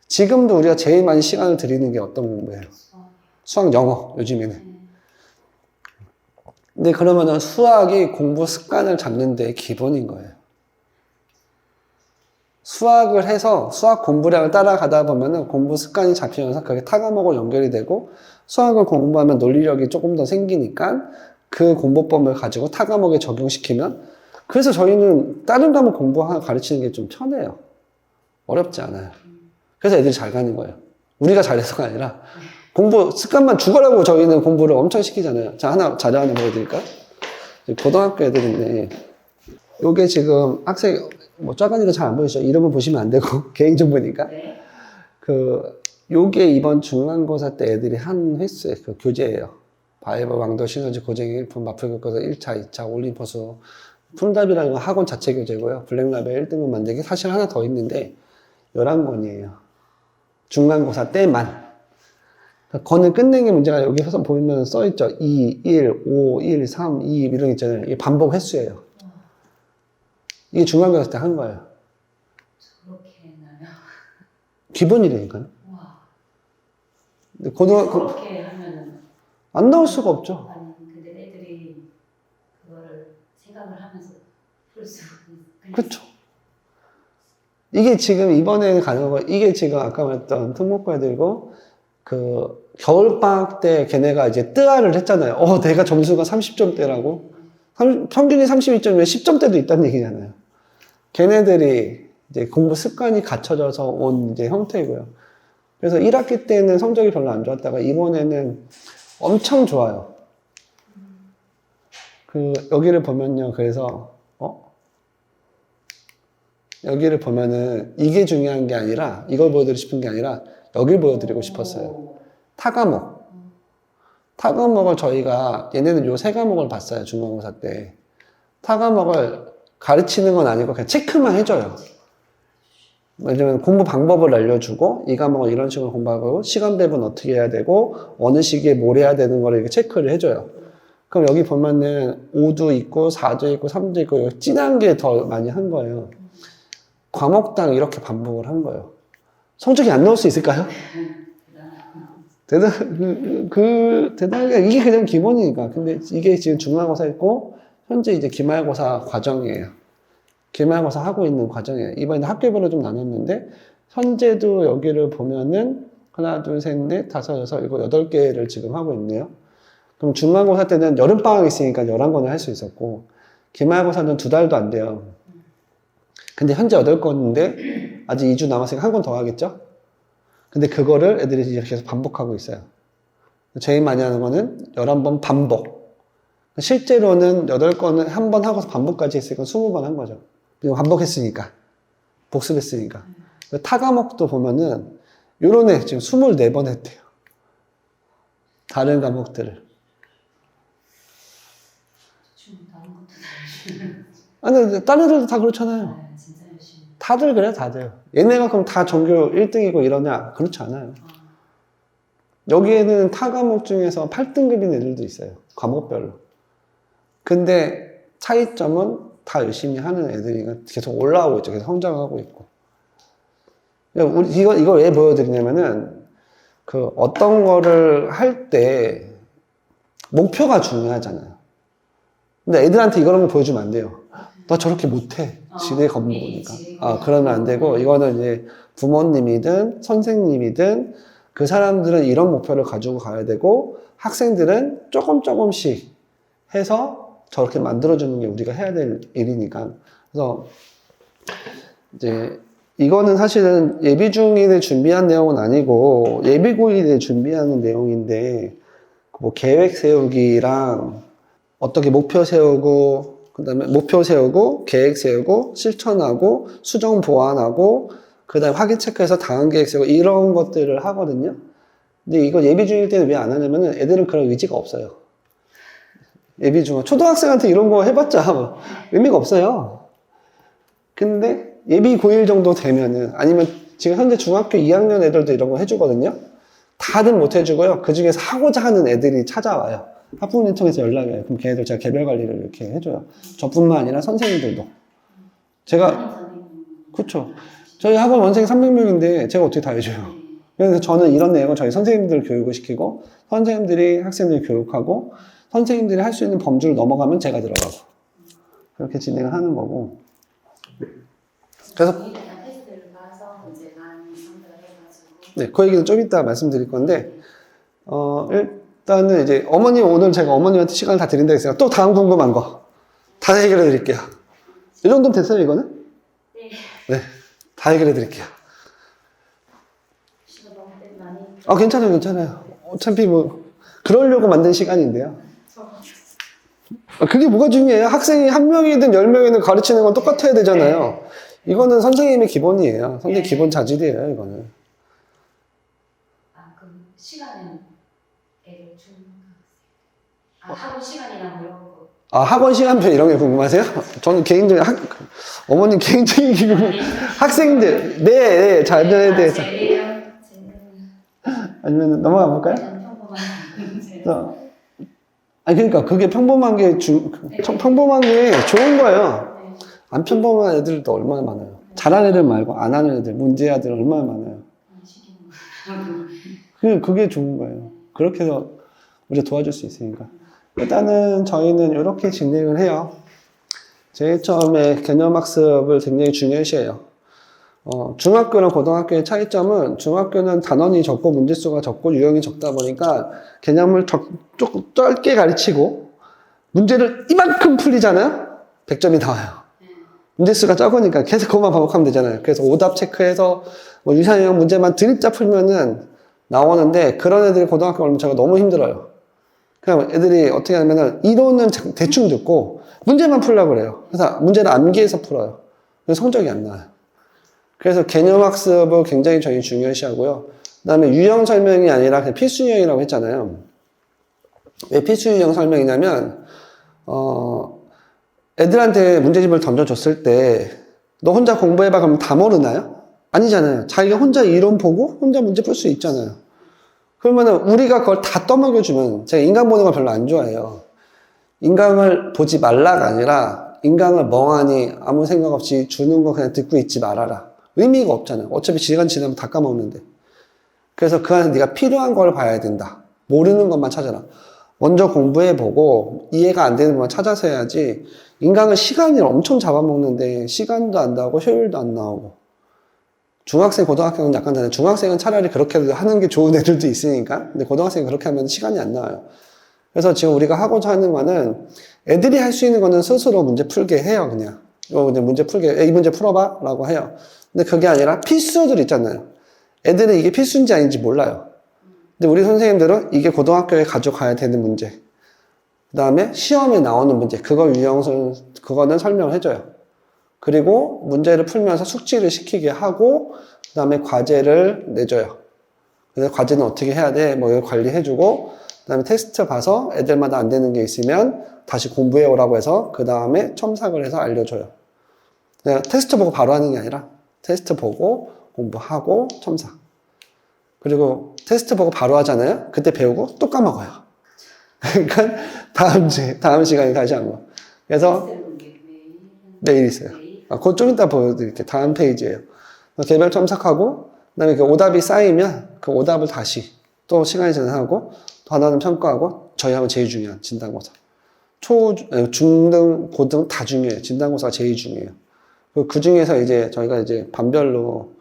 지금도 우리가 제일 많이 시간을 들이는 게 어떤 공부예요? 수학, 영어, 요즘에는. 근데 그러면은 수학이 공부 습관을 잡는 데 기본인 거예요. 수학을 해서 수학 공부량을 따라가다 보면은 공부 습관이 잡히면서 그게 타 과목으로 연결이 되고 수학을 공부하면 논리력이 조금 더 생기니까 그 공부법을 가지고 타 과목에 적용시키면 그래서 저희는 다른 과목 가르치는 게 좀 편해요. 어렵지 않아요. 그래서 애들이 잘 가는 거예요. 우리가 잘해서가 아니라 공부 습관만 죽어라고 저희는 공부를 엄청 시키잖아요. 자, 자료 하나 보여드릴까요? 고등학교 애들인데 요게 지금 학생 뭐 작으니까 잘 안 보이시죠? 이름은 보시면 안 되고 개인정보니까 네. 요게 이번 중간고사 때 애들이 한 횟수의 그 교재예요. 바이버, 왕도, 시너지, 고쟁이, 일품, 마플교과서 1차, 2차, 올림포수, 풀답이라는 건 학원 자체 교재고요. 블랙라벨 1등급 만들기 사실 하나 더 있는데 11권이에요. 중간고사 때만. 권을 끝낸 게 문제가 여기 보면 써있죠. 2, 1, 5, 1, 3, 2 이런 거 있잖아요. 이게 반복 횟수예요. 이게 중간고사 때 한 거예요. 그렇게 나요? 기본이라니까요. 와. 근데 고등학교 그렇게 하면은 안 나올 수가 없죠. 아니 근데 애들이 그거를 생각을 하면서 풀 수 있는. 그렇죠. 이게 지금 이번에 가는 거, 이게 지금 아까 말했던 특목고애들고, 그, 겨울방학 때 걔네가 이제 뜨아를 했잖아요. 내가 점수가 30점대라고. 평균이 32점이면 10점대도 있다는 얘기잖아요. 걔네들이 이제 공부 습관이 갖춰져서 온 이제 형태고요. 그래서 1학기 때는 성적이 별로 안 좋았다가 이번에는 엄청 좋아요. 여기를 보면요. 그래서, 여기를 보면은 이게 중요한 게 아니라, 이걸 보여드리고 싶은 게 아니라, 여길 보여드리고 싶었어요. 타과목. 타과목을 저희가, 얘네는 요 세 과목을 봤어요. 중간고사 때. 타과목을 가르치는 건 아니고 그냥 체크만 해줘요. 왜냐면 공부 방법을 알려주고, 이 과목을 이런 식으로 공부하고, 시간 배분 어떻게 해야 되고, 어느 시기에 뭘 해야 되는 거를 이렇게 체크를 해줘요. 그럼 여기 보면은 5도 있고, 4도 있고, 3도 있고, 진한 게 더 많이 한 거예요. 과목당 이렇게 반복을 한 거예요. 성적이 안 나올 수 있을까요? 대단하게, 이게 그냥 기본이니까. 근데 이게 지금 중간고사 있고, 현재 이제 기말고사 과정이에요. 기말고사 하고 있는 과정이에요. 이번에 학교별로 좀 나눴는데, 현재도 여기를 보면은, 하나, 둘, 셋, 넷, 다섯, 여섯, 일곱, 8개를 지금 하고 있네요. 그럼 중간고사 때는 여름방학 있으니까 11권을 할 수 있었고, 기말고사는 2달도 안 돼요. 근데 현재 8권인데, 아직 2주 남았으니까 1권 더 하겠죠? 근데 그거를 애들이 이렇게 해서 반복하고 있어요. 제일 많이 하는 거는 11번 반복. 실제로는 8권을 한 번 하고서 반복까지 했으니까 20번 한 거죠. 그리고 반복했으니까. 복습했으니까. 타 과목도 보면은, 요런 애 지금 24번 했대요. 다른 과목들을. 다른 것도 아니, 다른 애들도 다 그렇잖아요. 다 진짜 열심히. 다들 그래요, 다들. 얘네가 그럼 다 전교 1등이고 이러냐? 그렇지 않아요. 여기에는 타 과목 중에서 8등급인 애들도 있어요. 과목별로. 근데 차이점은 다 열심히 하는 애들이니까 계속 올라오고 있죠. 계속 성장하고 있고. 이걸 왜 보여드리냐면은, 어떤 거를 할 때, 목표가 중요하잖아요. 근데 애들한테 이런 거 보여주면 안 돼요. 너 저렇게 못해. 지네 겁먹으니까. 그러면 안 되고, 이거는 이제 부모님이든 선생님이든 그 사람들은 이런 목표를 가지고 가야 되고, 학생들은 조금씩 해서 저렇게 만들어주는 게 우리가 해야 될 일이니까. 그래서 이제 이거는 사실은 예비 중일에 준비한 내용은 아니고 예비 고일에 준비하는 내용인데, 뭐 계획 세우기랑 어떻게 목표 세우고, 그 다음에 목표 세우고, 계획 세우고, 실천하고, 수정 보완하고, 그 다음에 확인 체크해서 다음 계획 세우고, 이런 것들을 하거든요. 근데 이거 예비 중일 때는 왜 안 하냐면은 애들은 그런 의지가 없어요. 예비 중, 초등학생한테 이런 거 해봤자 뭐 의미가 없어요. 근데 예비 고1 정도 되면은, 아니면 지금 현재 중학교 2학년 애들도 이런 거 해주거든요. 다들 못 해주고요. 그 중에서 하고자 하는 애들이 찾아와요. 학부모님 통해서 연락이 와요. 그럼 걔네들 제가 개별 관리를 이렇게 해줘요. 저뿐만 아니라 선생님들도. 제가, 그쵸. 저희 학원 원생이 300명인데 제가 어떻게 다 해줘요. 그래서 저는 이런 내용을 저희 선생님들 교육을 시키고, 선생님들이 학생들 교육하고, 선생님들이 할 수 있는 범주를 넘어가면 제가 들어가고. 그렇게 진행을 하는 거고. 그래서 테스트를 봐서 이제 많이 선별을 해가지고. 네, 그 얘기는 좀 이따 말씀드릴 건데, 일단은 이제 어머님, 오늘 제가 어머님한테 시간을 다 드린다 했어요. 또 다음 궁금한 거 다 해결해 드릴게요. 이 정도면 됐어요, 이거는? 네. 네, 다 해결해 드릴게요. 시간 너무 많이. 괜찮아요, 괜찮아요. 어차피 뭐 그러려고 만든 시간인데요. 그게 뭐가 중요해요? 학생이 1명이든 10명이든 가르치는 건 똑같아야 되잖아요. 이거는 선생님의 기본이에요. 선생님 기본 자질이에요, 이거는. 그 시간은 애들 학원 시간이나 뭐 이런 거. 학원 시간표 이런 게 궁금하세요? 저는 개인적인 어머님 개인적인 기분, 학생들, 네, 자녀에 대해서. 아니면 넘어가 볼까요? 그러니까 그게 평범한 게 평범한 게 좋은 거예요. 안 평범한 애들도 얼마나 많아요. 잘하는 애들 말고 안 하는 애들, 문제 아들 얼마나 많아요. 그게 좋은 거예요. 그렇게 해서 우리가 도와줄 수 있으니까. 일단은 저희는 이렇게 진행을 해요. 제일 처음에 개념학습을 굉장히 중요시해요. 중학교랑 고등학교의 차이점은 중학교는 단원이 적고 문제수가 적고 유형이 적다 보니까 개념을 조금 짧게 가르치고 문제를 이만큼 풀리잖아요? 100점이 나와요. 문제수가 적으니까 계속 그것만 반복하면 되잖아요. 그래서 오답 체크해서 뭐 유사형 문제만 드립자 풀면은 나오는데 그런 애들이 고등학교 오면 제가 너무 힘들어요. 그냥 애들이 어떻게 하면은 이론은 대충 듣고 문제만 풀려고 그래요. 그래서 문제를 암기해서 풀어요. 그래서 성적이 안 나와요. 그래서 개념학습을 굉장히 저희 중요시하고요. 그 다음에 유형 설명이 아니라 그냥 필수 유형이라고 했잖아요. 왜 필수 유형 설명이냐면 애들한테 문제집을 던져줬을 때 너 혼자 공부해봐 그러면 다 모르나요? 아니잖아요. 자기가 혼자 이론 보고 혼자 문제 풀 수 있잖아요. 그러면은 우리가 그걸 다 떠먹여주면 제가 인강 보는 걸 별로 안 좋아해요. 인강을 보지 말라가 아니라 인강을 멍하니 아무 생각 없이 주는 거 그냥 듣고 있지 말아라. 의미가 없잖아요. 어차피 시간 지나면 다 까먹는데. 그래서 그 안에 네가 필요한 걸 봐야 된다. 모르는 것만 찾아라. 먼저 공부해보고 이해가 안 되는 것만 찾아서 해야지. 인강은 시간을 엄청 잡아먹는데 시간도 안 나오고 효율도 안 나오고. 중학생, 고등학생은 약간 다르네. 중학생은 차라리 그렇게 하는 게 좋은 애들도 있으니까. 근데 고등학생이 그렇게 하면 시간이 안 나와요. 그래서 지금 우리가 하고자 하는 거는 애들이 할 수 있는 거는 스스로 문제 풀게 해요, 그냥. 이거 그냥 문제 풀게, 이 문제 풀어봐 라고 해요. 근데 그게 아니라 필수들 있잖아요. 애들은 이게 필수인지 아닌지 몰라요. 근데 우리 선생님들은 이게 고등학교에 가져가야 되는 문제. 그 다음에 시험에 나오는 문제. 그거는 설명을 해줘요. 그리고 문제를 풀면서 숙지를 시키게 하고, 그 다음에 과제를 내줘요. 그래서 과제는 어떻게 해야 돼? 뭐 이걸 관리해주고, 그 다음에 테스트 봐서 애들마다 안 되는 게 있으면 다시 공부해 오라고 해서 그 다음에 첨삭을 해서 알려줘요. 그냥 테스트 보고 바로 하는 게 아니라 테스트 보고 공부하고 첨삭. 그리고 테스트 보고 바로 하잖아요. 그때 배우고 또 까먹어요. 그러니까 다음 시간에 다시 한 거. 그래서 내일 있어요. 그거 좀 이따 보여드릴게요. 다음 페이지예요. 개별 첨삭하고 그다음에 그 오답이 쌓이면 그 오답을 다시 또 시간이 지나고 단원은 평가하고 저희하고 제일 중요한 진단고사. 중등, 고등 다 중요해요. 진단고사가 제일 중요해요. 그 중에서 이제 저희가 이제 반별로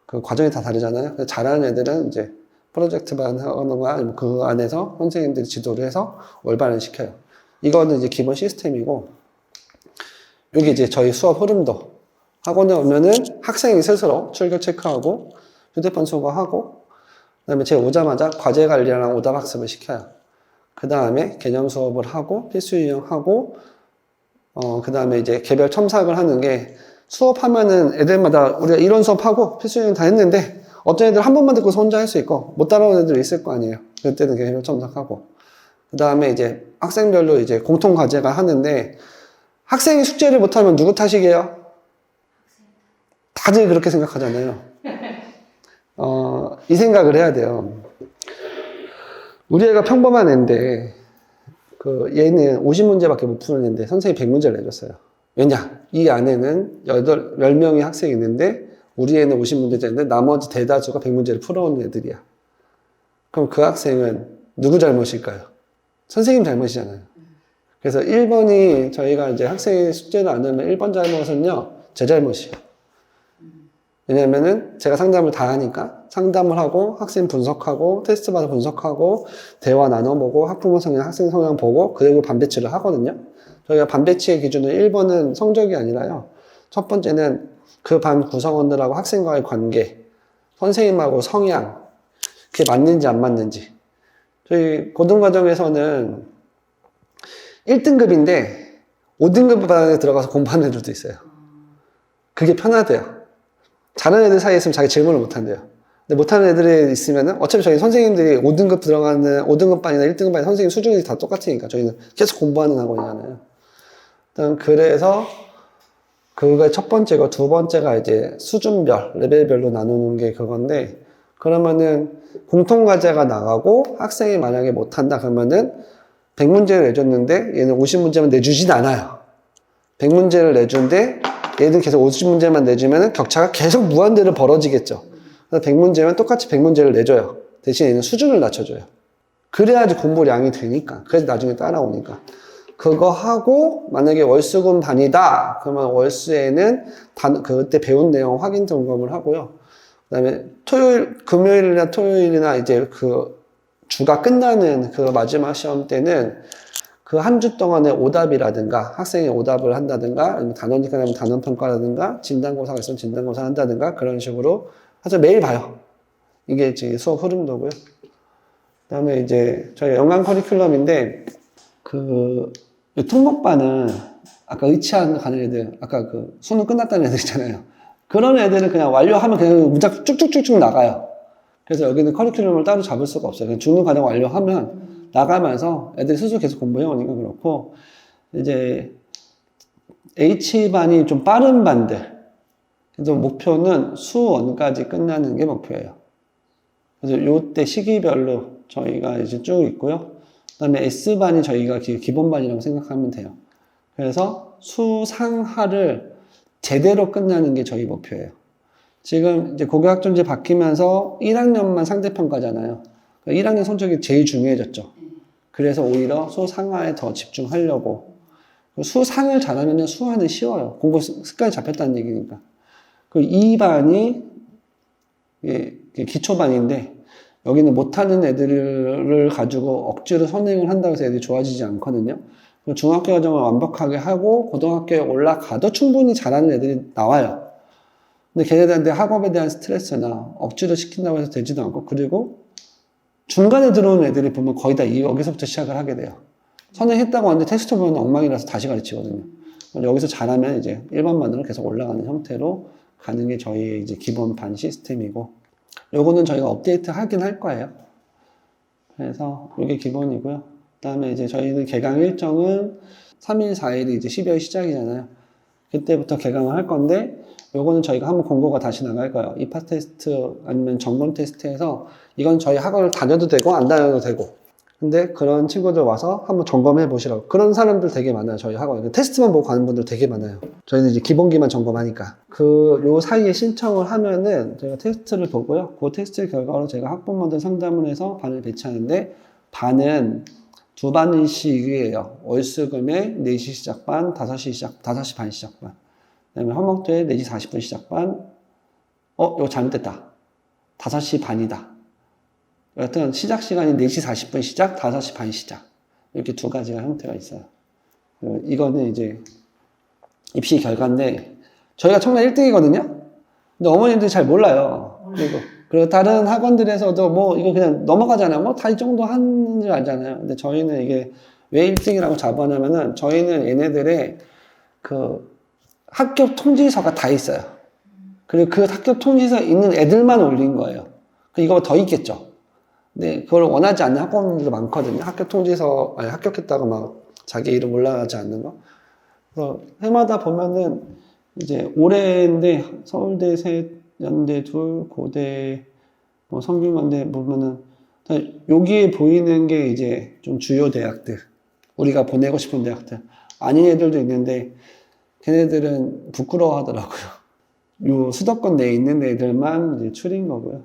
그 과정이 다 다르잖아요. 잘하는 애들은 이제 프로젝트반 하거나 그 안에서 선생님들이 지도를 해서 올바른 시켜요. 이거는 이제 기본 시스템이고, 여기 이제 저희 수업 흐름도 학원에 오면은 학생이 스스로 출결 체크하고 휴대폰 수거하고, 그 다음에 제가 오자마자 과제 관리랑 오답 학습을 시켜요. 그 다음에 개념 수업을 하고 필수 유형하고, 그 다음에 이제 개별 첨삭을 하는 게, 수업하면은 애들마다 우리가 이론 수업하고 필수 유형 다 했는데 어떤 애들 한 번만 듣고서 혼자 할 수 있고 못 따라오는 애들 있을 거 아니에요. 그때는 개별 첨삭하고, 그 다음에 이제 학생별로 이제 공통 과제가 하는데, 학생이 숙제를 못하면 누구 탓이게요? 다들 그렇게 생각하잖아요. 이 생각을 해야 돼요. 우리 애가 평범한 애인데, 얘는 50문제밖에 못 푸는 애인데, 선생님이 100문제를 내줬어요. 왜냐? 이 안에는 10명의 학생이 있는데, 우리 애는 50문제짜리인데, 나머지 대다수가 100문제를 풀어오는 애들이야. 그럼 그 학생은 누구 잘못일까요? 선생님 잘못이잖아요. 그래서 1번이 저희가 이제 학생이 숙제를 안 하면 1번 잘못은요, 제 잘못이에요. 왜냐면은 제가 상담을 다 하니까 상담을 하고 학생 분석하고 테스트 받아 분석하고 대화 나눠보고 학부모 성향, 학생 성향 보고 그리고 반배치를 하거든요. 저희가 반배치의 기준은 1번은 성적이 아니라요. 첫 번째는 그 반 구성원들하고 학생과의 관계, 선생님하고 성향, 그게 맞는지 안 맞는지. 저희 고등과정에서는 1등급인데 5등급 반에 들어가서 공부하는 애들도 있어요. 그게 편하대요. 잘하는 애들 사이에 있으면 자기 질문을 못한대요. 근데 못하는 애들이 있으면은 어차피 저희 선생님들이 5등급 들어가는 5등급 반이나 1등급 반이 선생님 수준이 다 똑같으니까 저희는 계속 공부하는 학원이잖아요. 그래서 그게 첫 번째고 두 번째가 이제 수준별, 레벨별로 나누는 게 그건데, 그러면은 공통과제가 나가고 학생이 만약에 못한다 그러면은 100문제를 내줬는데 얘는 50문제만 내주진 않아요. 100문제를 내준데 얘들 계속 50문제만 내주면 격차가 계속 무한대로 벌어지겠죠. 그래서 100문제면 똑같이 100문제를 내줘요. 대신 얘는 수준을 낮춰줘요. 그래야지 공부량이 되니까. 그래서 나중에 따라오니까. 그거 하고 만약에 월수금 반이다. 그러면 월수에는 그때 배운 내용 확인 점검을 하고요. 그다음에 금요일이나 토요일이나 이제 그 주가 끝나는 그 마지막 시험 때는 그 한 주 동안의 오답이라든가 학생이 오답을 한다든가 아니면 단원이 끝나면 단원 평가라든가 진단고사가 있으면 진단고사 한다든가 그런 식으로 해서 매일 봐요. 이게 이제 수업 흐름도고요. 그다음에 이제 저희 연간 커리큘럼인데 그 특목반은 아까 의치한 가는 애들 아까 그 수능 끝났다는 애들 있잖아요. 그런 애들은 그냥 완료하면 그냥 무작 쭉쭉쭉쭉 나가요. 그래서 여기는 커리큘럼을 따로 잡을 수가 없어요. 그냥 중급 과정 완료하면 나가면서 애들이 스스로 계속 공부해오니까 그렇고, 이제 H반이 좀 빠른 반들. 그래서 목표는 수1까지 끝나는 게 목표예요. 그래서 요때 시기별로 저희가 이제 쭉 있고요. 그 다음에 S반이 저희가 기본반이라고 생각하면 돼요. 그래서 수상하를 제대로 끝나는 게 저희 목표예요. 지금 이제 고교학점제 바뀌면서 1학년만 상대평가잖아요. 1학년 성적이 제일 중요해졌죠. 그래서 오히려 수상하에 더 집중하려고. 수상을 잘하면 수하는 쉬워요. 공부 습관이 잡혔다는 얘기니까. 그리고 2반이 기초반인데 여기는 못하는 애들을 가지고 억지로 선행을 한다고 해서 애들이 좋아지지 않거든요. 중학교 과정을 완벽하게 하고 고등학교에 올라가도 충분히 잘하는 애들이 나와요. 근데 걔네들한테 학업에 대한 스트레스나 억지로 시킨다고 해서 되지도 않고, 그리고 중간에 들어오는 애들이 보면 거의 다 여기서부터 시작을 하게 돼요. 선행했다고 하는데 테스트 보면 엉망이라서 다시 가르치거든요. 여기서 잘하면 이제 일반반으로 계속 올라가는 형태로 가는 게 저희의 이제 기본반 시스템이고, 요거는 저희가 업데이트 하긴 할 거예요. 그래서 이게 기본이고요. 그 다음에 이제 저희는 개강 일정은 3일, 4일이 이제 12월 시작이잖아요. 그때부터 개강을 할 건데, 요거는 저희가 한번 공고가 다시 나갈 거예요. 입학 테스트 아니면 점검 테스트에서 이건 저희 학원을 다녀도 되고 안 다녀도 되고, 근데 그런 친구들 와서 한번 점검해 보시라고. 그런 사람들 되게 많아요. 저희 학원 테스트만 보고 가는 분들 되게 많아요. 저희는 이제 기본기만 점검하니까 요 사이에 신청을 하면은 저희가 테스트를 보고요. 그 테스트 결과로 제가 학부모들 상담을 해서 반을 배치하는데, 반은 2반씩이에요. 월수금에 4시 시작반, 5시 반 시작반. 그 다음에 화목토에 4시 40분 시작반. 이거 잘못됐다. 5시 반이다. 여하튼 시작 시간이 4시 40분 시작, 5시 반 시작. 이렇게 두 가지가 형태가 있어요. 이거는 이제 입시 결과인데, 저희가 청라 1등이거든요? 근데 어머님들이 잘 몰라요. 그리고 다른 학원들에서도 뭐 이거 그냥 넘어가잖아요. 뭐 다 이 정도 하는 줄 알잖아요. 근데 저희는 이게 왜 1등이라고 잡아냐면은, 저희는 얘네들의 그 합격 통지서가 다 있어요. 그리고 그 합격 통지서에 있는 애들만 올린 거예요. 이거 더 있겠죠. 근데 그걸 원하지 않는 학원들도 많거든요. 합격 통지서, 아니 합격했다고 막 자기 이름 올라가지 않는 거. 그래서 해마다 보면은 이제 올해인데 서울대 셋, 연대 둘, 고대, 뭐 성균관대 보면은 여기에 보이는 게 이제 좀 주요 대학들, 우리가 보내고 싶은 대학들. 아닌 애들도 있는데 걔네들은 부끄러워 하더라고요. 요 수도권 내에 있는 애들만 이제 추린 거고요.